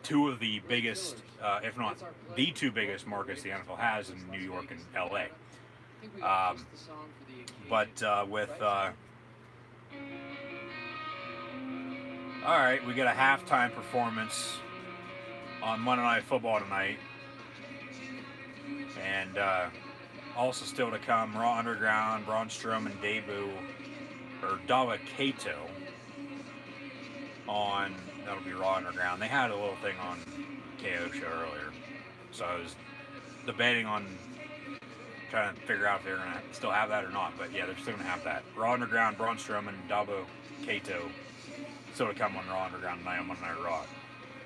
two of the biggest, if not the two biggest markets the NFL has in New York and LA. Alright, we get a halftime performance on Monday Night Football tonight. And also still to come, Raw Underground, Braun Strowman debut, or Dawa Kato on, that'll be Raw Underground. They had a little thing on KO show earlier, so I was debating on trying to figure out if they're going to still have that or not, but yeah, they're still going to have that. Raw Underground, Braun Strowman, Dawa Kato, still to come on Raw Underground tonight on Monday Night Raw.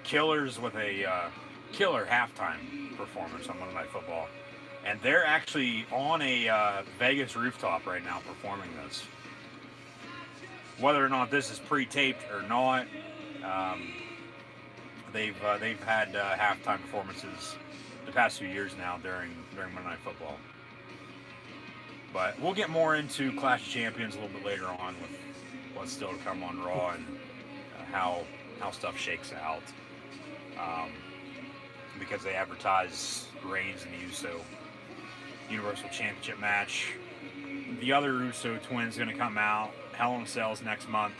Killers with a killer halftime performance on Monday Night Football. And they're actually on a Vegas rooftop right now performing this. Whether or not this is pre-taped or not, they've had halftime performances the past few years now during Monday Night Football. But we'll get more into Clash of Champions a little bit later on with what's still to come on Raw and how stuff shakes out. Because they advertise Reigns and the Uso Universal Championship match. The other Uso twins going to come out. Hell in a Cell's next month.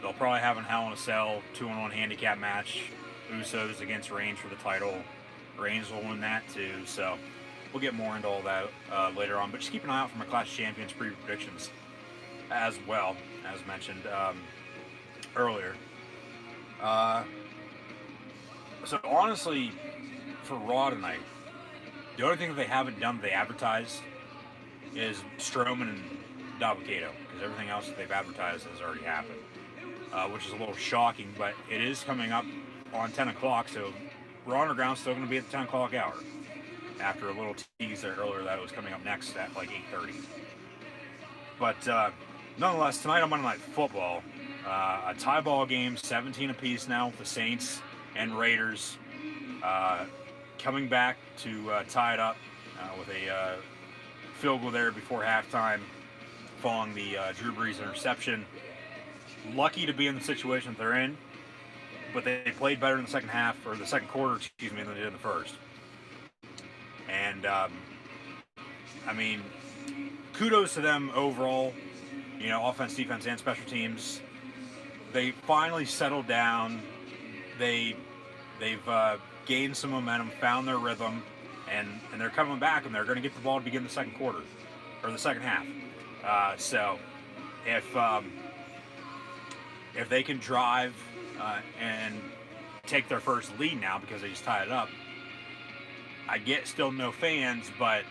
They'll probably have a Hell in a Cell 2-on-1 handicap match. Usos against Reigns for the title. Reigns will win that too. So we'll get more into all that later on. But just keep an eye out for my Clash of Champions predictions as well, as mentioned earlier. So honestly, for Raw tonight, the only thing that they haven't done that they advertised is Strowman and Dawa Kato, because everything else that they've advertised has already happened, which is a little shocking, but it is coming up on 10 o'clock, so Raw Underground's still going to be at the 10 o'clock hour, after a little tease there earlier that it was coming up next at like 8:30. But nonetheless, tonight on Monday Night Football, a tie ball game, 17 apiece now with the Saints and Raiders coming back to tie it up with a field goal there before halftime following the Drew Brees interception. Lucky to be in the situation that they're in, but they played better in the second half, or the second quarter, than they did in the first. And, I mean, kudos to them overall, offense, defense, and special teams. They finally settled down. They've gained some momentum, found their rhythm, and they're coming back, and they're going to get the ball to begin the second quarter, or the second half. So if they can drive and take their first lead now because they just tied it up, I get still no fans, but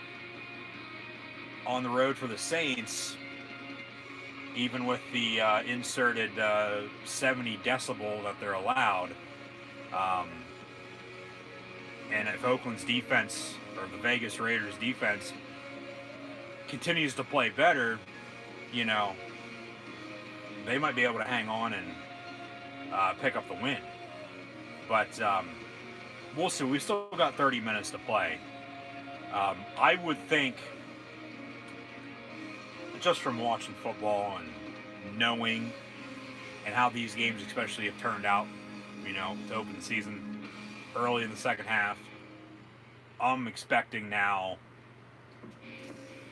on the road for the Saints, even with the inserted 70 decibel that they're allowed, and if Oakland's defense, or the Vegas Raiders defense, continues to play better, they might be able to hang on and pick up the win. But we'll see. We've still got 30 minutes to play. I would think, just from watching football and knowing and how these games especially have turned out, to open the season early in the second half. I'm expecting now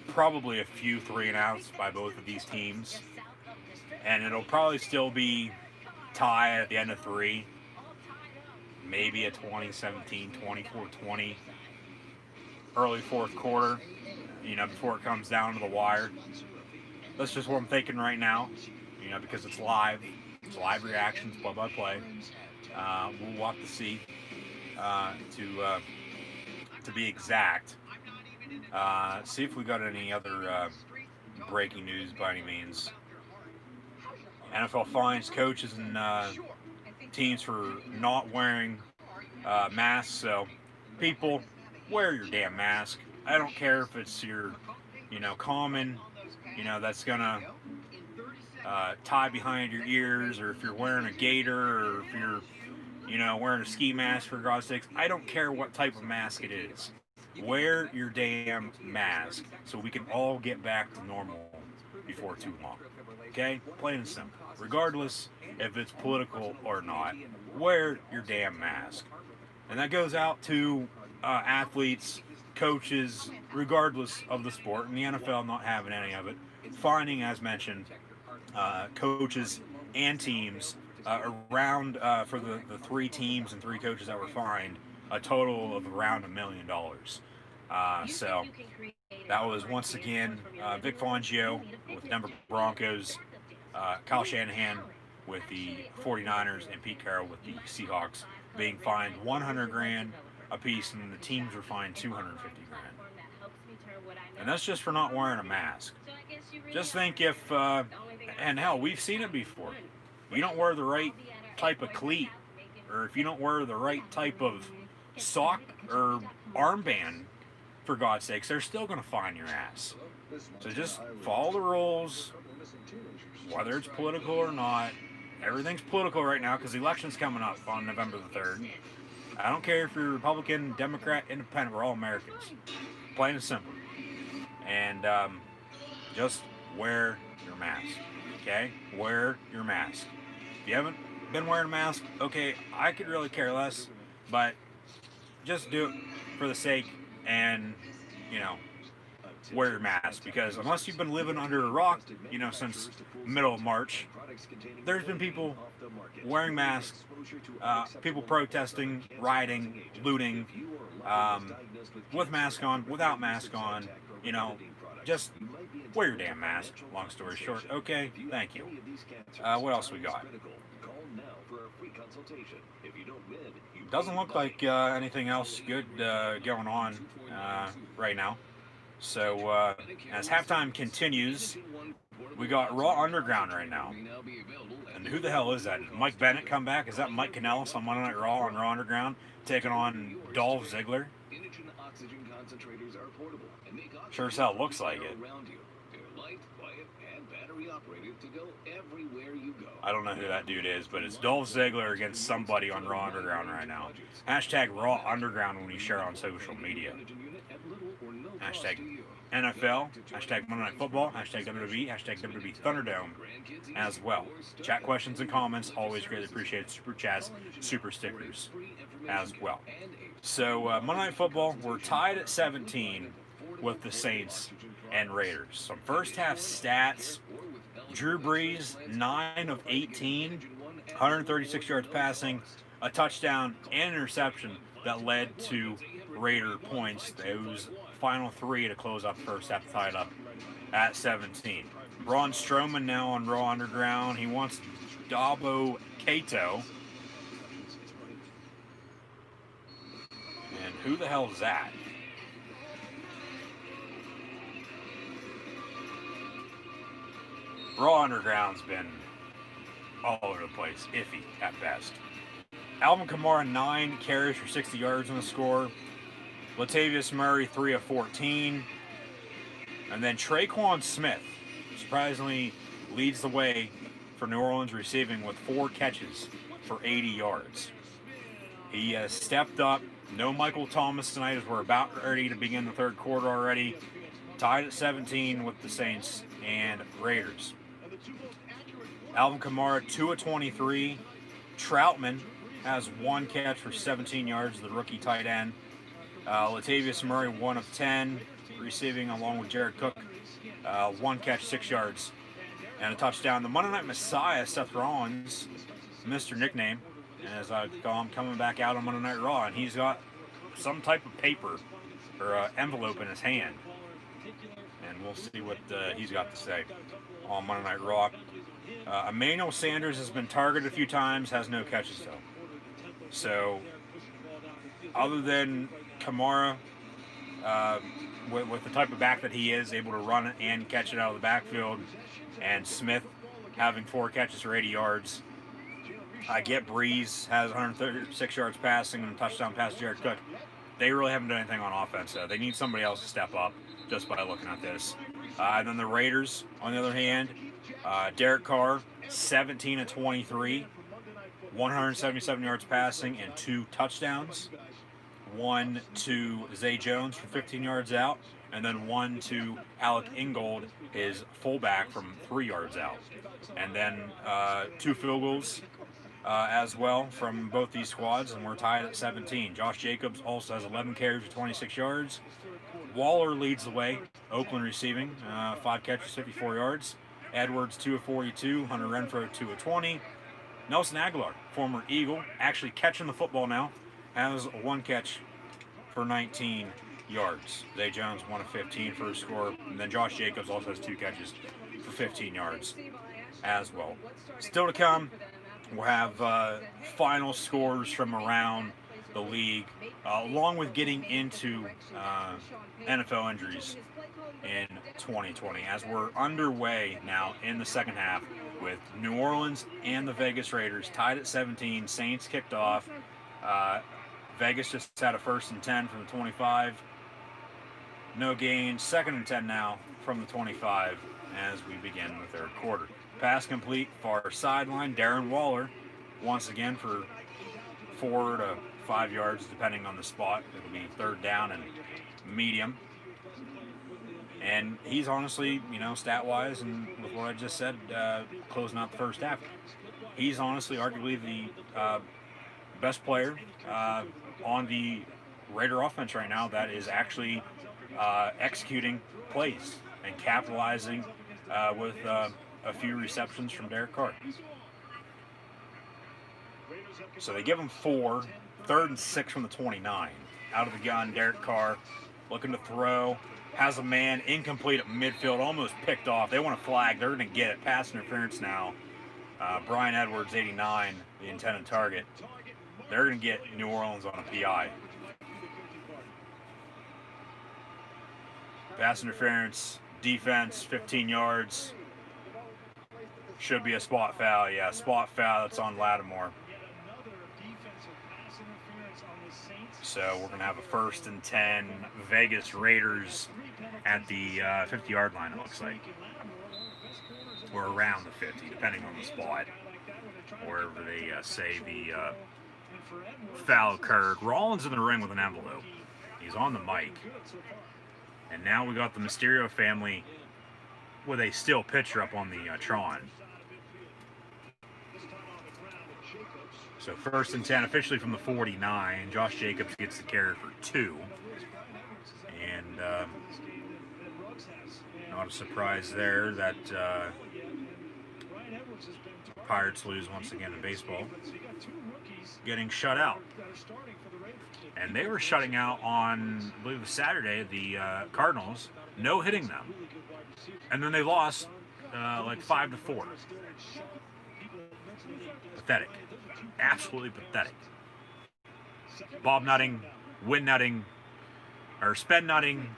probably a few 3-and-outs by both of these teams. And it'll probably still be tie at the end of 3. Maybe a 20-17, 24-20 early fourth quarter, before it comes down to the wire. That's just what I'm thinking right now, because it's live. It's live reactions, play-by-play. We'll have to see to be exact. See if we got any other breaking news by any means. NFL fines coaches and teams for not wearing masks. So, people, wear your damn mask. I don't care if it's your, common, that's gonna tie behind your ears, or if you're wearing a gaiter, or if you're, wearing a ski mask, for God's sakes. I don't care what type of mask it is. Wear your damn mask so we can all get back to normal before too long. Okay? Plain and simple. Regardless if it's political or not, wear your damn mask. And that goes out to athletes, coaches, regardless of the sport, and the NFL not having any of it. Fining, as mentioned, coaches and teams around, for the 3 teams and 3 coaches that were fined, a total of around $1 million. So that was once again Vic Fangio with Denver Broncos, Kyle Shanahan with the 49ers, and Pete Carroll with the Seahawks being fined $100,000 apiece, and the teams were fined $250,000. And that's just for not wearing a mask. Just think if, and hell, we've seen it before. You don't wear the right type of cleat, or if you don't wear the right type of sock or armband, for God's sakes, they're still going to fine your ass. So just follow the rules, whether it's political or not. Everything's political right now because the election's coming up on November the 3rd. I don't care if you're Republican, Democrat, Independent, we're all Americans. Plain and simple. And just wear your mask, okay? Wear your mask. If you haven't been wearing a mask, okay, I could really care less, but just do it for the sake and, wear your mask, because unless you've been living under a rock, since middle of March, there's been people wearing masks, people protesting, rioting, looting, with mask on, without mask on, just wear your damn mask, long story short. Okay, thank you. What else we got? Doesn't look like anything else good going on right now. So as halftime continues, we got Raw Underground right now. And who the hell is that? Did Mike Bennett come back? Is that Mike Kanellis on Monday Night Raw on Raw Underground taking on Dolph Ziggler? Sure as hell looks like it. I don't know who that dude is, but it's Dolph Ziggler against somebody on Raw Underground right now. Hashtag Raw Underground when you share on social media. Hashtag NFL, hashtag Monday Night Football, hashtag WWE, hashtag WWE Thunderdome as well. Chat questions and comments, always greatly appreciated. Super chats, super stickers as well. So Monday Night Football, we're tied at 17 with the Saints and Raiders. Some first half stats: Drew Brees, 9 of 18, 136 yards passing, a touchdown and interception that led to Raider points. Those final 3 to close out the first half, tied up at 17. Braun Strowman now on Raw Underground. He wants Dabo Kato. And who the hell is that? Raw Underground's been all over the place, iffy at best. Alvin Kamara, 9 carries for 60 yards on the score. Latavius Murray, 3 of 14. And then Traquan Smith, surprisingly, leads the way for New Orleans receiving with 4 catches for 80 yards. He has stepped up. No Michael Thomas tonight, as we're about ready to begin the third quarter already. Tied at 17 with the Saints and Raiders. Alvin Kamara, 2 of 23. Troutman, has 1 catch for 17 yards, the rookie tight end. Latavius Murray, 1 of 10, receiving along with Jared Cook. 1 catch, 6 yards, and a touchdown. The Monday Night Messiah, Seth Rollins, Mr. Nickname, as I call him, coming back out on Monday Night Raw, and he's got some type of paper or envelope in his hand. And we'll see what he's got to say on Monday Night Raw. Emmanuel Sanders has been targeted a few times, has no catches though. So, other than Kamara, with the type of back that he is, able to run it and catch it out of the backfield, and Smith having 4 catches for 80 yards, I get Breeze has 136 yards passing and a touchdown pass to Jared Cook. They really haven't done anything on offense, though. They need somebody else to step up just by looking at this. And then the Raiders, on the other hand, Derek Carr, 17 of 23, 177 yards passing and 2 touchdowns. 1 to Zay Jones for 15 yards out, and then 1 to Alec Ingold, his fullback, from 3 yards out. And then 2 field goals as well from both these squads, and we're tied at 17. Josh Jacobs also has 11 carries for 26 yards. Waller leads the way, Oakland receiving, 5 catches, 54 yards. Edwards, 2 of 42. Hunter Renfrow, 2 of 20. Nelson Aguilar, former Eagle, actually catching the football now, has 1 catch for 19 yards. Zay Jones, 1 of 15 for a score. And then Josh Jacobs also has 2 catches for 15 yards as well. Still to come, we'll have final scores from around the league, along with getting into NFL injuries in 2020, as we're underway now in the second half with New Orleans and the Vegas Raiders tied at 17. Saints kicked off. Vegas just had a 1st and 10 from the 25. No gain. 2nd and 10 now from the 25 as we begin the 3rd quarter. Pass complete, far sideline. Darren Waller, once again for 4 to 5 yards, depending on the spot. It'll be 3rd down and medium. And he's honestly, stat-wise, and with what I just said, closing out the first half, he's honestly arguably the best player on the Raider offense right now that is actually executing plays and capitalizing with a few receptions from Derek Carr. So they give him 4, 3rd and 6 from the 29. Out of the gun, Derek Carr looking to throw, has a man incomplete at midfield, almost picked off. They want a flag. They're going to get it. Pass interference now. Brian Edwards, 89, the intended target. They're going to get New Orleans on a PI. Pass interference, defense, 15 yards. Should be a spot foul. Yeah, spot foul. That's on Lattimore. So we're going to have a 1st and 10 Vegas Raiders at the 50-yard line, it looks like. Or around the 50, depending on the spot. Wherever they say the foul occurred. Rollins in the ring with an envelope. He's on the mic. And now we got the Mysterio family with a still picture up on the Tron. So 1st and 10 officially from the 49. Josh Jacobs gets the carry for 2. And not a surprise there that Pirates lose once again in baseball. Getting shut out. And they were shutting out on, I believe it was Saturday, the Cardinals, no hitting them. And then they lost like 5-4. Pathetic. Absolutely pathetic. Bob nutting, win nutting, or spend nutting,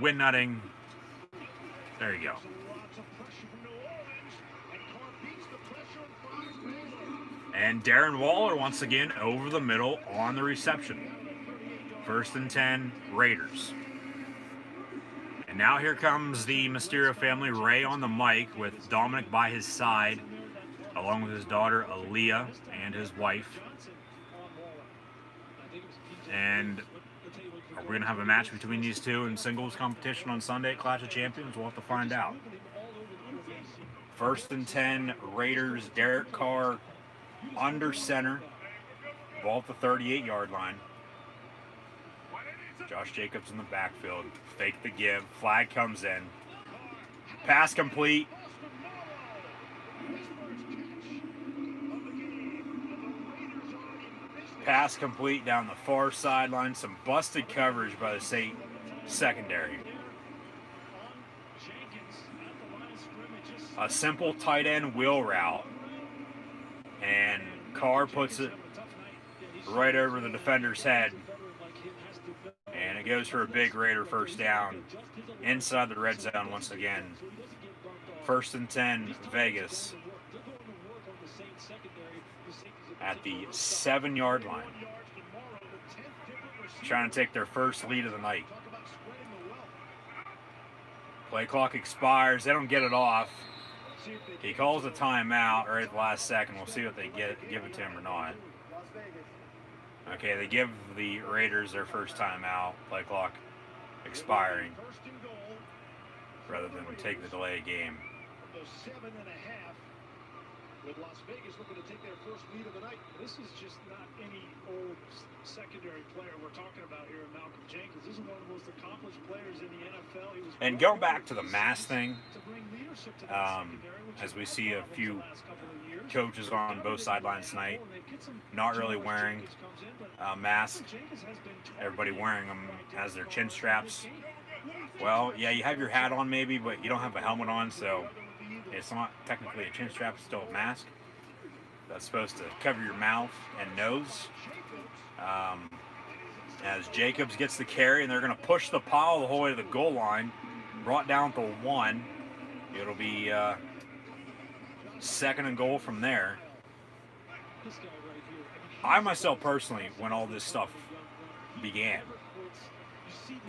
win nutting. There you go. And Darren Waller once again over the middle on the reception. 1st and 10, Raiders. And now here comes the Mysterio family, Ray on the mic with Dominic by his side, along with his daughter Aaliyah and his wife. And are we going to have a match between these two in singles competition on Sunday at Clash of Champions? We'll have to find out. 1st and 10, Raiders, Derek Carr under center. ball at the 38-yard line. Josh Jacobs in the backfield. Fake the give. Flag comes in. Pass complete. Pass complete down the far sideline. Some busted coverage by the State secondary. A simple tight end wheel route. And Carr puts it right over the defender's head. And it goes for a big Raider first down inside the red zone once again. 1st and 10, Vegas. At the 7-yard line. Trying to take their first lead of the night. Play clock expires. They don't get it off. He calls a timeout right at the last second. We'll see what they give it to him or not. Okay, they give the Raiders their first timeout. Play clock expiring. Rather than take the delay game.
7.5. With Las Vegas looking to take their first lead of the night. This is just not any old secondary player we're talking about here in Malcolm Jenkins. This is one of the most accomplished players in the NFL. He was
and going back to the mask thing, as we see a few coaches on both sidelines tonight not really wearing masks. Everybody wearing them as their chin straps. Well, yeah, you have your hat on maybe, but you don't have a helmet on, so it's not technically a chin strap, it's still a mask. That's supposed to cover your mouth and nose. As Jacobs gets the carry, and they're going to push the pile the whole way to the goal line. Brought down to 1. It'll be 2nd and goal from there. I myself personally, when all this stuff began,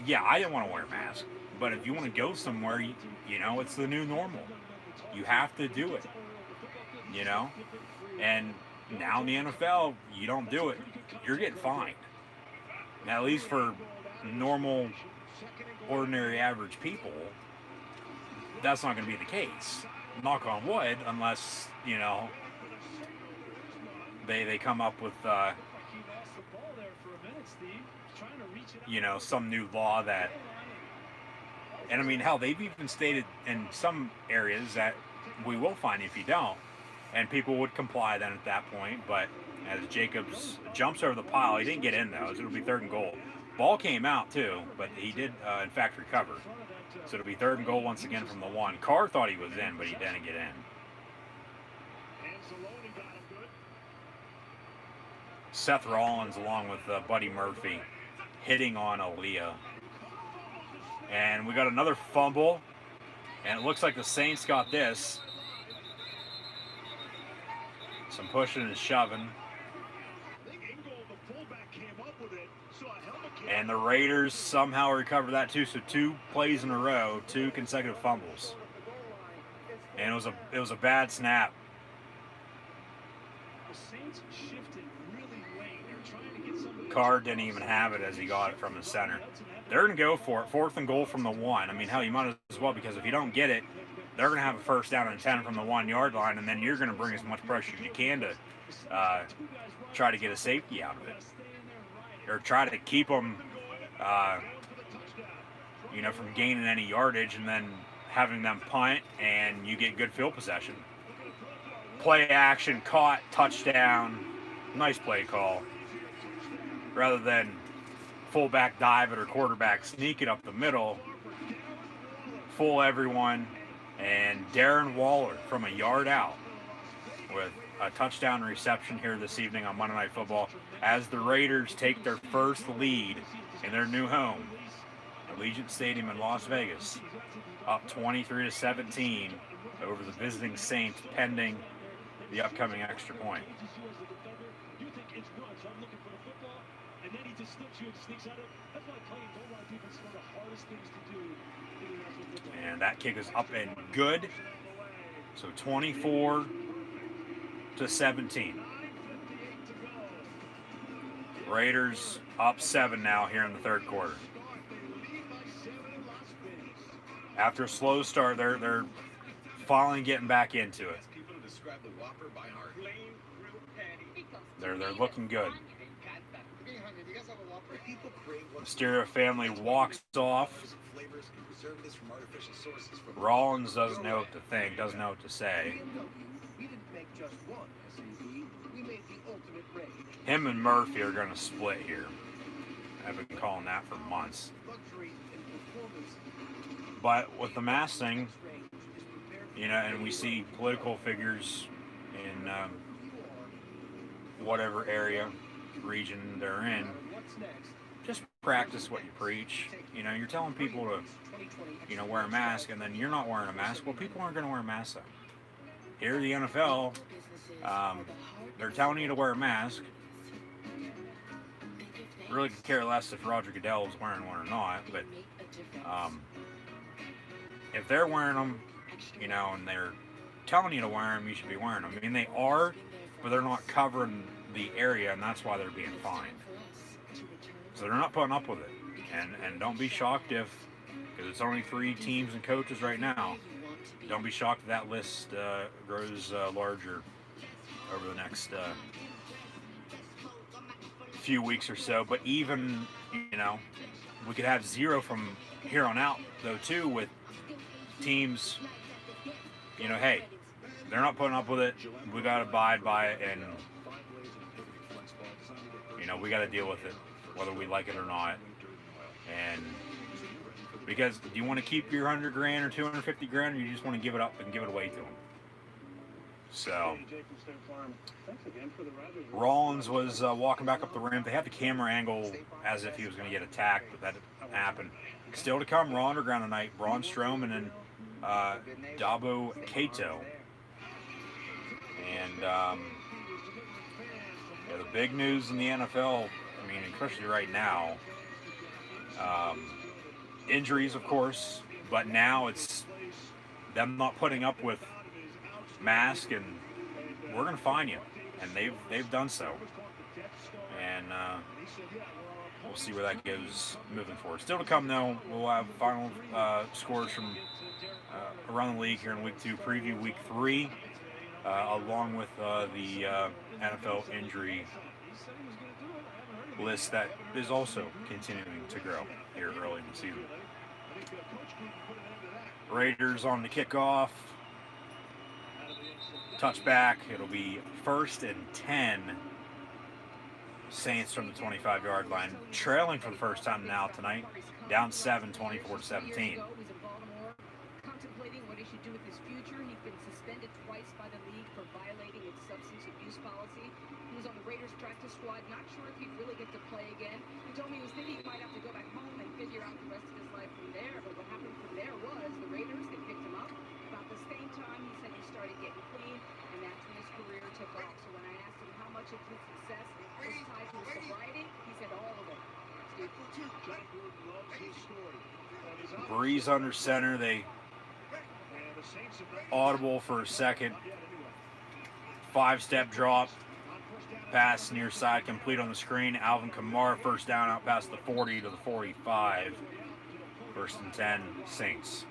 yeah, I didn't want to wear a mask. But if you want to go somewhere, you know, it's the new normal. You have to do it, you know? And now in the NFL, you don't do it, you're getting fined. Now, at least for normal, ordinary, average people, that's not going to be the case. Knock on wood, unless, you know, they come up with, you know, some new law that, and I mean, hell, they've even stated in some areas that we will fine if you don't, and people would comply then at that point. But as Jacobs jumps over the pile, he didn't get in though, so it'll be 3rd and goal. Ball came out too, but he did in fact recover. So it'll be 3rd and goal once again from the 1. Carr thought he was in, but he didn't get in. Seth Rollins along with Buddy Murphy hitting on Aaliyah. And we got another fumble, and it looks like the Saints got this. Some pushing and shoving. And the Raiders somehow recover that too, so 2 plays in a row, 2 consecutive fumbles. And it was a bad snap. Carr didn't even have it as he got it from the center. They're going to go for it. 4th and goal from the 1. I mean, hell, you might as well, because if you don't get it, they're going to have a 1st down and 10 from the 1-yard line, and then you're going to bring as much pressure as you can to try to get a safety out of it. Or try to keep them, you know, from gaining any yardage and then having them punt, and you get good field possession. Play action, caught, touchdown. Nice play call. Rather than fullback dive it or quarterback sneak it up the middle, fool everyone, and Darren Waller from a yard out with a touchdown reception here this evening on Monday Night Football as the Raiders take their first lead in their new home, Allegiant Stadium in Las Vegas, up 23-17 over the visiting Saints, pending the upcoming extra point. And that kick is up and good. So 24-17. Raiders up 7 now here in the 3rd quarter. After a slow start, they're finally getting back into it.
describe the Whopper by heart.
Plain grilled patty.
They're looking good.
Being hungry, do you guys have a Whopper?
People crave
The
what's
Stereo family walks off.
flavors and preservatives from artificial sources. From
Rollins doesn't know what to think, doesn't know what to say.
We didn't make just one SUV. We made the ultimate range.
Him and Murphy are going to split here. I've been calling that for months.
Luxury and performance.
But with the mass thing, you know, and we see political figures in whatever area, region they're in, just practice what you preach. You know, you're telling people to, you know, wear a mask, and then you're not wearing a mask. Well, people aren't going to wear a mask then. Here, the NFL, they're telling you to wear a mask. Really could care less if Roger Goodell is wearing one or not, but if they're wearing them, you know, and they're telling you to wear them, you should be wearing them. I mean, they are, but they're not covering the area, and that's why they're being fined. So they're not putting up with it. And don't be shocked if, because it's only 3 teams and coaches right now, don't be shocked if that list grows larger over the next few weeks or so. But even, you know, we could have 0 from here on out, though, too, with teams, you know, hey, they're not putting up with it. We got to abide by it, and, you know, we got to deal with it, whether we like it or not. And because do you want to keep your $100 grand or $250 grand, or you just want to give it up and give it away to them? So Rollins was walking back up the ramp. They had the camera angle as if he was going to get attacked, but that didn't happen. Still to come, Raw Underground tonight, Braun Strowman and Dabo Kato. And yeah, the big news in the NFL, I mean, especially right now, injuries, of course, but now it's them not putting up with mask, and we're going to fine you, and they've done so. And we'll see where that goes moving forward. Still to come, though, we'll have final scores from around the league here in Week 2, preview Week 3, along with the NFL injury list that is also continuing to grow here early in the season. Raiders on the kickoff. Touchback. It'll be 1st and 10. Saints from the 25-yard line, trailing for the first time now tonight, down 7, 24-17.
Contemplating what he should do with his future. He's been suspended twice by the league for violating its substance abuse policy. He was on the Raiders practice squad, not sure if he'd really get to play again. He told me he was thinking he might have to go back home and figure out the rest of his life from there. But what happened from there was the Raiders, they picked him up. About the same time, he said he started getting clean, and that's when his career took off. So when I asked him how much of his success was tied to his sobriety, he said all of it.
Breeze under center. They audible for a second. 5-step drop. Pass near side complete on the screen. Alvin Kamara first down out past the 40 to the 45. 1st and 10, Saints.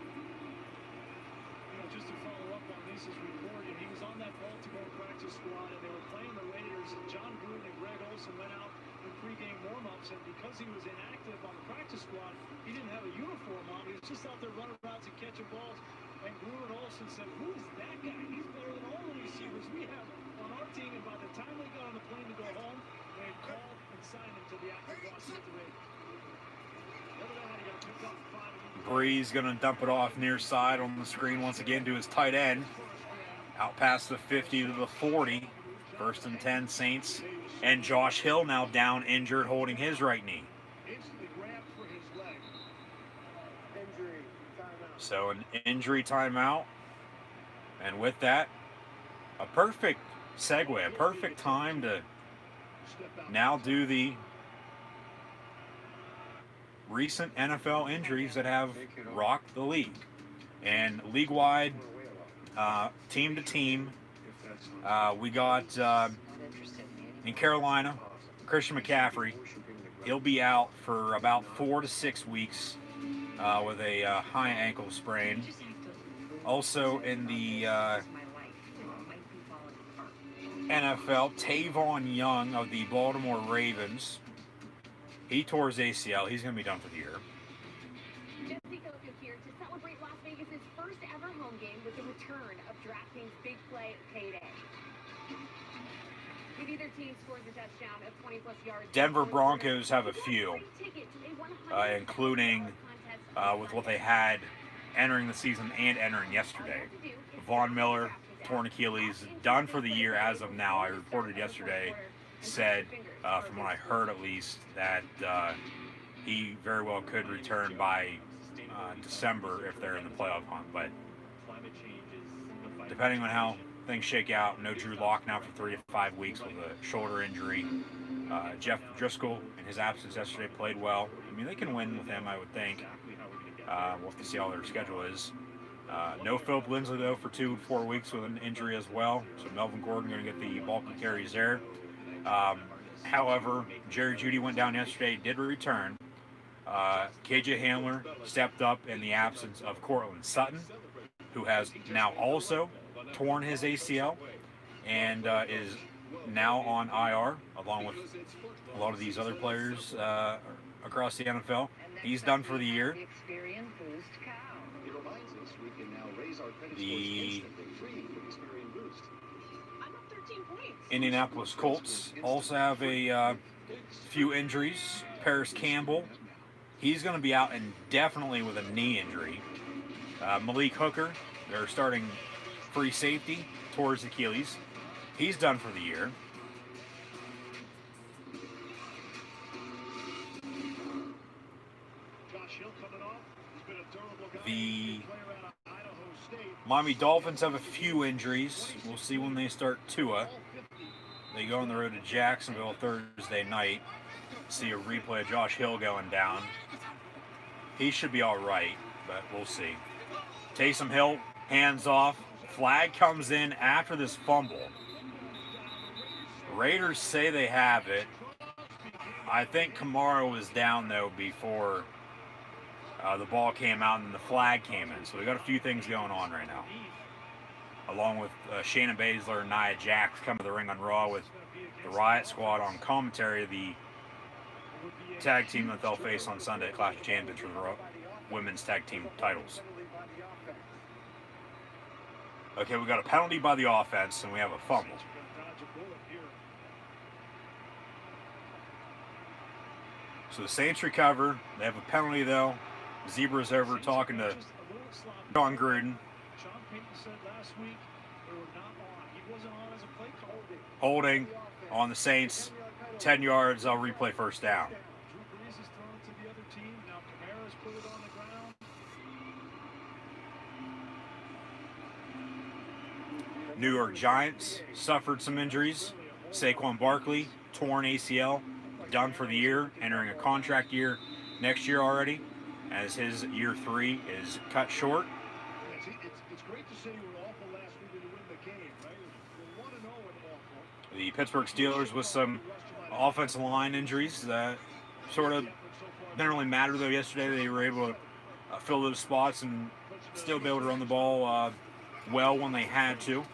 Just to follow up on Lisa's report, and he was on that Baltimore practice squad, and they were playing the Raiders, and John Gruden and Greg Olsen went out in pregame warm-ups, and because he was inactive on the practice squad, he didn't have a uniform on. He was just out there running routes and catching balls, and Gruden and Olsen said, who is that guy? He's better than all the receivers we have on our team, and by the time they got on the plane to go home, they had called and signed him to the active roster with the Raiders.
Breeze going to dump it off near side on the screen once again to his tight end. Out past the 50 to the 40. 1st and 10, Saints. And Josh Hill now down injured, holding his right knee. So an injury timeout. And with that, a perfect segue, a perfect time to now do the recent NFL injuries that have rocked the league. And league-wide, team to team, we got in Carolina, Christian McCaffrey. He'll be out for about 4 to 6 weeks with a high ankle sprain. Also in the NFL, Tavon Young of the Baltimore Ravens. He tore his ACL. He's going to be done for the year.
Jesse Koku here to celebrate Las Vegas' first ever home game with the return of DraftKings Big Play Payday. If either team scores a touchdown of 20-plus yards,
Denver Broncos have a few, including with what they had entering the season and entering yesterday. Von Miller, torn Achilles, done for the year as of now. I reported yesterday, said, from what I heard at least, that he very well could return by December if they're in the playoff hunt. But depending on how things shake out, no Drew Lock now for 3 to 5 weeks with a shoulder injury. Jeff Driscoll, in his absence yesterday, played well. I mean, they can win with him, I would think. We'll have to see how their schedule is. No Philip Lindsay, though, for 2 to 4 weeks with an injury as well. So Melvin Gordon going to get the bulk of carries there. However, Jerry Jeudy went down yesterday, did return. KJ Hamler stepped up in the absence of Cortland Sutton, who has now also torn his ACL and is now on IR, along with a lot of these other players across the NFL. He's done for the year. The Indianapolis Colts also have a few injuries. Paris Campbell, he's going to be out indefinitely with a knee injury. Malik Hooker, their starting free safety, tore his Achilles. He's done for the year. The Miami Dolphins have a few injuries. We'll see when they start Tua. They go on the road to Jacksonville Thursday night. See a replay of Josh Hill going down. He should be all right, but we'll see. Taysom Hill, hands off. Flag comes in after this fumble. Raiders say they have it. I think Kamara was down, though, before the ball came out and the flag came in. So we got a few things going on right now. Along with Shayna Baszler and Nia Jax come to the ring on Raw with the Riot Squad on commentary of the tag team that they'll face on Sunday at Clash of Champions for the women's tag team titles. Okay, we got a penalty by the offense and we have a fumble. So the Saints recover. They have a penalty, though. Zebra's over talking to John Gruden. Holding on the Saints. 10 yards. I'll replay first down. New York Giants suffered some injuries. Saquon Barkley, torn ACL, done for the year, entering a contract year next year already, as his year 3 is cut short.
It's great to say you were awful last week when you win the game, right? You're 1-0 and awful.
The Pittsburgh Steelers with some offensive line injuries that sort of didn't really matter, though. Yesterday they were able to fill those spots and still be able to run the ball well when they had to.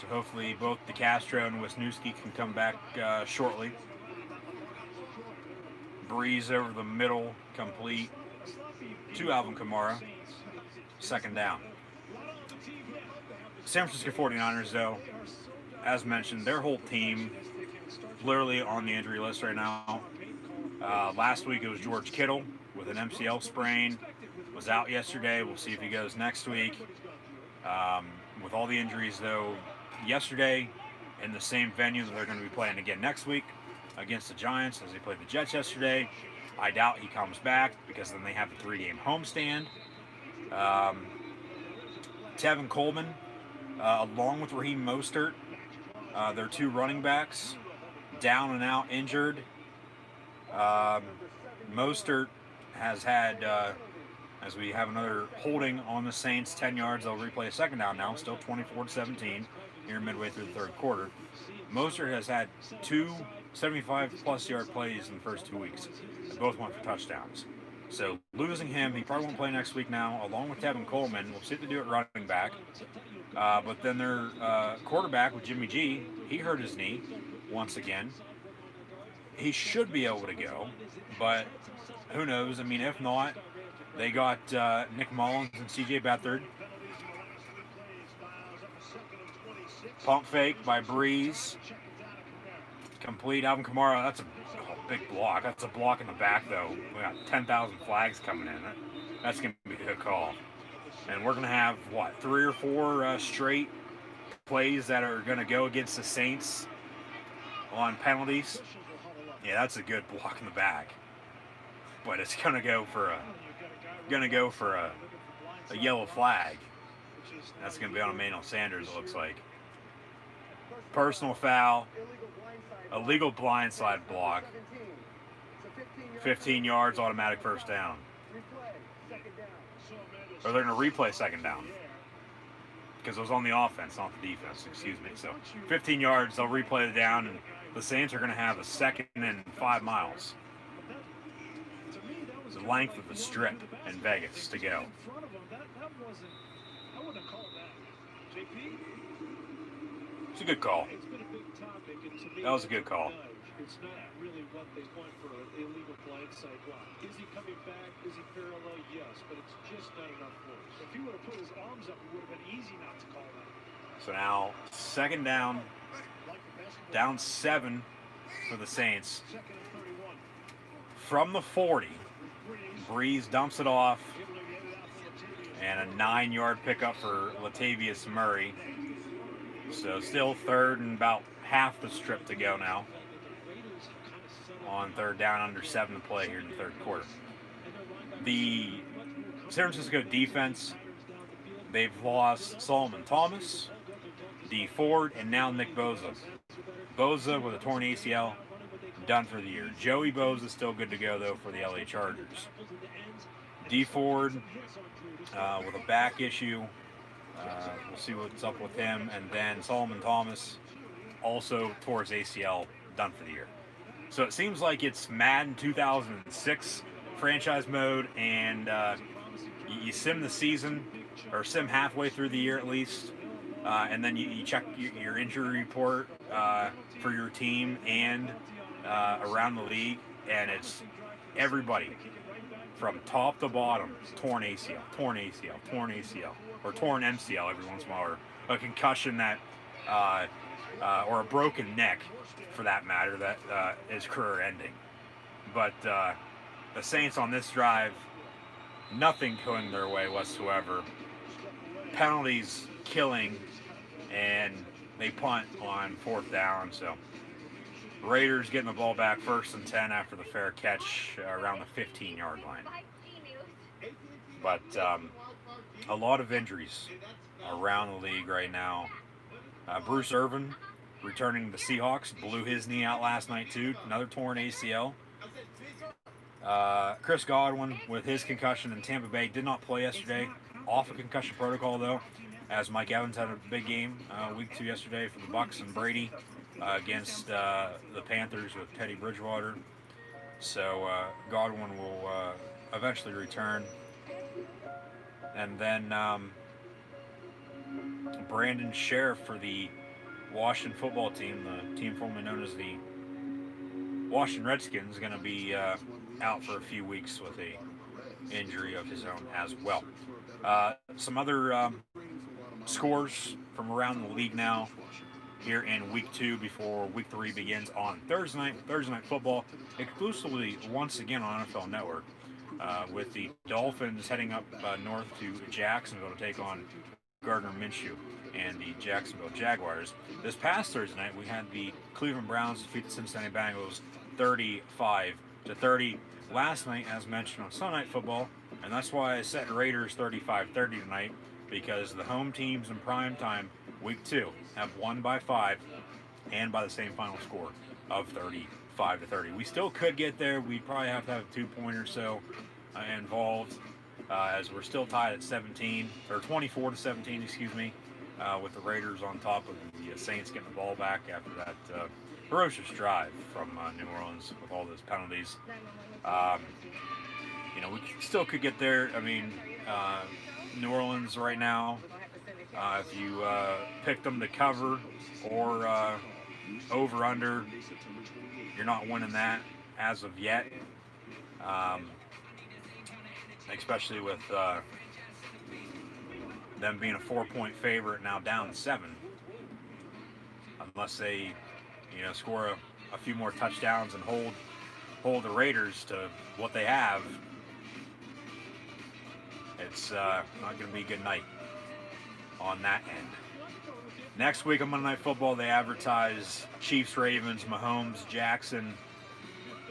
So hopefully both DeCastro and Wisniewski can come back shortly. Breeze over the middle, complete to Alvin Kamara. Second down. San Francisco 49ers, though, as mentioned, their whole team literally on the injury list right now. Last week it was George Kittle with an MCL sprain. Was out yesterday. We'll see if he goes next week. With all the injuries, though, yesterday in the same venue that they're going to be playing again next week against the Giants, as they played the Jets yesterday. I doubt he comes back because then they have a 3-game homestand. Tevin Coleman, along with Raheem Mostert, their 2 running backs, down and out injured. Mostert has had, as we have another holding on the Saints, 10 yards. They'll replay a second down now, still 24-17 here midway through the third quarter. Mostert has had 2 75-plus yard plays in the first 2 weeks. They both went for touchdowns. So losing him, he probably won't play next week now, along with Tevin Coleman. We'll see if they do it running back. But then their quarterback with Jimmy G, he hurt his knee once again. He should be able to go, but who knows? I mean, if not, they got Nick Mullins and C.J. Beathard. Pump fake by Breeze. Complete. Alvin Kamara. That's a big block. That's a block in the back, though. We got 10,000 flags coming in. That's going to be a good call. And we're going to have, what, 3 or 4 straight plays that are going to go against the Saints on penalties. Yeah, that's a good block in the back. But it's going to go for a yellow flag. That's going to be on Emmanuel Sanders, it looks like. Personal foul. Illegal blindside block. 15 yards, automatic first down. Or they're going to replay second down. Because it was on the offense, not the defense, excuse me. So 15 yards, they'll replay it down, and the Saints are going to have a 2nd and 5 miles. The length of the strip in Vegas to go. It's a good call. That was a good call.
It's not really what they want for an illegal blindside block. Is he coming back? Is he parallel? Yes, but it's just not enough force. If he would have put his arms up, it would have been easy not to call that.
So now, 2nd down, down 7 for the Saints. From the 40, Breeze dumps it off, and a 9-yard pickup for Latavius Murray. So still 3rd and about half the strip to go now. On 3rd down, under 7 to play here in the 3rd quarter. The San Francisco defense, they've lost Solomon Thomas, D. Ford, and now Nick Bosa. Bosa with a torn ACL, done for the year. Joey Bosa is still good to go, though, for the LA Chargers. D. Ford with a back issue. We'll see what's up with him. And then Solomon Thomas also tore his ACL, done for the year. So it seems like it's Madden 2006 franchise mode, and you sim the season, or sim halfway through the year at least, and then you check your injury report for your team and around the league, and it's everybody from top to bottom, torn ACL, torn ACL, torn ACL, or torn MCL every once in a while, or a concussion that, or a broken neck, for that matter, that is career ending. But the Saints on this drive, nothing going their way whatsoever. Penalties killing, and they punt on 4th down. So Raiders getting the ball back 1st and 10 after the fair catch around the 15-yard line. But a lot of injuries around the league right now. Bruce Irvin, returning to the Seahawks, blew his knee out last night too, another torn ACL. Chris Godwin with his concussion in Tampa Bay did not play yesterday, off a concussion protocol though, as Mike Evans had a big game week 2 yesterday for the Bucs and Brady against the Panthers with Teddy Bridgewater. So Godwin will eventually return. And then Brandon Sheriff for the Washington football team, the team formerly known as the Washington Redskins, going to be out for a few weeks with a injury of his own as well. Some other scores from around the league now here in week 2 before week 3 begins on Thursday night football, exclusively once again on NFL Network, with the Dolphins heading up north to Jacksonville to take on Gardner Minshew and the Jacksonville Jaguars. This past Thursday night, we had the Cleveland Browns defeat the Cincinnati Bengals 35-30. Last night, as mentioned on Sunday Night Football, and that's why I set Raiders 35-30 tonight, because the home teams in prime time, week 2, have won by 5 and by the same final score of 35-30. We still could get there. We'd probably have to have a 2-point or so involved, as we're still tied at 17, or 24-17, excuse me, with the Raiders on top of the Saints getting the ball back after that ferocious drive from New Orleans with all those penalties. We still could get there. I mean, New Orleans right now If you picked them to cover or over under, you're not winning that as of yet. Especially with them being a 4-point favorite now down 7. Unless they, score a few more touchdowns and hold the Raiders to what they have, it's not going to be a good night on that end. Next week on Monday Night Football, they advertise Chiefs, Ravens, Mahomes, Jackson.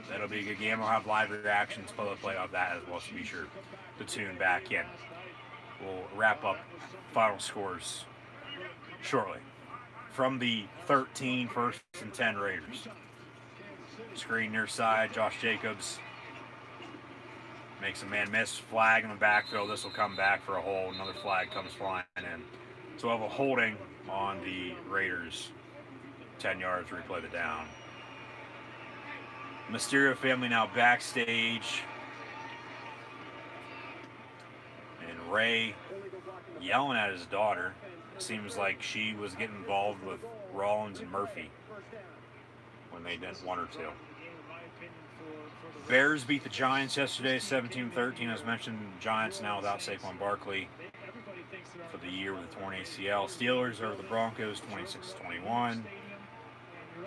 That'll be a good game. I'll have live reactions, play of that as well, so be sure to tune back in. We'll wrap up final scores shortly. From the 13 first and 10 Raiders. Screen near side, Josh Jacobs makes a man miss, flag in the backfield. This will come back for a hold. Another flag comes flying in. So we'll have a holding on the Raiders. 10 yards, replay the down. Mysterio family now backstage. And Ray yelling at his daughter. Seems like she was getting involved with Rollins and Murphy when they didn't want her to. Bears beat the Giants yesterday, 17-13. As mentioned, Giants now without Saquon Barkley for the year with a torn ACL. Steelers over the Broncos, 26-21.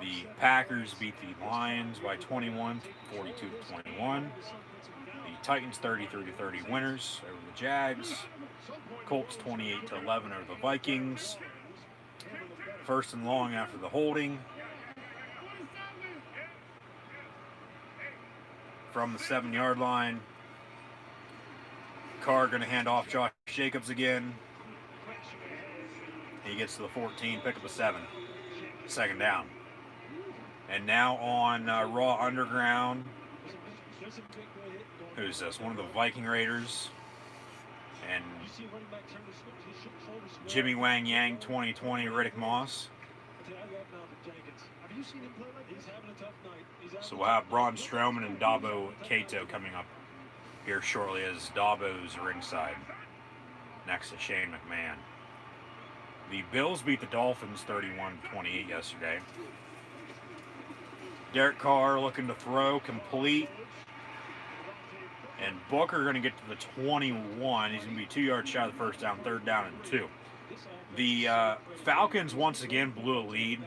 The Packers beat the Lions by 21, 42-21. The Titans 33-30 winners over the Jags. Colts 28-11 over the Vikings. First and long after the holding. From the 7-yard line. Carr going to hand off Josh Jacobs again. He gets to the 14, pick up a 7. Second down. And now on Raw Underground. Who's this? One of the Viking Raiders. And Jimmy Wang Yang 2020, Riddick Moss. So we'll have Braun Strowman and Dabo Kato coming up here shortly as Dabo's ringside next to Shane McMahon. The Bills beat the Dolphins 31-28 yesterday. Derek Carr looking to throw, complete. And Booker going to get to the 21. He's going to be 2 yards shy of the first down, third down and 2. The Falcons once again blew a lead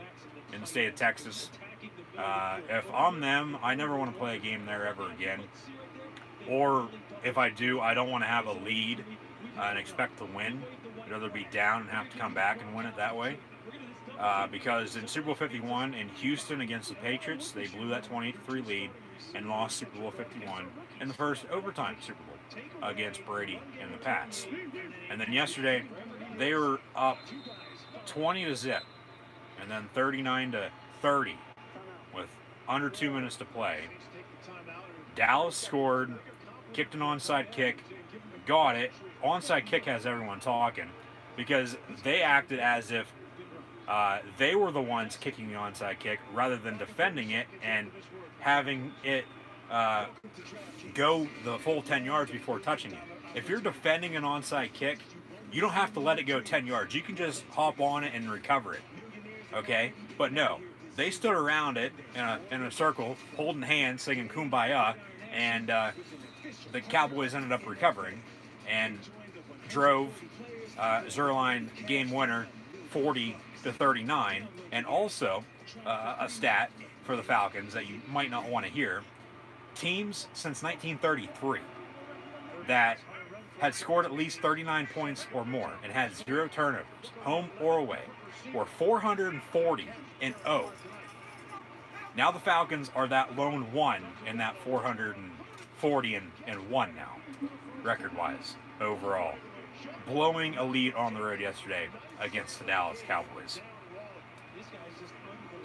in the state of Texas. If I'm them, I never want to play a game there ever again. Or if I do, I don't want to have a lead and expect to win. I'd rather be down and have to come back and win it that way. Because in Super Bowl 51 in Houston against the Patriots, they blew that 28-3 lead and lost Super Bowl 51 in the first overtime Super Bowl against Brady and the Pats. And then yesterday, they were up 20-0 and then 39-30 with under 2 minutes to play. Dallas scored, kicked an onside kick, got it. Onside kick has everyone talking because they acted as if they were the ones kicking the onside kick rather than defending it and having it go the full 10 yards before touching it. If you're defending an onside kick, you don't have to let it go 10 yards. You can just hop on it and recover it. Okay? But no, they stood around it in a circle, holding hands, singing Kumbaya, and the Cowboys ended up recovering and drove Zerline game winner 40-39. And also a stat for the Falcons that you might not want to hear. Teams since 1933 that had scored at least 39 points or more and had 0 turnovers, home or away, were 440-0. Now the Falcons are that lone one in that 440-1 now, record-wise, overall. Blowing a lead on the road yesterday against the Dallas Cowboys.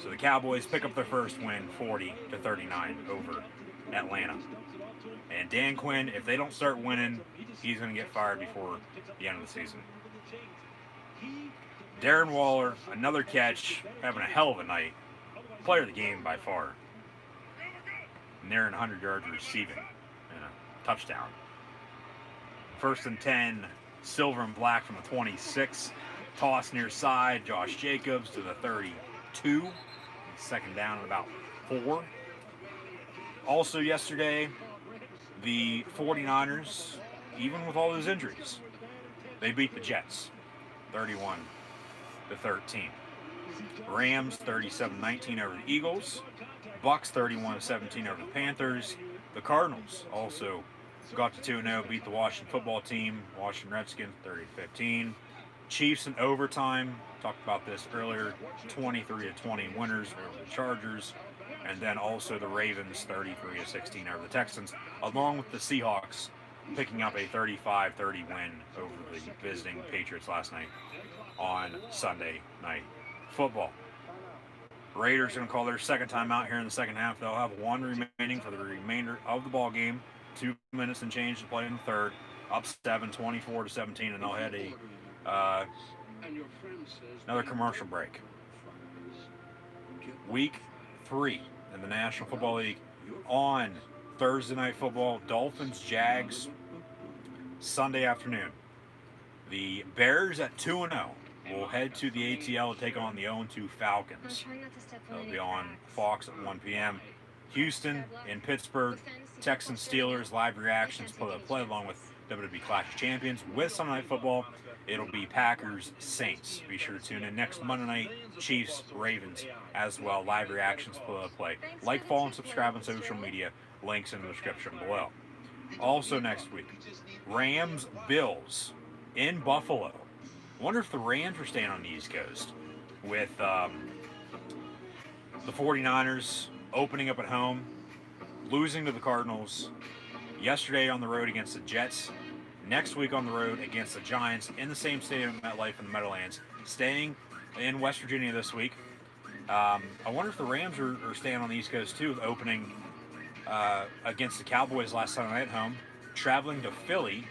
So the Cowboys pick up their first win, 40-39 over Atlanta. And Dan Quinn, if they don't start winning, he's going to get fired before the end of the season. Darren Waller, another catch, having a hell of a night. Player of the game by far. Nearing 100 yards receiving and a touchdown. First and 10, silver and black from the 26. toss near side. Josh Jacobs to the 32. Second down at about 4. Also yesterday, the 49ers, even with all those injuries, they beat the Jets 31-13. Rams 37-19 over the Eagles. Bucks 31-17 over the Panthers. The Cardinals also got to 2-0, beat the Washington football team. Washington Redskins 30-15. Chiefs in overtime, talked about this earlier, 23-20 winners over the Chargers. And then also the Ravens 33-16 over the Texans, along with the Seahawks picking up a 35-30 win over the visiting Patriots last night on Sunday Night Football. Raiders are going to call their second time out here in the second half. They'll have one remaining for the remainder of the ball game. 2 minutes and change to play in the third. Up 7, 24-17, and they'll head another commercial break. Week 3 in the National Football League on Thursday Night Football. Dolphins, Jags, Sunday afternoon. The Bears at 2-0 will head to the ATL to take on the 0-2 Falcons. They'll be on Fox at 1 p.m. Houston in Pittsburgh, Texans, Steelers, live reactions, play along with WWE Clash of Champions. With Sunday Night Football, it'll be Packers, Saints. Be sure to tune in next Monday night, Chiefs, Ravens, as well. Live reactions, play. Like, follow, and subscribe on social media. Links in the description below. Also next week, Rams, Bills in Buffalo. I wonder if the Rams are staying on the East Coast with the 49ers opening up at home, losing to the Cardinals, yesterday on the road against the Jets, next week on the road against the Giants in the same stadium, MetLife in the Meadowlands, staying in West Virginia this week. I wonder if the Rams are staying on the East Coast too, opening against the Cowboys last Sunday night at home, traveling to Philly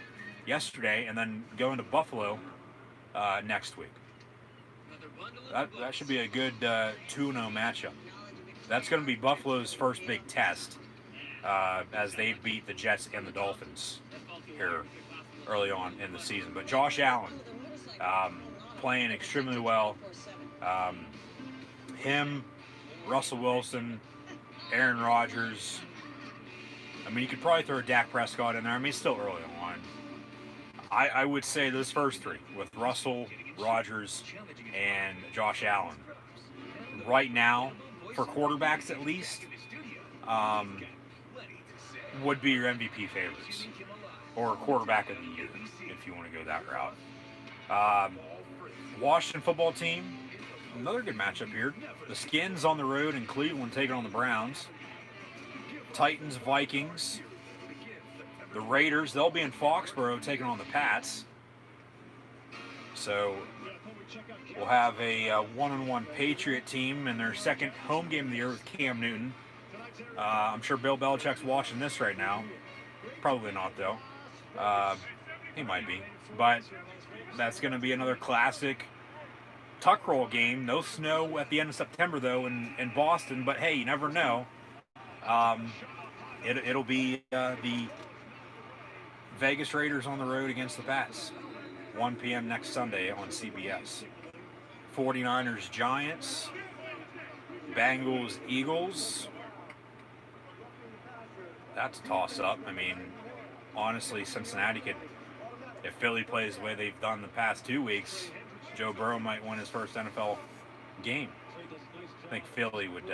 yesterday, and then going to Buffalo next week. That should be a good 2-0 matchup. That's going to be Buffalo's first big test, as they beat the Jets and the Dolphins here early on in the season. But Josh Allen playing extremely well. Him, Russell Wilson, Aaron Rodgers. I mean, you could probably throw Dak Prescott in there. I mean, it's still early on. I would say those first three, with Russell, Rodgers, and Josh Allen, right now, for quarterbacks at least, would be your MVP favorites, or quarterback of the year, if you want to go that route. Washington football team, another good matchup here. The Skins on the road in Cleveland taking on the Browns. Titans, Vikings. The Raiders, they'll be in Foxborough taking on the Pats. So we'll have a 1-1 Patriot team in their second home game of the year with Cam Newton. I'm sure Bill Belichick's watching this right now. Probably not, though. He might be. But that's going to be another classic tuck roll game. No snow at the end of September, though, in Boston. But, hey, you never know. It'll be the Vegas Raiders on the road against the Pats. 1 p.m. next Sunday on CBS. 49ers, Giants. Bengals, Eagles. That's a toss-up. I mean, honestly, Cincinnati could, if Philly plays the way they've done the past 2 weeks, Joe Burrow might win his first NFL game. I think Philly would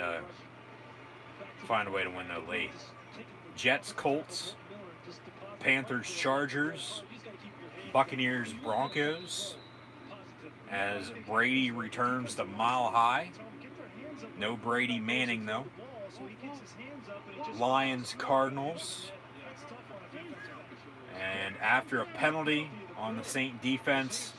find a way to win though late. Jets, Colts. Panthers, Chargers. Buccaneers, Broncos. As Brady returns to Mile High. No Brady Manning, though. Lions, Cardinals. And after a penalty on the Saint defense,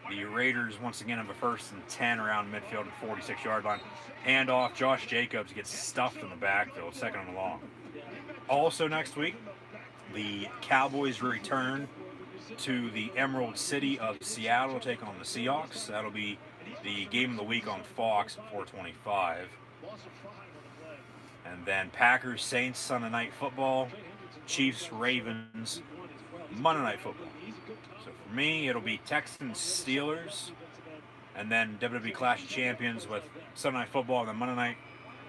the Raiders once again have a 1st and 10 around midfield and 46-yard line. Handoff, Josh Jacobs gets stuffed in the backfield, second and long. Also next week, the Cowboys return to the Emerald City of Seattle to take on the Seahawks. That'll be the game of the week on Fox at 4:25. And then Packers, Saints, Sunday Night Football. Chiefs, Ravens, Monday Night Football. So for me, it'll be Texans, Steelers, And then WWE Clash of Champions with Sunday Night Football and then Monday Night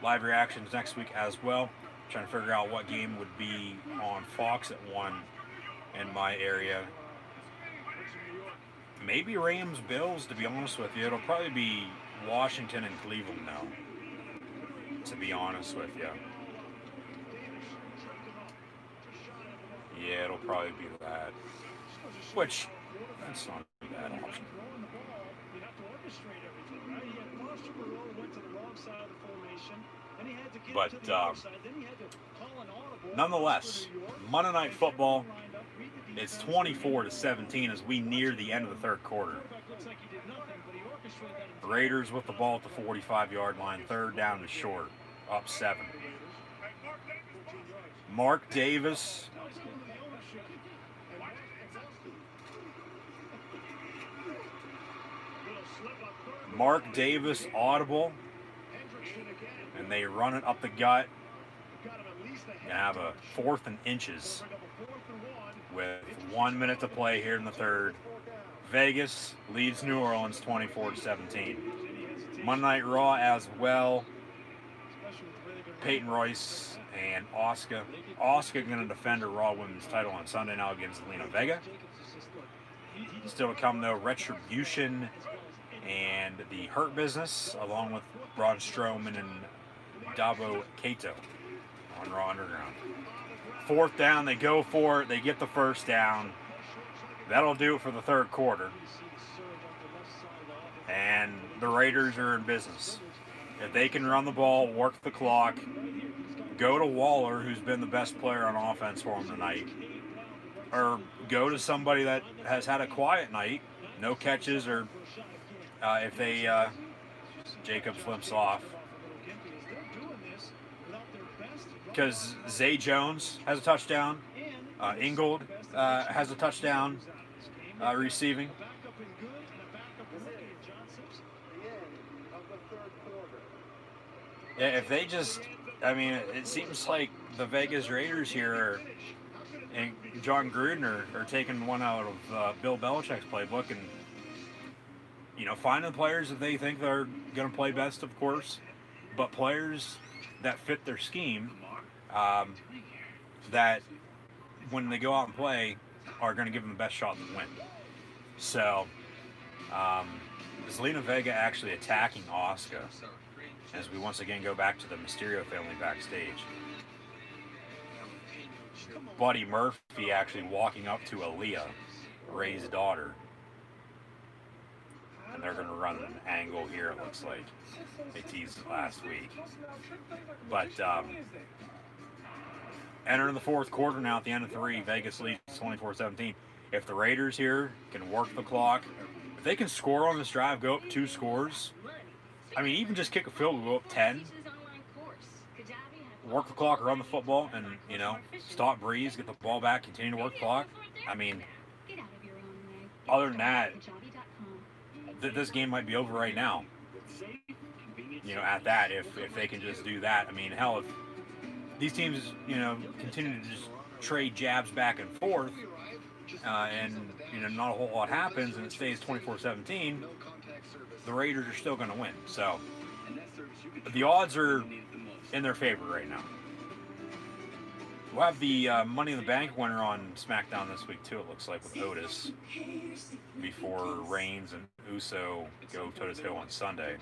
live reactions next week as well. Trying to figure out what game would be on Fox at 1 in my area. Maybe Rams Bills, to be honest with you. It'll probably be Washington and Cleveland now, to be honest with you. Yeah, it'll probably be that. Which, that's not a bad option. But nonetheless, Monday Night Football, it's 24-17 as we near the end of the third quarter. Raiders with the ball at the 45-yard line, third down to short, up 7. Mark Davis audible, and they run it up the gut. You have a 4th and inches with 1 minute to play here in the third. Vegas leads New Orleans 24-17. Monday Night Raw as well. Peyton Royce and Asuka. Asuka going to defend her Raw Women's title on Sunday now against Zelina Vega. Still to come though, Retribution and the Hurt Business, along with Braun Strowman and Dabo Kato on Raw Underground. 4th down, they go for it, they get the first down. That'll do it for the third quarter. And the Raiders are in business. If they can run the ball, work the clock, go to Waller, who's been the best player on offense for them tonight, or go to somebody that has had a quiet night, no catches, or if they Jacobs limps off, because Zay Jones has a touchdown, Ingold has a touchdown receiving. Yeah, if they just, I mean, it seems like the Vegas Raiders here and John Gruden are taking one out of Bill Belichick's playbook and, you know, finding players that they think they're going to play best, of course, but players that fit their scheme, that when they go out and play are going to give them the best shot to win. So, Zelina Vega actually attacking Asuka as we once again go back to the Mysterio family backstage. Buddy Murphy actually walking up to Aaliyah, Ray's daughter. And they're going to run an angle here, it looks like. They teased it last week. But entering the fourth quarter now at the end of 3, Vegas leads 24-17. If the Raiders here can work the clock, if they can score on this drive, go up 2 scores, I mean, even just kick a field goal, go up 10, work the clock, run the football, and, you know, stop Breeze, get the ball back, continue to work the clock. I mean, other than that, this game might be over right now. You know, at that, if they can just do that. I mean, hell, if these teams, you know, continue to just trade jabs back and forth, and, you know, not a whole lot happens, and it stays 24-17, the Raiders are still going to win. So, the odds are in their favor right now. We'll have the Money in the Bank winner on SmackDown this week, too, it looks like, with Otis, before Reigns and Uso go toe-to-toe on Sunday.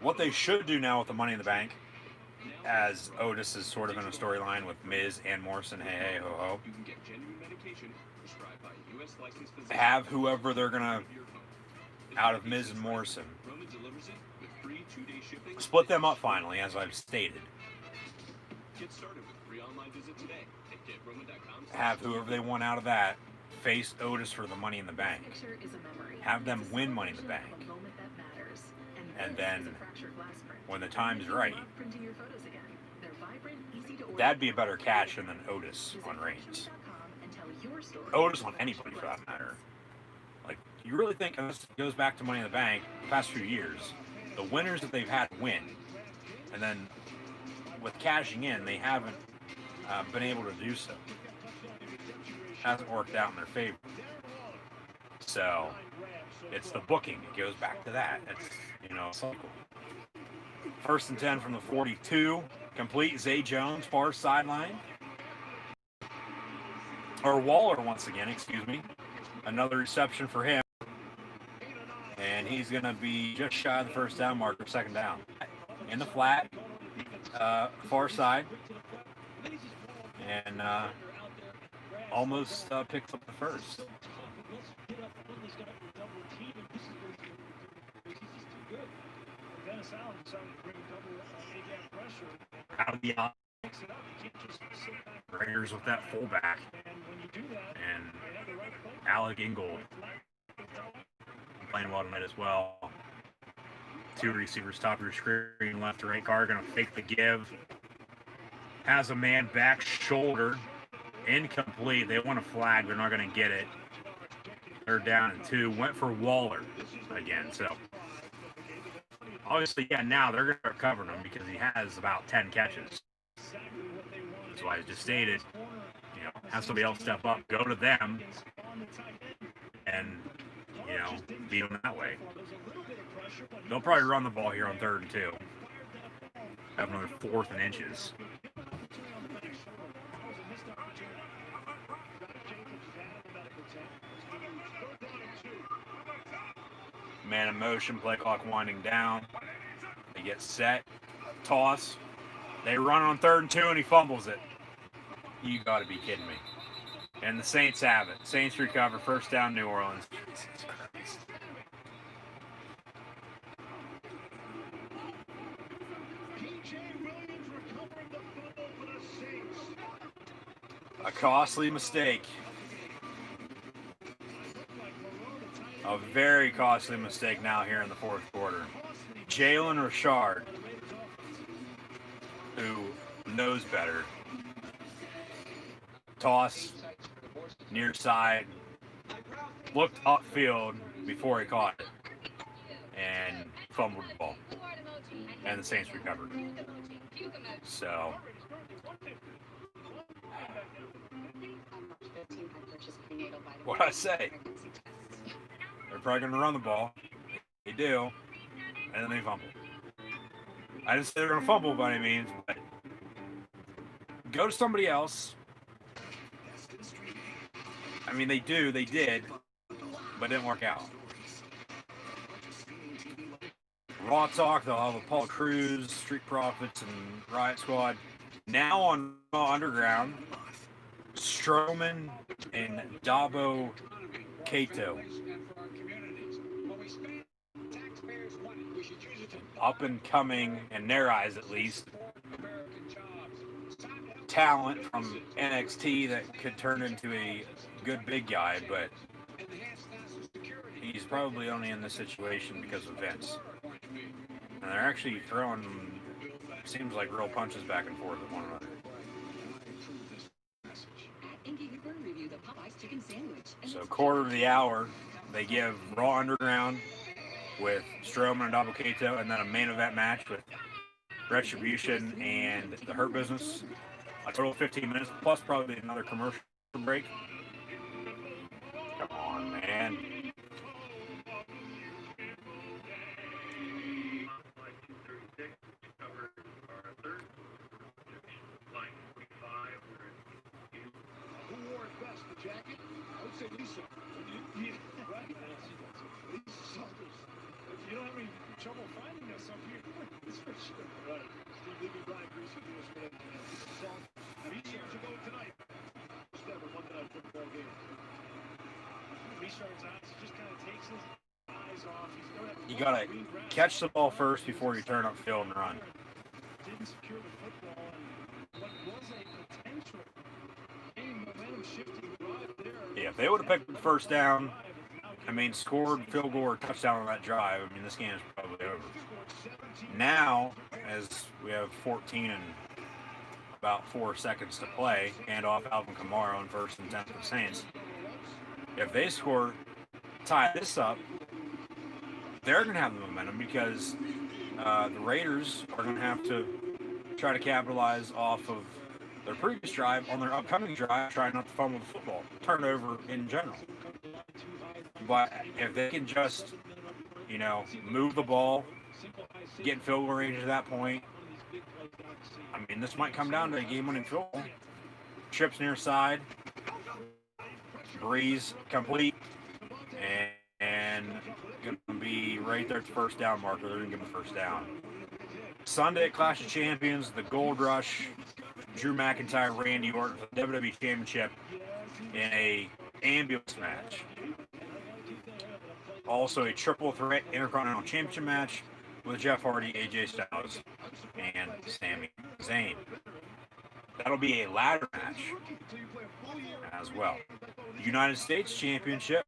What they should do now with the Money in the Bank, as Otis is sort of in a storyline with Miz and Morrison, hey, ho, ho, have whoever they're going to, out of Miz and Morrison, split them up finally, as I've stated. Have whoever they want out of that face Otis for the Money in the Bank. Have them win Money in the Bank. And then, when the time's right, that'd be a better catch than Otis on Reigns. Otis on anybody for that matter. Like, you really think, and this goes back to Money in the Bank, the past few years, the winners that they've had win. And then, with cashing in, they haven't been able to do so. Hasn't worked out in their favor. So it's the booking. It goes back to that. It's, cycle. 1st and 10 from the 42. Complete. Zay Jones, far sideline. Or Waller once again, excuse me. Another reception for him. And he's going to be just shy of the first down marker, 2nd down. In the flat, far side. And almost picks up the first. Out of the Raiders with that fullback. And Alec Ingold playing well tonight as well. 2 receivers top of your screen, left to right. Carr going to fake the give. Has a man back shoulder. Incomplete. They want a flag. They're not going to get it. 3rd down and 2. Went for Waller again. So, obviously, now they're going to start covering him because he has about 10 catches. That's why I just stated, have somebody else step up, go to them, and, beat them that way. They'll probably run the ball here on 3rd and 2. Have another 4th and inches. Man in motion, play clock winding down. They get set, toss. They run on 3rd and 2, and he fumbles it. You got to be kidding me. And the Saints have it. Saints recover, 1st down, New Orleans. A costly mistake. A very costly mistake now here in the 4th quarter. Jalen Richard, who knows better. Toss, near side, looked upfield before he caught it, and fumbled the ball. And the Saints recovered. So, what'd I say? They're probably going to run the ball. They do. And then they fumble. I didn't say they're going to fumble by any means, but go to somebody else. I mean, they did, but it didn't work out. Raw Talk, they'll have a Paul Cruz, Street Profits, and Riot Squad. Now on Raw Underground, Strowman and Dabo Kato. Up and coming, in their eyes at least, talent from NXT that could turn into a good big guy, but he's probably only in this situation because of Vince. And they're actually throwing, seems like, real punches back and forth with one another. So, 1/4 of the hour, they give Raw Underground with Strowman and Dabo Kato, and then a main event match with Retribution and the Hurt Business. A total of 15 minutes, plus probably another commercial break. Come on, man.
Who wore it best, the jacket? I would say Lisa. Right? Lisa Saunders. If you don't have any trouble finding us up here, it's for sure. Right. Steve Levy, Brian Greasy, do us whatever you can. Lisa Saunders. Richard's are going tonight. Just never Monday night football game. Richard's eyes just kind of takes his eyes off.
You got to catch the ball first before you turn upfield and run.
Didn't secure the football, and what was a potential game momentum shifting drive there.
Yeah, if they would have picked the first down, scored field goal or touchdown on that drive, this game is probably over. Now, as we have 14 and about 4 seconds to play, hand off Alvin Kamara on 1st and 10 for the Saints. If they score, tie this up, they're going to have the momentum because the Raiders are going to have to try to capitalize off of their previous drive on their upcoming drive, trying not to fumble the football, turnover in general. But if they can just, move the ball, get in field goal range at that point, I mean, this might come down to a game-winning field goal. Trips near side, Breeze complete, and going to be right there at the first down marker. They're going to give him the first down. Sunday at Clash of Champions, the Gold Rush, Drew McIntyre, Randy Orton for the WWE Championship in a ambulance match. Also a triple threat Intercontinental Championship match with Jeff Hardy, AJ Styles, and Sami Zayn. That'll be a ladder match as well. United States Championship,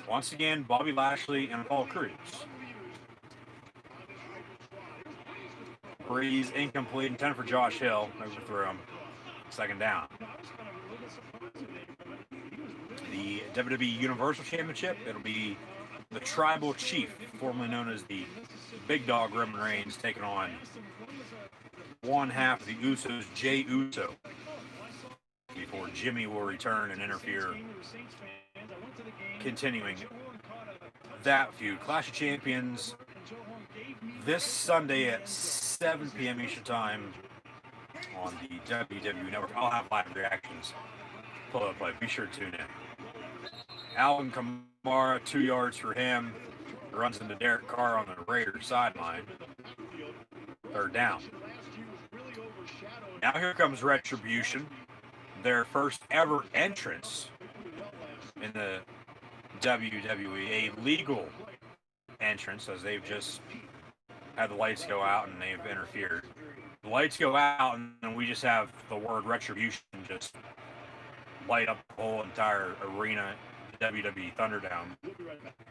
once again, Bobby Lashley and Paul Cruz. Breeze incomplete, intended for Josh Hill. Overthrew him. Second down. The WWE Universal Championship, it'll be the Tribal Chief, formerly known as the Big Dog Roman Reigns, taking on one half of the Usos, Jey Uso, before Jimmy will return and interfere, continuing that feud. Clash of Champions this Sunday at 7 p.m. Eastern Time on the WWE Network. I'll have live reactions. Pull up play. Be sure to tune in. Alvin Kamara, 2 yards for him. Runs into Derek Carr on the Raiders sideline. Third down. Now here comes Retribution. Their first ever entrance in the WWE. A legal entrance, as they've just had the lights go out and they've interfered. The lights go out and then we just have the word Retribution just light up the whole entire arena, the WWE Thunderdome.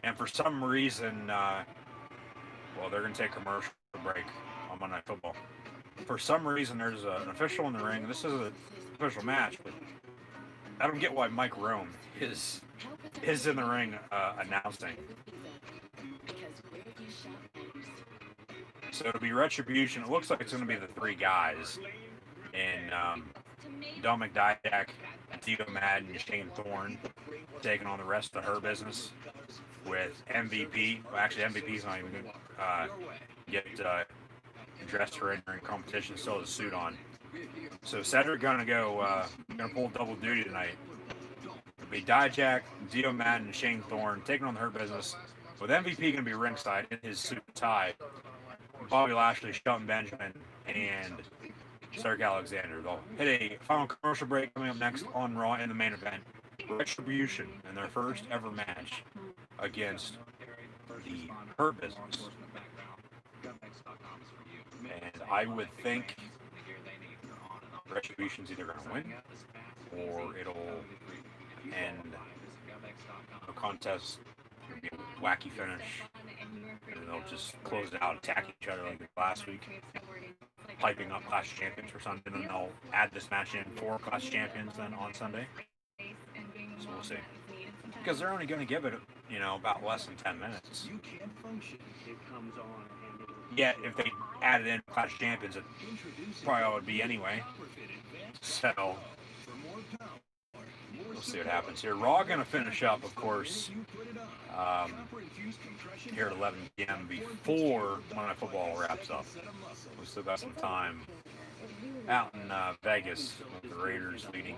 And for some reason, they're going to take a commercial break on Monday Night Football. For some reason, there's an official in the ring. This is an official match, but I don't get why Mike Rome is in the ring announcing. So it'll be Retribution. It looks like it's going to be the 3 guys in Dominic Dijak, Tito Madden, and Shane Thorne taking on the rest of her business with MVP. Well, actually, MVP's not even going to get dressed for entering competition. Still has a suit on. So Cedric gonna pull double duty tonight. It'll be Dijak, Tito Madden, and Shane Thorne taking on the Hurt Business, with MVP gonna be ringside in his suit and tie. Bobby Lashley, Shelton Benjamin, and Cedric Alexander. They'll hit a final commercial break coming up next on Raw in the main event. Retribution in their first ever match against the Hurt Business. And I would think Retribution's either going to win or it'll end the contest, be a wacky finish, and they'll just close it out, attack each other like last week, piping up Clash of Champions for Sunday, and then they'll add this match in for Clash of Champions then on Sunday. So we'll see. Because they're only going to give it, about less than 10 minutes. Yeah, if they added in Clash of Champions, it probably would be anyway. So we'll see what happens here. Raw going to finish up, of course, here at 11 p.m. before Monday Night Football wraps up. We still got some time out in Vegas with the Raiders leading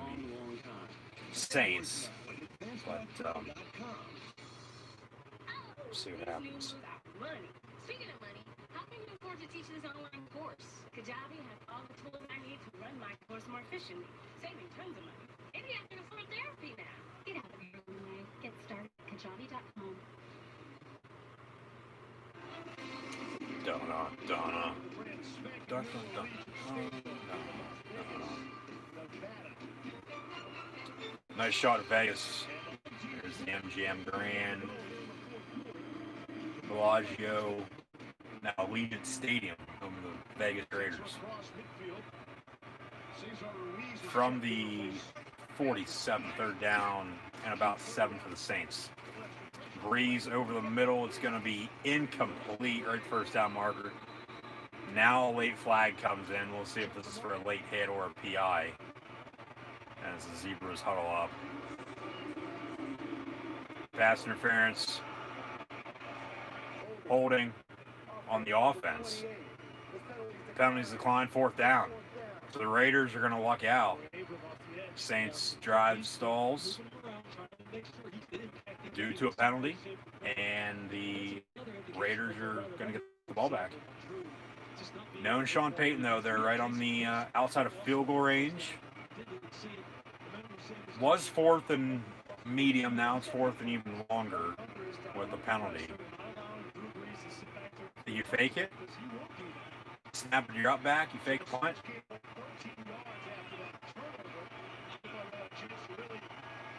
the Saints. But we'll see what happens.
Speaking of money, how can you afford to teach this online course? Kajabi has all the tools I need to run my course more efficiently, saving tons of money. Maybe I can afford therapy now. Get out of your own way. Get started at kajabi.com.
Nice shot of Vegas. There's the MGM Grand, Bellagio, now Allegiant Stadium, home of the Vegas Raiders. From the 47, third down, and about 7 for the Saints. Breeze over the middle. It's going to be incomplete, right first down marker. Now a late flag comes in. We'll see if this is for a late hit or a PI as the Zebras huddle up. pass interference, holding on the offense. Penalties decline, 4th down. So the Raiders are going to luck out. Saints drive stalls due to a penalty, and the Raiders are going to get the ball back. Knowing Sean Payton, though, they're right on the outside of field goal range. Was 4th and medium, now it's 4th and even longer with the penalty. You fake it, snap it, you're up back, you fake a punt.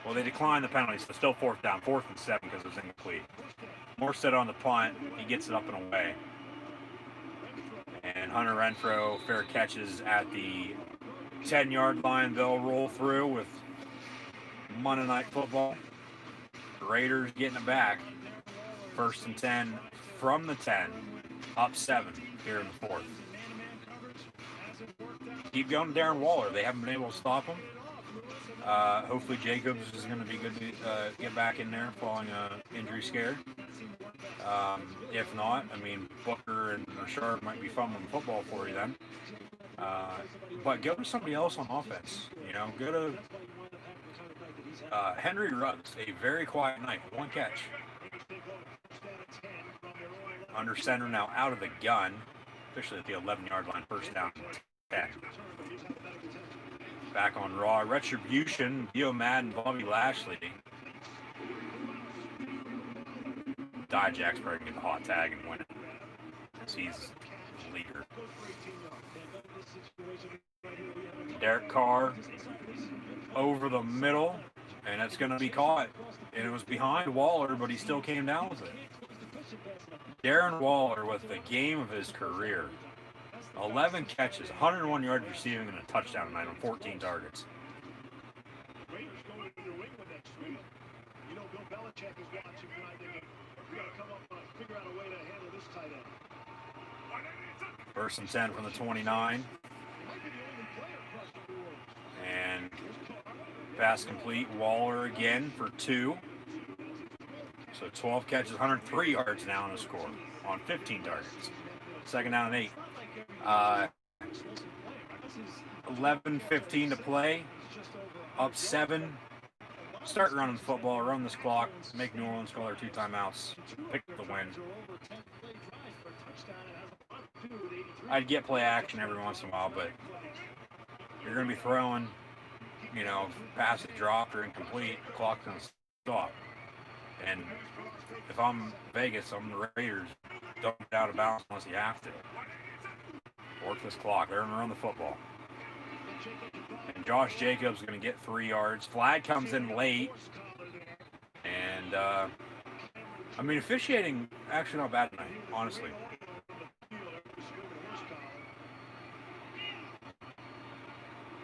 Well, they declined the penalty, so still 4th down, 4th and 7 because it was incomplete. Morstead on the punt, he gets it up and away. And Hunter Renfrow fair catches at the 10-yard line. They'll roll through with Monday Night Football. The Raiders getting it back. 1st and 10 from the 10, up 7 here in the 4th. Keep going, Darren Waller. They haven't been able to stop him. Hopefully Jacobs is going to be good to get back in there following an injury scare. If not, I mean, Booker and Rashard might be fumbling football for you then. But go to somebody else on offense. You know, go to Henry Ruggs, a very quiet night, 1 catch. Under center now out of the gun, officially at the 11-yard line, 1st down, 10. Back on Raw. Retribution, Theo Madden, Bobby Lashley. Dijak's probably going to get the hot tag and win it. He's the leader. Derek Carr over the middle, and it's going to be caught. And it was behind Waller, but he still came down with it. Darren Waller with the game of his career. 11 catches, 101 yards receiving, and a touchdown tonight on 14 targets. First and 10 from the 29. And pass complete. Waller again for 2. So 12 catches, 103 yards now on the score on 15 targets. 2nd down and 8. 11:15 to play. Up 7. Start running the football, run this clock, make New Orleans call their 2 timeouts, pick the win. I'd get play action every once in a while, but you're going to be throwing, you know, pass it dropped or incomplete, the clock's going to stop. And if I'm Vegas, I'm the Raiders, don't get out of bounds unless you have to. Work this clock. They're going to run the football. And Josh Jacobs is going to get 3 yards. Flag comes in late. And, I mean, officiating actually not bad tonight, honestly.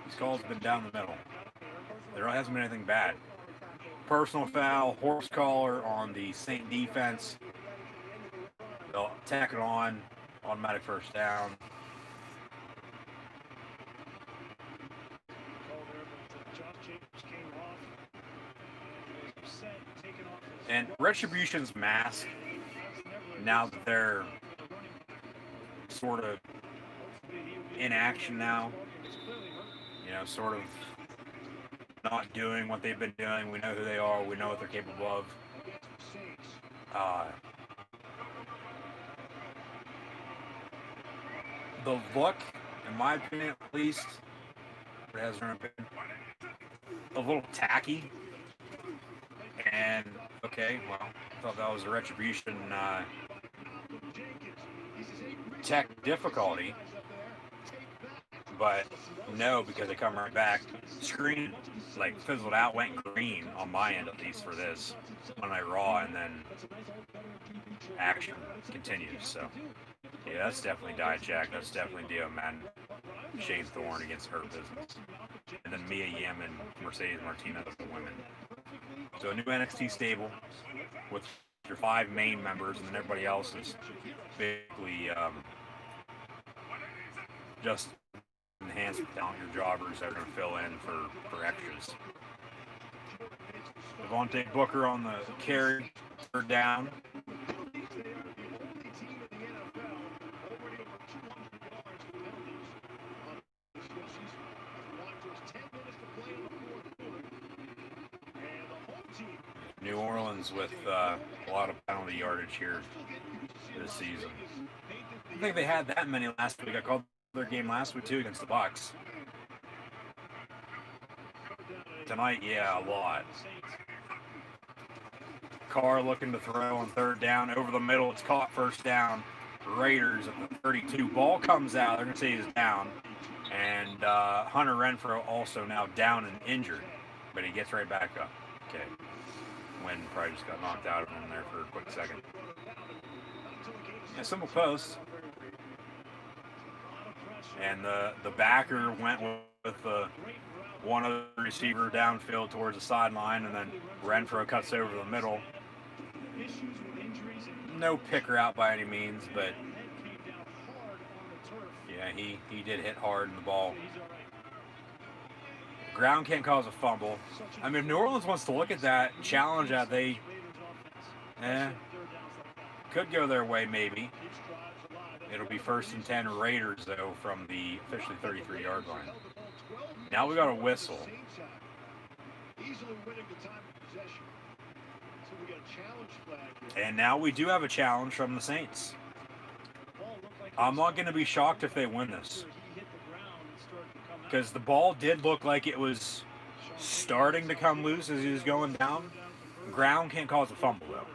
These calls have been down the middle. There hasn't been anything bad. Personal foul, horse collar on the Saint defense. They'll tack it on. Automatic 1st down. And Retribution's mask, now that they're sort of in action now, you know, sort of not doing what they've been doing. We know who they are. We know what they're capable of. The look, in my opinion at least, it has been a little tacky. And, okay, well, I thought that was a Retribution tech difficulty. But no, because they come right back. Screen, like, fizzled out, went green on my end, at least for this, when I Raw, and then action continues. So, yeah, that's definitely Dijak. That's definitely Dio Madden. Shane Thorne against Her Business. And then Mia Yim and Mercedes Martinez with the women. So a new NXT stable with your 5 main members, and then everybody else is basically just enhanced talent, your jobbers that are going to fill in for extras. Devontae Booker on the carry, third down. New Orleans with a lot of penalty yardage here this season. I don't think they had that many last week. I called their game last week too against the Bucs. Tonight, yeah, a lot. Carr looking to throw on third down. Over the middle, it's caught, first down. Raiders at the 32. Ball comes out. They're going to say he's down. And Hunter Renfrow also now down and injured. But he gets right back up. Okay. Wynn probably just got knocked out of him there for a quick second. A simple post. And the backer went with the one other receiver downfield towards the sideline, and then Renfrow cuts over the middle. No pick route by any means, but yeah, he did hit hard in the ball. Ground can't cause a fumble. I mean, if New Orleans wants to look at that, challenge that, they could go their way maybe. It'll be 1st and 10 Raiders, though, from the officially 33-yard line. Now we got a whistle. And now we do have a challenge from the Saints. I'm not going to be shocked if they win this, because the ball did look like it was starting to come loose as he was going down. Ground can't cause a fumble, though.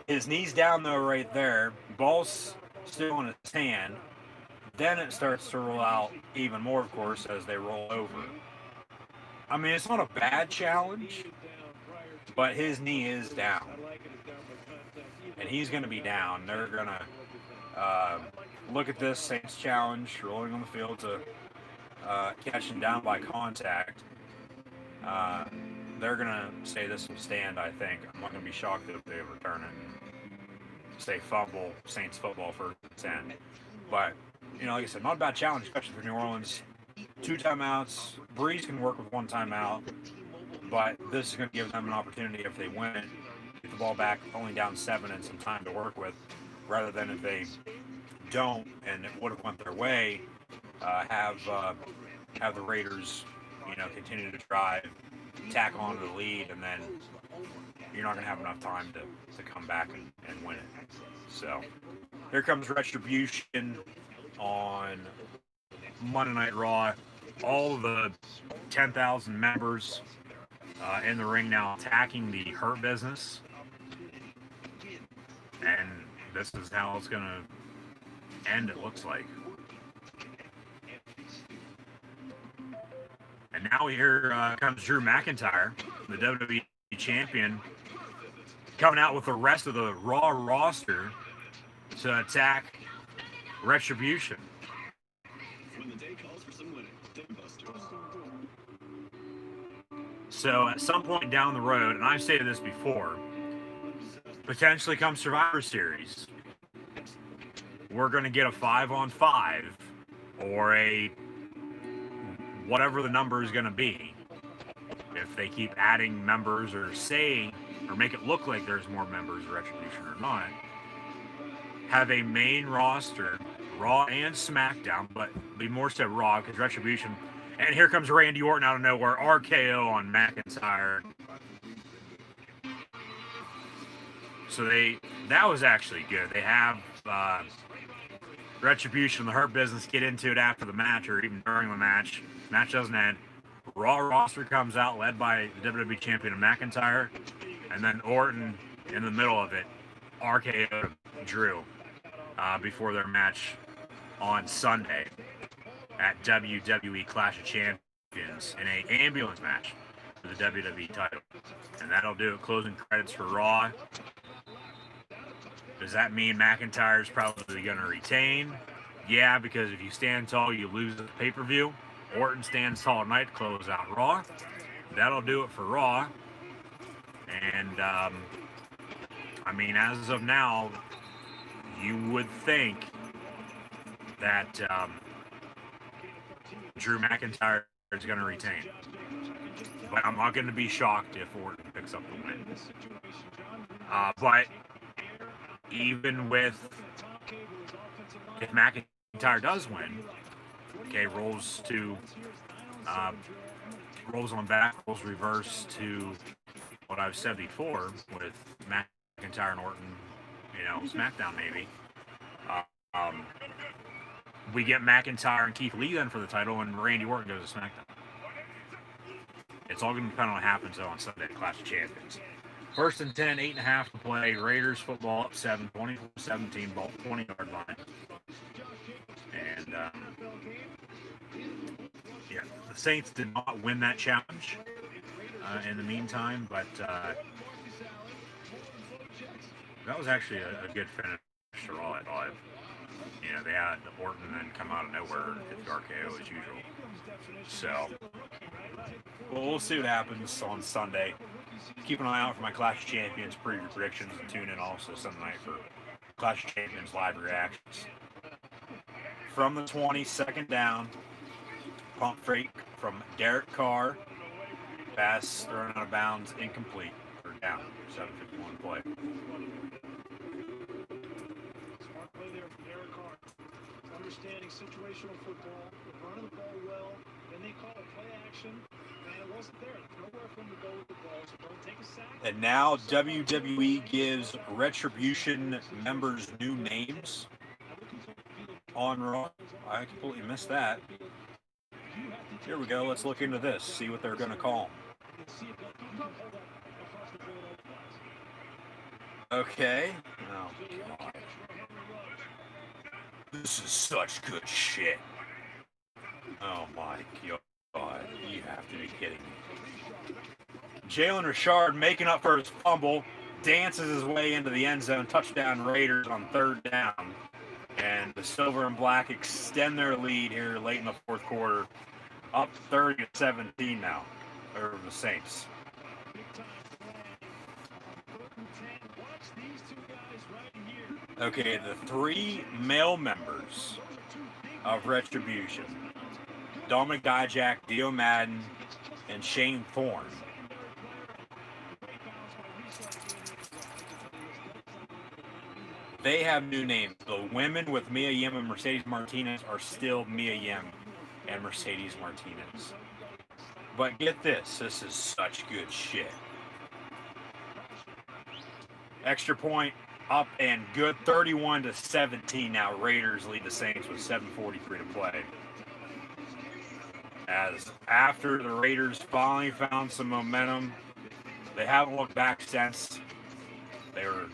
His knee's down, though, right there. Ball's still in his hand. Then it starts to roll out even more, of course, as they roll over. I mean, it's not a bad challenge, but his knee is down. And he's going to be down. They're going to look at this Saints challenge, rolling on the field to catch him down by contact. They're going to say this will stand, I think. I'm not going to be shocked if they return it. Say fumble, Saints football for 10. But, you know, like I said, not a bad challenge, especially for New Orleans. 2 timeouts. Breeze can work with 1 timeout. But this is going to give them an opportunity, if they win it, get the ball back only down 7 and some time to work with, rather than if they don't and it would have went their way, have the Raiders, you know, continue to drive, tack on to the lead, and then you're not going to have enough time to come back and win it. So here comes Retribution on Monday Night Raw. All of the 10,000 members in the ring now attacking the Hurt Business. And this is how it's going to end, it looks like. And now here comes Drew McIntyre, the WWE champion, coming out with the rest of the Raw roster to attack Retribution. So at some point down the road, and I've stated this before, potentially come Survivor Series, we're going to get a 5-on-5 or a whatever the number is going to be. If they keep adding members or make it look like there's more members of Retribution or not, have a main roster, Raw and SmackDown, but be more so Raw because Retribution. And here comes Randy Orton out of nowhere, RKO on McIntyre. So that was actually good. They have Retribution, the Hurt Business, get into it after the match or even during the match. Match doesn't end. Raw roster comes out led by the WWE Champion McIntyre, and then Orton in the middle of it, RKO Drew before their match on Sunday at WWE Clash of Champions in an ambulance match for the WWE title. And that'll do it. Closing credits for Raw. Does that mean McIntyre's probably going to retain? Yeah, because if you stand tall, you lose the pay-per-view. Orton stands tall tonight to close out Raw. That'll do it for Raw. And, I mean, as of now, you would think that Drew McIntyre is going to retain. but I'm not going to be shocked if Orton picks up the win. But even with, if McIntyre does win, okay, rolls on back, rolls reverse to what I've said before with McIntyre and Orton, SmackDown maybe. We get McIntyre and Keith Lee then for the title, and Randy Orton goes to SmackDown. It's all going to depend on what happens, though, on Sunday, Clash of Champions. 1st and 10, 8.5 to play. Raiders football up 7, 24-17, ball 20-yard line. And, yeah, the Saints did not win that challenge in the meantime, but that was actually a good finish for all that live. They had Orton then come out of nowhere and hit the RKO as usual. So, well, we'll see what happens on Sunday. Keep an eye out for my Clash of Champions preview predictions, and tune in also Sunday night for Clash of Champions live reactions. From the 20, second down, pump fake from Derek Carr. Pass thrown out of bounds, incomplete. Or down, 7:51 play.
Smart play there from Derek Carr. Understanding situational football, running the ball well, then they call a play action, and it wasn't there. Nowhere for him to go with the ball, so don't take a sack.
And now WWE gives Retribution members new names on Raw. I completely missed that. Here we go. Let's look into this. See what they're going to call them. Okay. Oh, God. This is such good shit. Oh, my God. You have to be kidding me. Jalen Richard making up for his fumble. Dances his way into the end zone. Touchdown Raiders on 3rd down. And the Silver and Black extend their lead here late in the 4th quarter. Up 30-17 now, over the Saints. Okay, the 3 male members of Retribution, Dominic Dijak, Dio Madden, and Shane Thorne, they have new names. The women with Mia Yim and Mercedes Martinez are still Mia Yim and Mercedes Martinez. But get this is such good shit. Extra point up and good, 31-17 now. Raiders lead the Saints with 7:43 to play. As after the Raiders finally found some momentum, they haven't looked back since. They were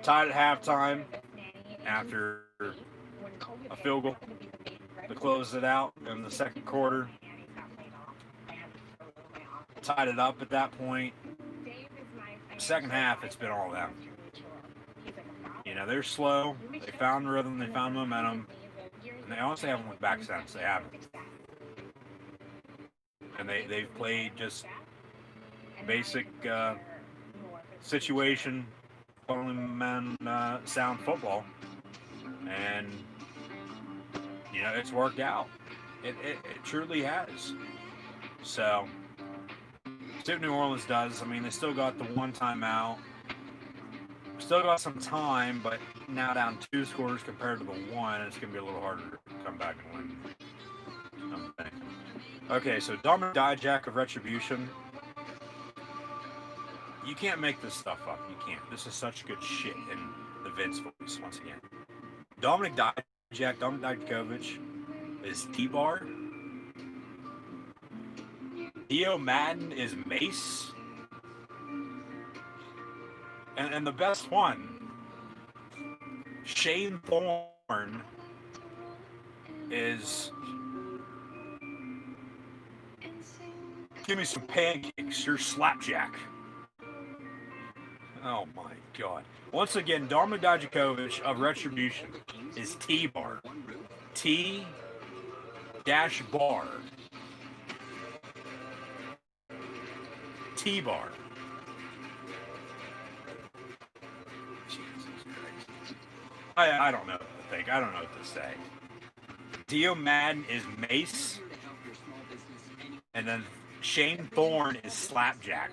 tied at halftime after a field goal to close it out in the 2nd quarter. Tied it up at that point. Second half, it's been all them. They're slow. They found rhythm. They found momentum. And they honestly haven't looked back since. They haven't. And they've played just basic situation, sound football. And it's worked out. It truly has. So, see what New Orleans does. I mean, they still got the 1 timeout. Still got some time, but now down 2 scores compared to the 1. It's going to be a little harder to come back and win. Okay, so Dominic Dijak of Retribution. You can't make this stuff up. You can't. This is such good shit in the Vince voice, once again. Dominic Dijakovic is T-Bar. Dio Madden is Mace. And the best one, Shane Thorne, is give me some pancakes, you're slapjack. Oh my God. Once again, Dominic Dijakovic of Retribution is T-Bar. T-Bar. T-Bar. I don't know what to think. I don't know what to say. Dio Madden is Mace. And then Shane Thorne is Slapjack.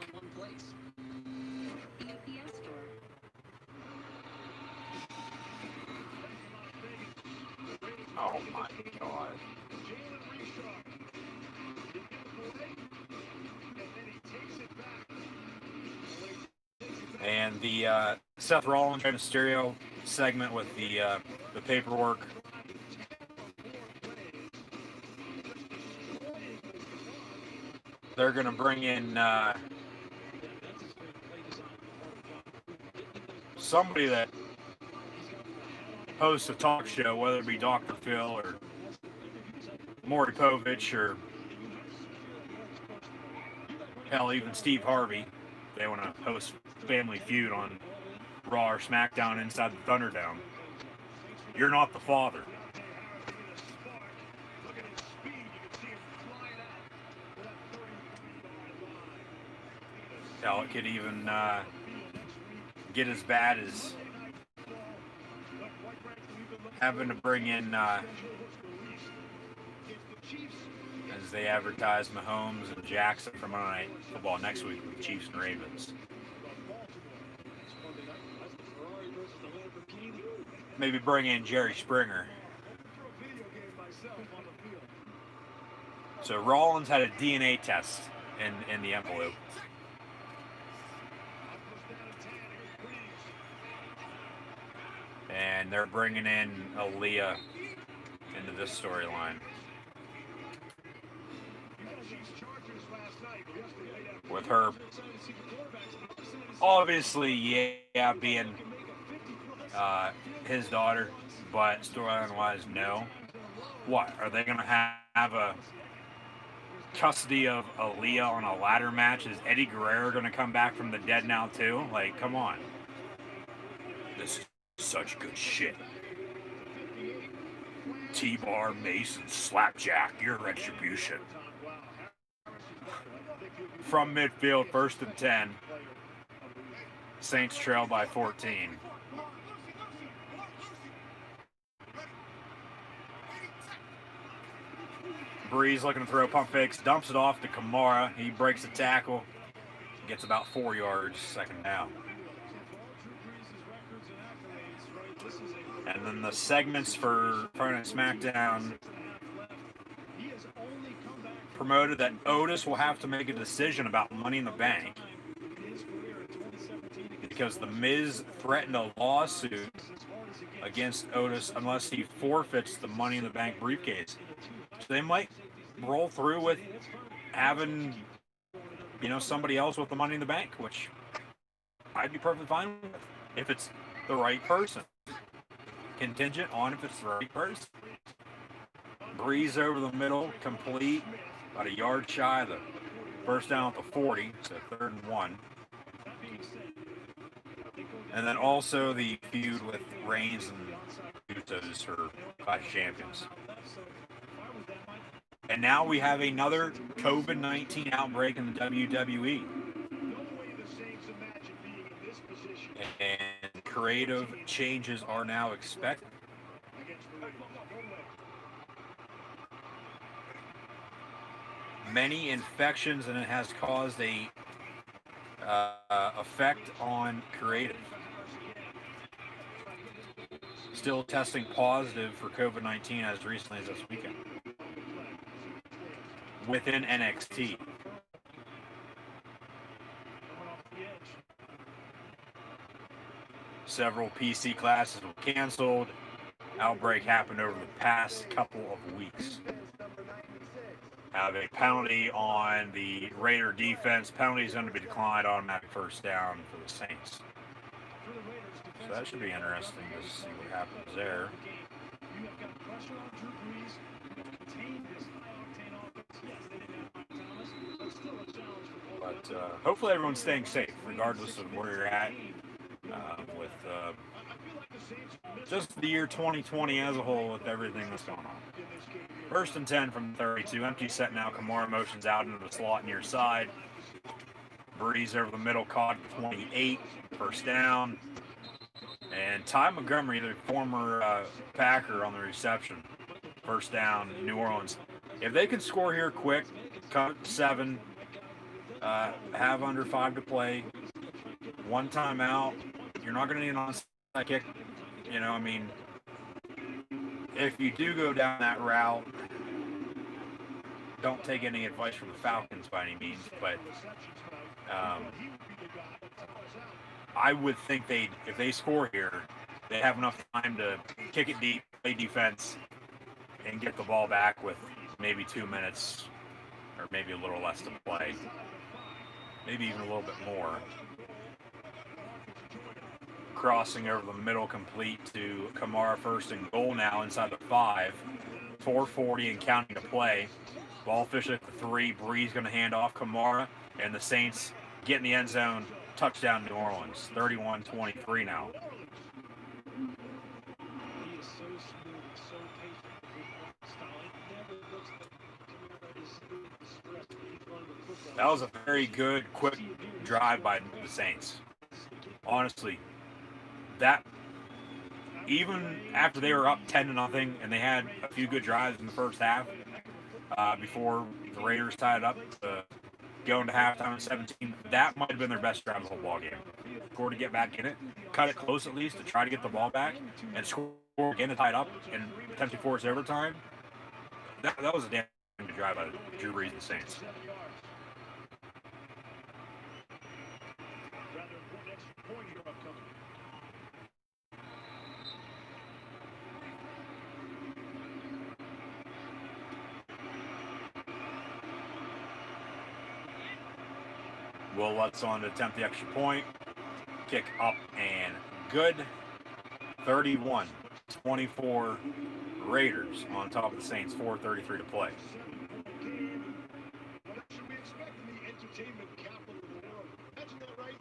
Oh my God. And the Seth Rollins Rey Mysterio segment with the paperwork. They're gonna bring in somebody that hosts a talk show, whether it be Dr. Phil or Maury Povich or hell, even Steve Harvey. They want to host Family Feud on Raw or SmackDown inside the Thunderdome. You're not the father. Hell, it could even get as bad as having to bring in, as they advertise Mahomes and Jackson for Monday Night Football next week with Chiefs and Ravens. Maybe bring in Jerry Springer. So Rollins had a DNA test in the envelope. And they're bringing in Aaliyah into this storyline. With her, obviously, yeah, being his daughter, but storyline-wise, no. What, are they going to have a custody of Aaliyah on a ladder match? Is Eddie Guerrero going to come back from the dead now, too? Like, come on. This is such good shit. T-Bar, Mason, Slapjack, your retribution. From midfield, 1st and 10. Saints trail by 14. Breeze looking to throw pump fakes, dumps it off to Kamara. He breaks the tackle, gets about 4 yards, second down. And then the segments for Friday Night SmackDown promoted that Otis will have to make a decision about Money in the Bank because The Miz threatened a lawsuit against Otis unless he forfeits the Money in the Bank briefcase. So they might roll through with having, somebody else with the Money in the Bank, which I'd be perfectly fine with if it's the right person. Contingent on if it's the right person. Breeze over the middle, complete, about a yard shy of the first down at the 40, so 3rd and 1. And then also the feud with Reigns and Usos for Clash of Champions. And now we have another COVID-19 outbreak in the WWE. And creative changes are now expected. Many infections, and it has caused a effect on creative. Still testing positive for COVID-19 as recently as this weekend within NXT. Several PC classes were canceled. Outbreak happened over the past couple of weeks. Have a penalty on the Raider defense. Penalty is going to be declined. Automatic first down for the Saints. So that should be interesting to see what happens there. But hopefully everyone's staying safe, regardless of where you're at with just the year 2020 as a whole with everything that's going on. 1st and 10 from 32. Empty set now. Kamara motions out into the slot near side. Breeze over the middle, caught 28. First down. And Ty Montgomery, the former Packer, on the reception. First down, New Orleans. If they can score here quick, cut it to 7, have under 5 to play, 1 timeout. You're not going to need an onside kick. You know, I mean, if you do go down that route, don't take any advice from the Falcons by any means, but I would think if they score here, they have enough time to kick it deep, play defense, and get the ball back with maybe 2 minutes or maybe a little less to play. Maybe even a little bit more. Crossing over the middle complete to Kamara, first and goal now inside the 5. 4:40 and counting to play. Ball fish at the 3. Breeze going to hand off Kamara, and the Saints get in the end zone. Touchdown New Orleans. 31-23 now. That was a very good, quick drive by the Saints. Honestly, that even after they were up 10-0 and they had a few good drives in the first half before the Raiders tied it up to go into halftime at 17, that might have been their best drive of the whole ball game. Score to get back in it, cut it close at least to try to get the ball back, and score again to tie it up and potentially force overtime. That was a damn good drive by Drew Brees and the Saints. Will Lutz on to attempt the extra point. Kick up and good. 31-24 Raiders on top of the Saints. 4:33 to play.
What should we expect in the entertainment capital of the world? Imagine that, right?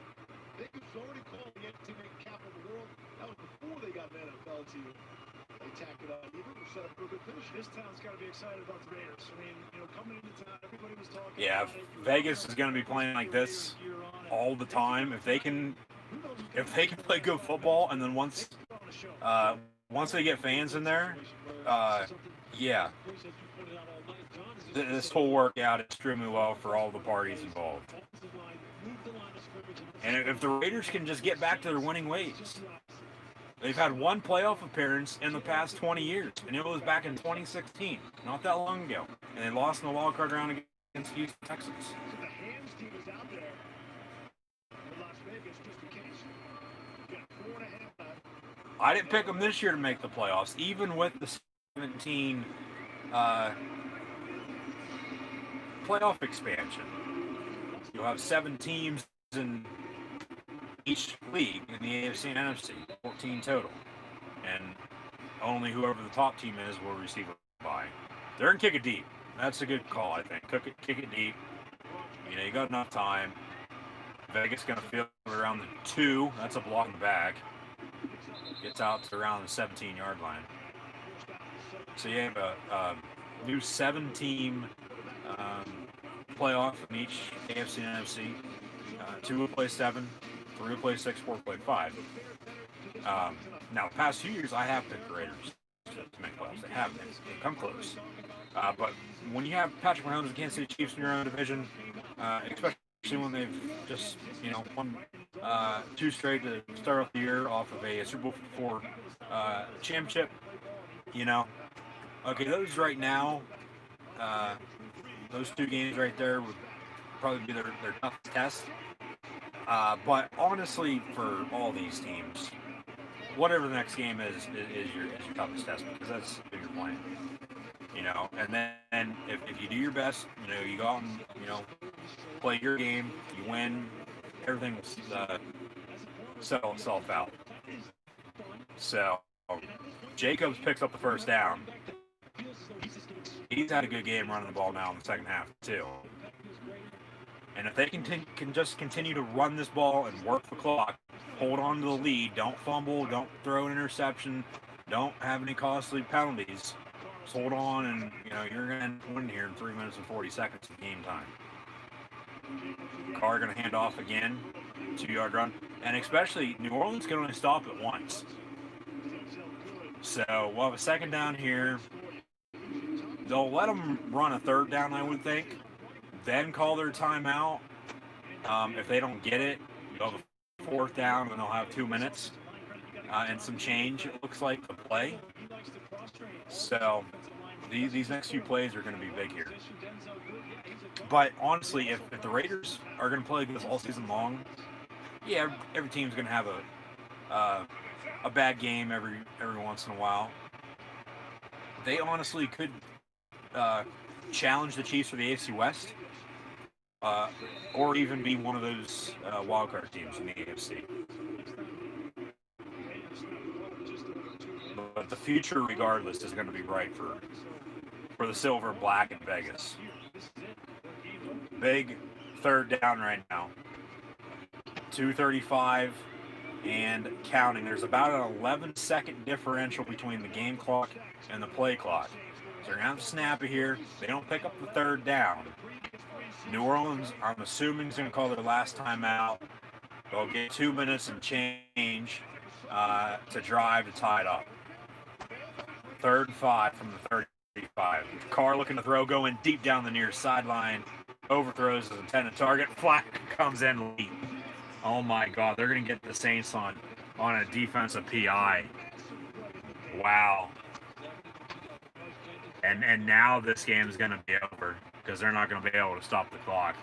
They could already call the entertainment capital of the world. That was before they got an NFL team. They tacked it on. Even we're set up for a good finish. This town's got to be excited about the Raiders. I mean, coming into town, everybody was talking. Yeah,
if Vegas is going to be playing like this all the time, if they can play good football, and then once they get fans in there, yeah, this will work out extremely well for all the parties involved. And if the Raiders can just get back to their winning ways. They've had 1 playoff appearance in the past 20 years, and it was back in 2016, not that long ago. And they lost in the wild card round against Houston Texans. I didn't pick them this year to make the playoffs, even with the 17 playoff expansion. You'll have 7 teams in each league in the AFC and NFC, 14 total, and only whoever the top team is will receive a bye. They're in kick it deep. That's a good call, I think. Kick it deep. You got enough time. Vegas gonna field around the 2. That's a block in the back. Gets out to around the 17-yard line. So you have a new 7-team playoff in each AFC and NFC. 2 will play 7. 3 will play 6, 4 will play 5. Now, past few years, I have picked the Raiders to make playoffs. They haven't. They've come close. But when you have Patrick Mahomes and Kansas City Chiefs in your own division, especially when they've just, won 2 straight to start off the year off of a Super Bowl IV championship, okay, those right now, those 2 games right there would probably be their toughest test. But honestly, for all these teams, whatever the next game is your toughest test, because that's who you're playing. And then if you do your best, you go out and play your game, you win, everything will settle itself out. So Jacobs picks up the first down. He's had a good game running the ball now in the second half too. And if they can just continue to run this ball and work the clock, hold on to the lead, don't fumble, don't throw an interception, don't have any costly penalties, just hold on, and you're going to end up winning here in 3 minutes and 40 seconds of game time. Carr going to hand off again, 2-yard run, and especially New Orleans can only stop it once. So we'll have a second down here. They'll let them run a third down, I would think. then call their timeout. If they don't get it, you'll have a fourth down, and they'll have 2 minutes and some change, it looks like, to play. So these next few plays are going to be big here. But honestly, if the Raiders are going to play this all season long, yeah, every team's going to have a bad game every once in a while. They honestly could challenge the Chiefs for the AFC West, or even be one of those wildcard teams in the AFC. But the future, regardless, is going to be bright for the silver and black in Vegas. Big third down right now. 2:35 and counting. There's about an 11-second differential between the game clock and the play clock. So they're going to have to snap it here. They don't pick up the third down. New Orleans, I'm assuming, is going to call their last timeout. They'll get 2 minutes and change to drive to tie it up. 3rd and 5 from the 35. Carr looking to throw, going deep down the near sideline. Overthrows his intended target. Flag comes in late. Oh my God, they're going to get the Saints on a defensive PI. Wow. And now this game is going to be over because they're not going to be able to stop the clock.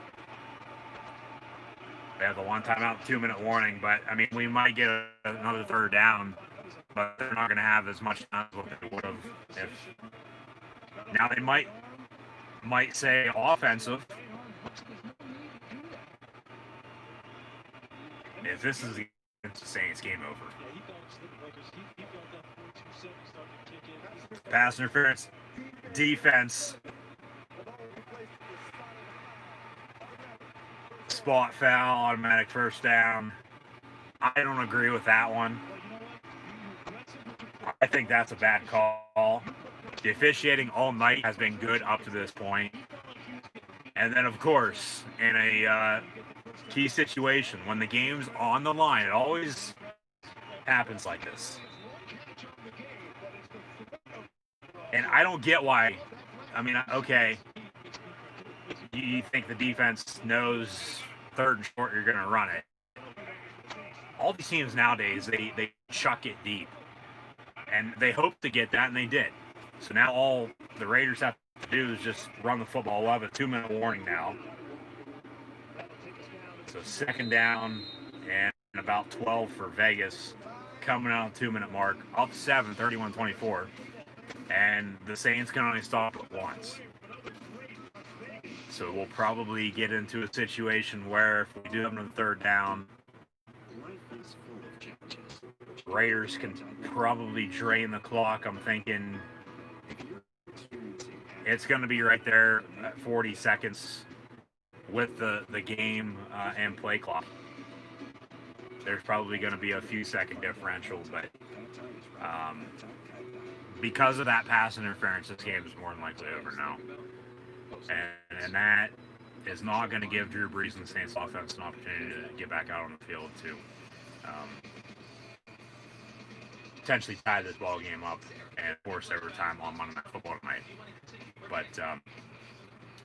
They have the 1 timeout, 2-minute warning, but I mean, we might get another third down, but they're not going to have as much time as what they would have if. Now they might say offensive. If this is against the Saints, game over. Pass interference, defense, spot foul, automatic first down. I don't agree with that one. I think that's a bad call. The officiating all night has been good up to this point. And then, of course, in a key situation, when the game's on the line, it always happens like this. And I don't get why. I mean, okay, you think the defense knows 3rd and short, you're going to run it. All these teams nowadays, they chuck it deep. And they hope to get that, and they did. So now all the Raiders have to do is just run the football. We'll have a 2-minute warning now. So 2nd down and about 12 for Vegas, coming out 2-minute mark, up 7, 31-24. And the Saints can only stop it once. So we'll probably get into a situation where if we do have another 3rd down, Raiders can probably drain the clock. I'm thinking it's going to be right there at 40 seconds with the game and play clock. There's probably going to be a few second differential, but because of that pass interference, this game is more than likely over now. And that is not going to give Drew Brees and the Saints offense an opportunity to get back out on the field to potentially tie this ball game up and force overtime on Monday Night Football tonight. But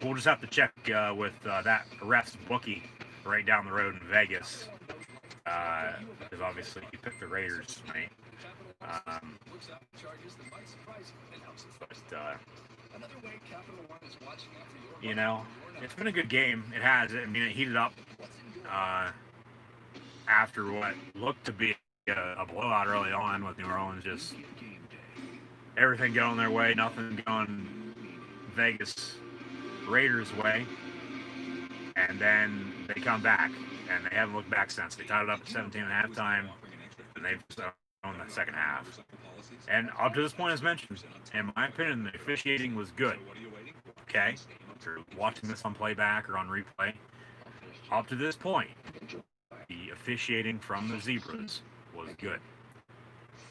we'll just have to check with that ref's bookie right down the road in Vegas, because obviously he picked the Raiders tonight. You know, it's been a good game. It has. I mean, it heated up after what looked to be a blowout early on with New Orleans, just everything going their way, nothing going Vegas Raiders' way. And then they come back, and they haven't looked back since. They tied it up at 17 at halftime, and they've owned the second half. And up to this point, as mentioned, in my opinion, the officiating was good. Okay? If you're watching this on playback or on replay, up to this point, the officiating from the Zebras was good.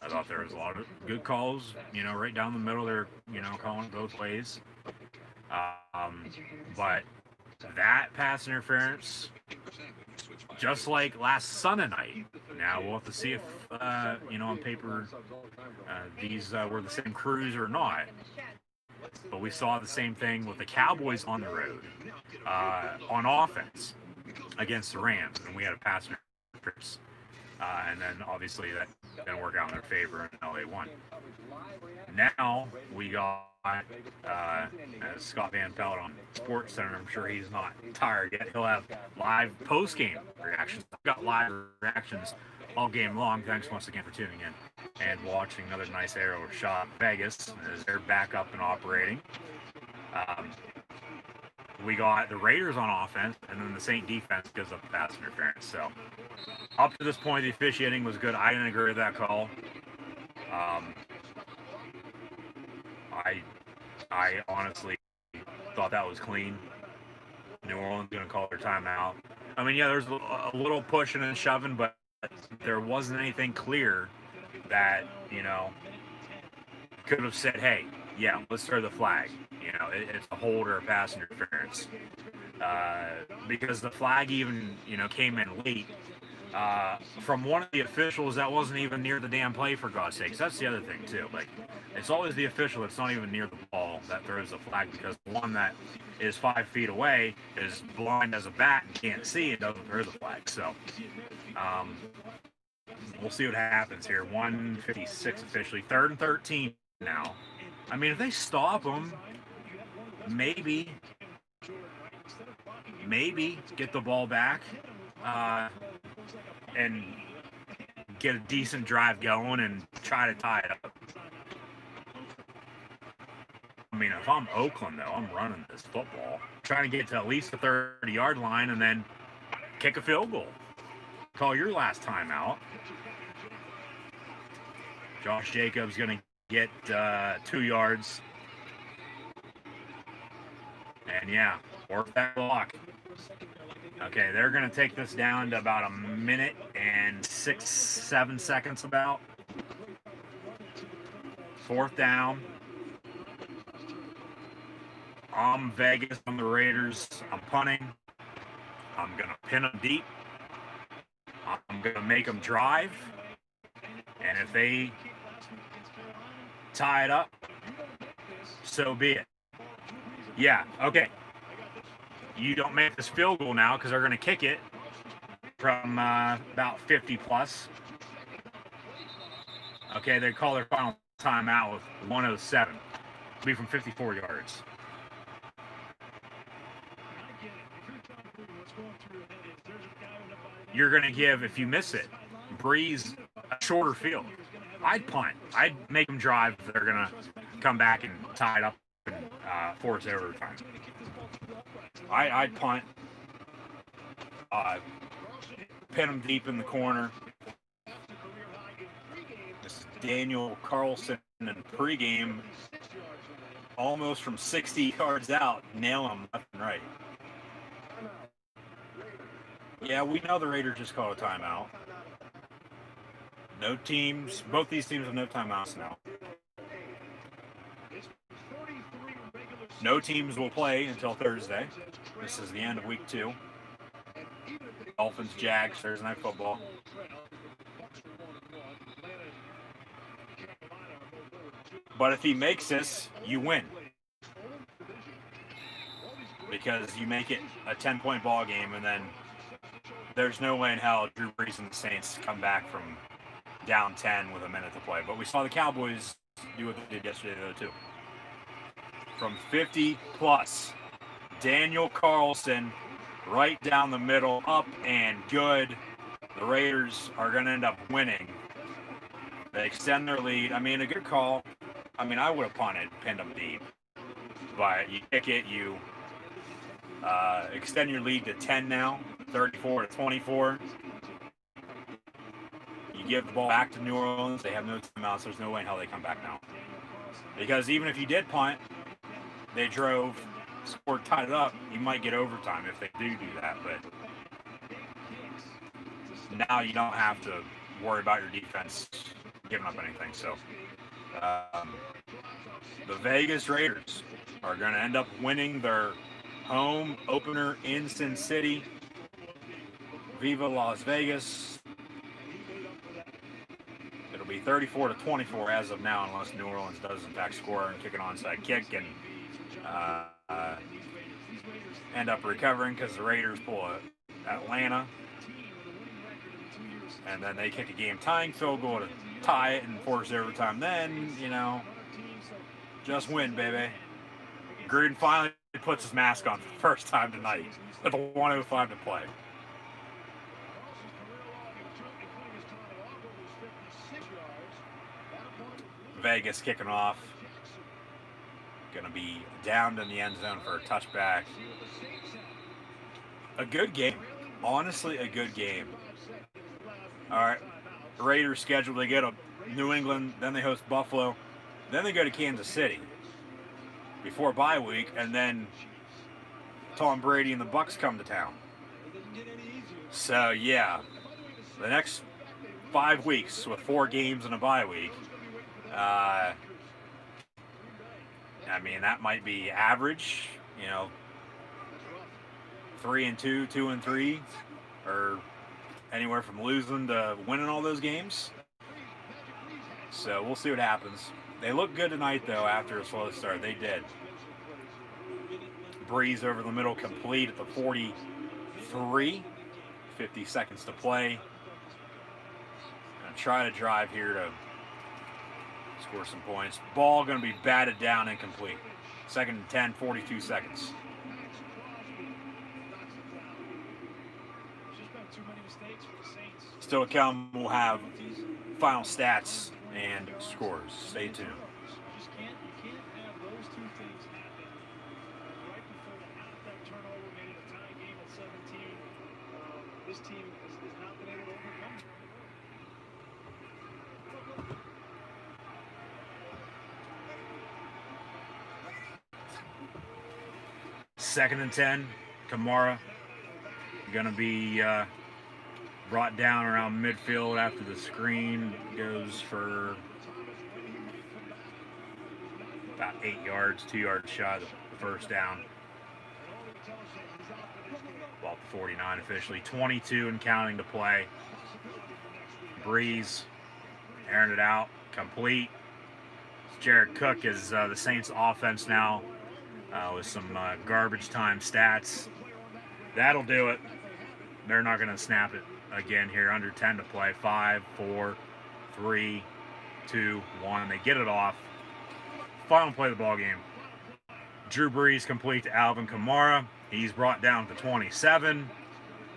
I thought there was a lot of good calls, you know, right down the middle. They're, you know, calling it both ways. But that pass interference, just like last Sunday night. Now we'll have to see if, you know, on paper, these were the same crews or not. But we saw the same thing with the Cowboys on the road on offense against the Rams, and we had a pass interference. And then obviously that didn't work out in their favor, and LA won. Now we got Scott Van Pelt on Sports Center. I'm sure he's not tired yet. He'll have live post-game reactions. I've got live reactions all game long. Thanks once again for tuning in and watching another nice aerial shot. Vegas as they're back up and operating. We got the Raiders on offense, and then the Saint defense gives up pass interference. So up to this point, the officiating was good. I didn't agree with that call. I honestly thought that was clean. New Orleans going to call their timeout. I mean, yeah, there's a little pushing and shoving, but there wasn't anything clear that, could have said, hey, yeah, let's throw the flag. It's a hold or a pass interference. Because the flag even, came in late. From one of the officials that wasn't even near the damn play, for God's sakes. That's the other thing, too. Like, it's always the official that's not even near the ball that throws the flag, because the one that is 5 feet away is blind as a bat and can't see and doesn't throw the flag. So, we'll see what happens here. 1:56 officially. 3rd and 13 now. I mean, if they stop them, maybe get the ball back and get a decent drive going and try to tie it up. I mean, if I'm Oakland, though, I'm running this football, trying to get to at least the 30-yard line and then kick a field goal. Call your last timeout. Josh Jacobs going to get 2 yards. And, yeah, work that block. Okay, they're going to take this down to about 1 minute and 6-7 seconds about. 4th down. I'm Vegas. I'm the Raiders. I'm punting. I'm going to pin them deep. I'm going to make them drive. And if they tie it up, so be it. Yeah, okay. You don't make this field goal now because they're going to kick it from about 50 plus. Okay, they call their final timeout with 1:07. It'll be from 54 yards. You're going to give, if you miss it, Breeze a shorter field. I'd punt. I'd make them drive if they're going to come back and tie it up and force overtime. I'd punt, pin them deep in the corner. This is Daniel Carlson in pregame, almost from 60 yards out, nail them left and right. Yeah, we know the Raiders just called a timeout. Both these teams have no timeouts now. No teams will play until Thursday. This is the end of week 2. Dolphins, Jags, Thursday Night Football. But if he makes this, you win. Because you make it a 10-point ball game, and then there's no way in hell Drew Brees and the Saints come back from down 10 with a minute to play. But we saw the Cowboys do what they did yesterday, though, too. From 50 plus, Daniel Carlson right down the middle, up and good. The Raiders are going to end up winning. They extend their lead. I mean, a good call. I mean, I would have punted, pinned them deep. But you kick it, you extend your lead to 10 now, 34-24. You give the ball back to New Orleans. They have no timeouts. There's no way in hell they come back now. Because even if you did punt, they drove, scored, tied it up, you might get overtime if they do that. But now you don't have to worry about your defense giving up anything. So the Vegas Raiders are going to end up winning their home opener in Sin City. Viva Las Vegas. It'll be 34-24 as of now, unless New Orleans does in fact score and kick an onside kick and end up recovering because the Raiders pull Atlanta, and then they kick a game-tying field goal to tie it and force overtime. Then, you know, just win, baby. Gruden finally puts his mask on for the first time tonight with a 1:05 to play. Vegas kicking off. Gonna be downed in the end zone for a touchback. A good game. Honestly, a good game. Alright. Raiders scheduled to get to New England, then they host Buffalo, then they go to Kansas City before bye week, and then Tom Brady and the Bucs come to town. So yeah, the next 5 weeks with 4 games and a bye week. I mean, that might be average, you know, 3-2, 2-3, or anywhere from losing to winning all those games. So we'll see what happens. They look good tonight, though, after a slow start. They did. Breeze over the middle, complete at the 43. 50 seconds to play. Gonna try to drive here to score some points. Ball going to be batted down, incomplete. 2nd and 10, 42 seconds. Still to come, we'll have final stats and scores. Stay tuned.
You can't have those two things happen right before the half. That turnover made it a tie game at 17. This team has not been able to overcome it.
2nd and 10. Kamara going to be brought down around midfield after the screen goes for about 8 yards, 2 yards shy of the first down. Ball at the 49 officially. 22 and counting to play. Breeze airing it out, complete. Jared Cook is the Saints offense now with some garbage time stats. That'll do it. They're not going to snap it again here. Under 10 to play. 5, 4, 3, 2, 1. They get it off. Final play of the ball game. Drew Brees complete to Alvin Kamara. He's brought down to 27.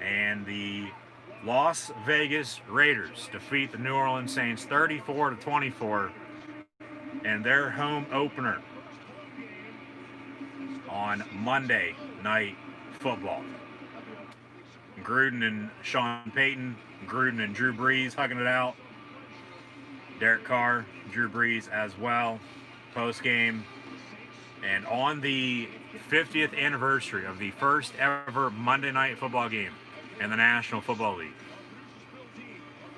And the Las Vegas Raiders defeat the New Orleans Saints 34-24 in their home opener on Monday Night Football. Gruden and Sean Payton, Gruden and Drew Brees hugging it out. Derek Carr, Drew Brees as well, post-game. And on the 50th anniversary of the first ever Monday Night Football game in the National Football League.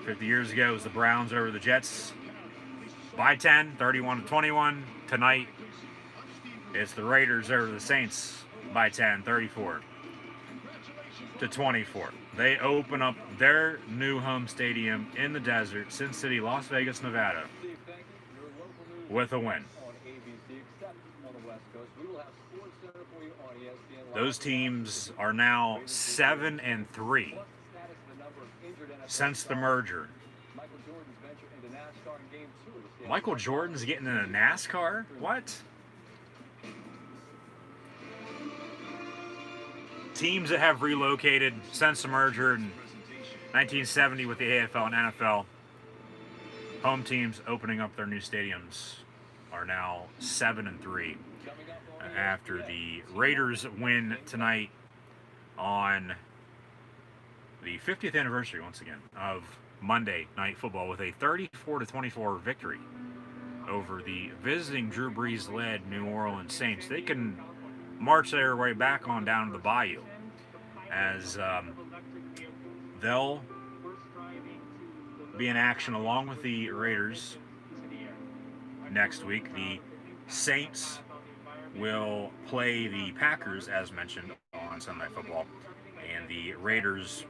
50 years ago, it was the Browns over the Jets by 10, 31-21. Tonight, it's the Raiders over the Saints by 10, 34-24. They open up their new home stadium in the desert, Sin City, Las Vegas, Nevada, with a win. Those teams are now 7-3 since the merger. Michael Jordan's getting in a NASCAR? What? Teams that have relocated since the merger in 1970 with the AFL and NFL, home teams opening up their new stadiums are now 7-3 after the Raiders win tonight on the 50th anniversary, once again, of Monday Night Football with a 34-24 victory over the visiting Drew Brees-led New Orleans Saints. They can march their way back on down to the Bayou as they'll be in action along with the Raiders next week. The Saints will play the Packers, as mentioned, on Sunday Night Football, and the Raiders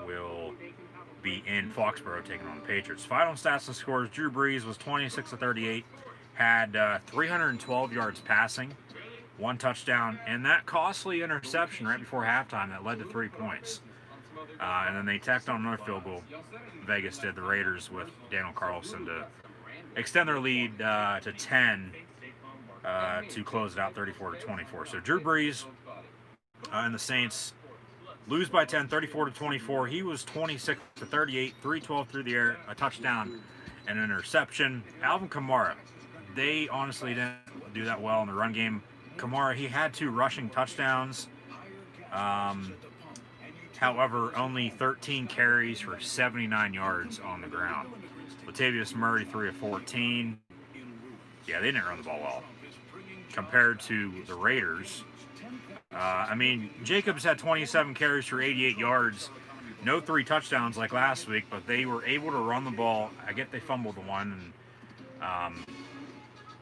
will be in Foxborough taking on the Patriots. Final stats and scores: Drew Brees was 26 of 38, had 312 yards passing, 1 touchdown, and that costly interception right before halftime that led to 3 points. And then they tacked on another field goal. Vegas did, the Raiders, with Daniel Carlson to extend their lead to 10 to close it out 34-24. So Drew Brees and the Saints lose by 10, 34-24. He was 26 to 38, 312 through the air, a touchdown, and an interception. Alvin Kamara, they honestly didn't do that well in the run game. Kamara, he had 2 rushing touchdowns. However, only 13 carries for 79 yards on the ground. Latavius Murray, 3 of 14. Yeah, they didn't run the ball well. Compared to the Raiders, I mean, Jacobs had 27 carries for 88 yards. No 3 touchdowns like last week, but they were able to run the ball. I get they fumbled the one, and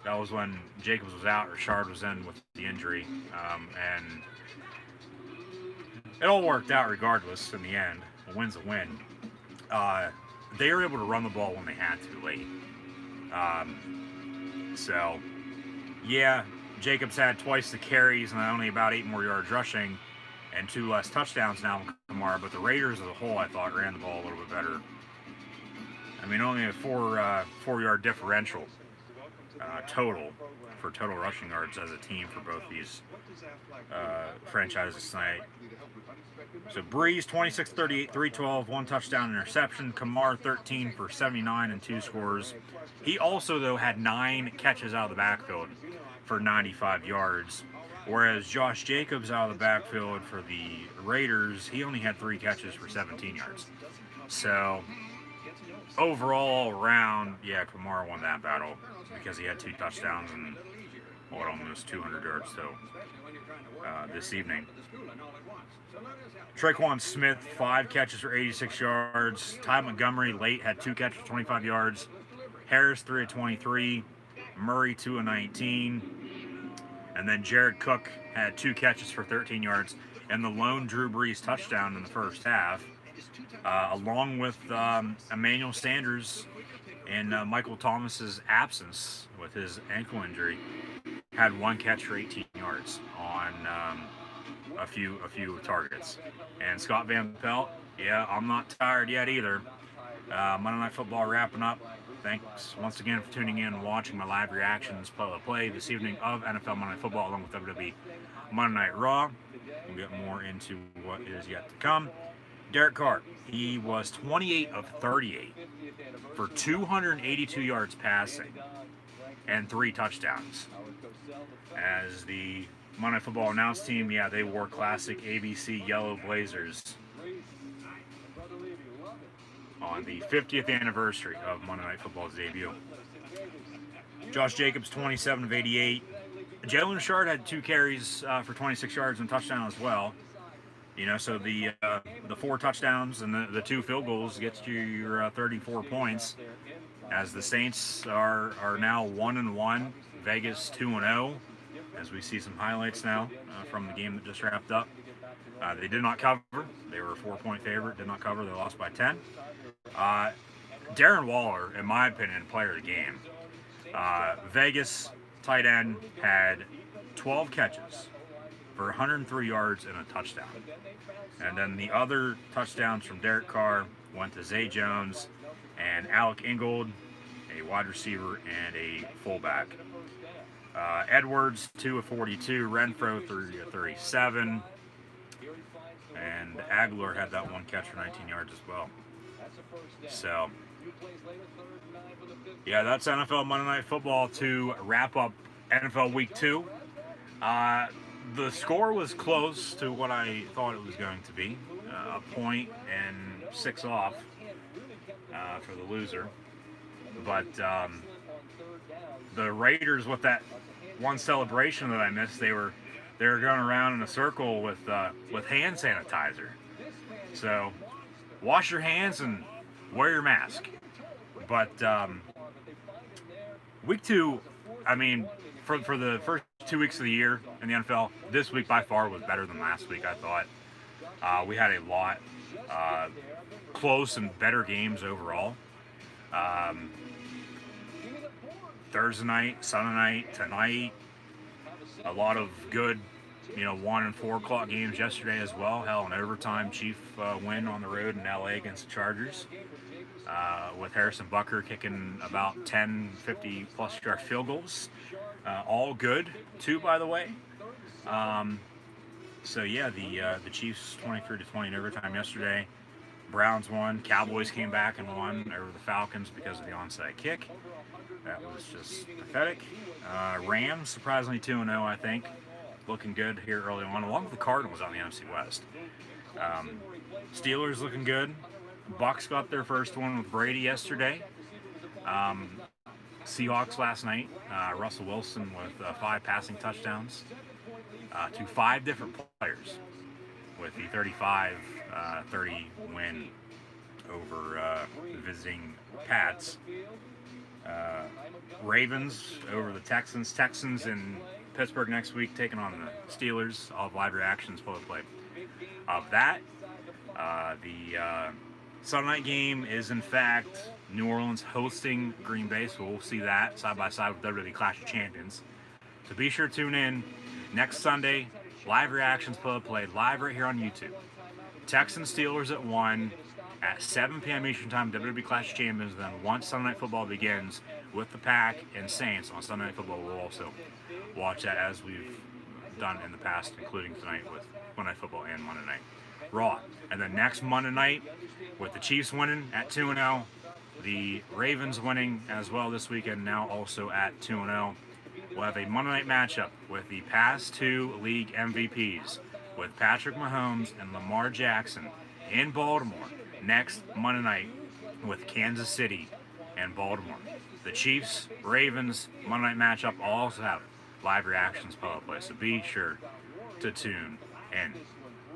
that was when Jacobs was out, Richard was in with the injury, and it all worked out regardless in the end. A win's a win. They were able to run the ball when they had to late. So, yeah, Jacobs had twice the carries and only about 8 more yards rushing and 2 less touchdowns now in Kamara, but the Raiders as a whole, I thought, ran the ball a little bit better. I mean, only a 4-yard differential total for total rushing yards as a team for both these franchises tonight. So Brees, 26-38, 312, 1 touchdown, interception. Kamara, 13 for 79 and 2 scores. He also, though, had 9 catches out of the backfield for 95 yards, whereas Josh Jacobs out of the backfield for the Raiders, he only had 3 catches for 17 yards. So overall, all around, yeah, Kamara won that battle because he had 2 touchdowns and almost 200 yards this evening. Traquan Smith, 5 catches for 86 yards. Ty Montgomery late had 2 catches for 25 yards. Harris, 3 of 23. Murray, 2 of 19. And then Jared Cook had 2 catches for 13 yards and the lone Drew Brees touchdown in the first half, along with Emmanuel Sanders in Michael Thomas's absence with his ankle injury. Had 1 catch for 18 yards on a few targets. And Scott Van Pelt, yeah, I'm not tired yet either. Monday Night Football wrapping up. Thanks once again for tuning in and watching my live reactions play this evening of NFL Monday Night Football along with WWE Monday Night Raw. We'll get more into what is yet to come. Derek Carr, he was 28 of 38 for 282 yards passing and 3 touchdowns. As the Monday Night Football announce team, yeah, they wore classic ABC yellow blazers on the 50th anniversary of Monday Night Football's debut. Josh Jacobs, 27 of 88. Jalen Richard had 2 carries for 26 yards and a touchdown as well. You know, so the 4 touchdowns and the 2 field goals gets you your 34 points. As the Saints are now 1-1, Vegas 2-0. As we see some highlights now from the game that just wrapped up. They did not cover. They were a 4-point favorite. Did not cover. They lost by 10. Darren Waller, in my opinion, player of the game. Vegas tight end had 12 catches for 103 yards and a touchdown. And then the other touchdowns from Derek Carr went to Zay Jones and Alec Ingold, a wide receiver and a fullback. Edwards, 2 of 42. Renfro, 3 of 37. And Aguilar had that 1 catch for 19 yards as well. So, yeah, that's NFL Monday Night Football to wrap up NFL Week 2. The score was close to what I thought it was going to be. A point and 6 off for the loser. But the Raiders, with that one celebration that I missed, they were going around in a circle with hand sanitizer. So wash your hands and wear your mask. But week 2, I mean, for the first 2 weeks of the year in the NFL, this week by far was better than last week, I thought. We had a lot close and better games overall. Thursday night, Sunday night, tonight, a lot of good, 1 and 4 o'clock games yesterday as well. Hell, an overtime Chief win on the road in LA against the Chargers. With Harrison Butker kicking about 10, 50-plus yard field goals. All good, too, by the way. So, yeah, the Chiefs 23-20 in overtime yesterday. Browns won. Cowboys came back and won over the Falcons because of the onside kick. That was just pathetic. Rams, surprisingly 2-0, I think. Looking good here early on, along with the Cardinals on the NFC West. Steelers looking good. Bucks got their first one with Brady yesterday. Seahawks last night. Russell Wilson with 5 passing touchdowns to 5 different players with the 35-30 win over the visiting Pats. Ravens over the Texans. Texans in Pittsburgh next week taking on the Steelers. All have live reactions, play of that. The Sunday night game is in fact New Orleans hosting Green Bay, so we'll see that side by side with WWE Clash of Champions. So be sure to tune in next Sunday. Live reactions, play live right here on YouTube. Texans Steelers at 1 at 7 p.m. Eastern Time. WWE Clash of Champions. Then once Sunday Night Football begins with the Pack and Saints on Sunday Night Football, we'll also watch that as we've done in the past, including tonight with Monday Night Football and Monday Night Raw. And then next Monday night, with the Chiefs winning at 2-0, the Ravens winning as well this weekend, now also at 2-0. We'll have a Monday night matchup with the past 2 league MVPs, with Patrick Mahomes and Lamar Jackson in Baltimore next Monday night with Kansas City and Baltimore. The Chiefs, Ravens, Monday night matchup will also have live reactions, play, so be sure to tune in.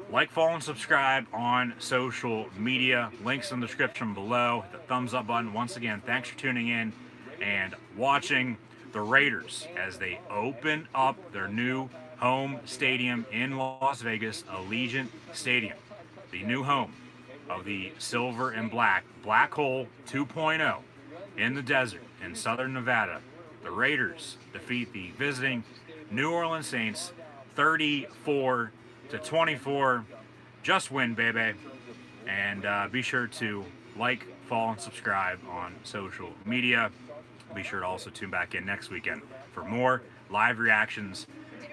Like, follow, and subscribe on social media. Links in the description below. Hit the thumbs up button. Once again, thanks for tuning in and watching the Raiders as they open up their new home stadium in Las Vegas, Allegiant Stadium. The new home of the Silver and Black Hole 2.0 in the desert in southern Nevada. The Raiders defeat the visiting New Orleans Saints 34-24. Just win, baby. And be sure to like, follow, and subscribe on social media. Be sure to also tune back in next weekend for more live reactions,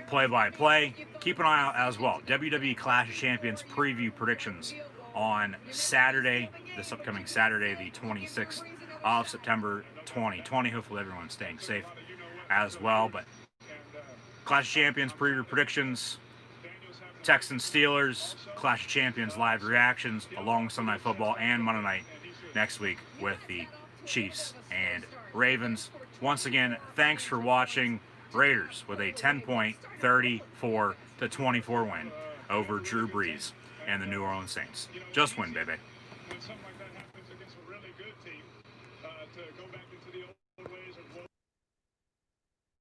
play-by-play. Keep an eye out as well. WWE Clash of Champions preview predictions on Saturday, this upcoming Saturday, the 26th of September 2020. Hopefully everyone's staying safe as well. But Clash of Champions preview predictions, Texans Steelers, Clash of Champions live reactions, along with Sunday Night Football and Monday night next week with the Chiefs and Ravens. Once again, thanks for watching. Raiders with a 10-point, 34-24 win over Drew Brees and the New Orleans Saints. Just win, baby.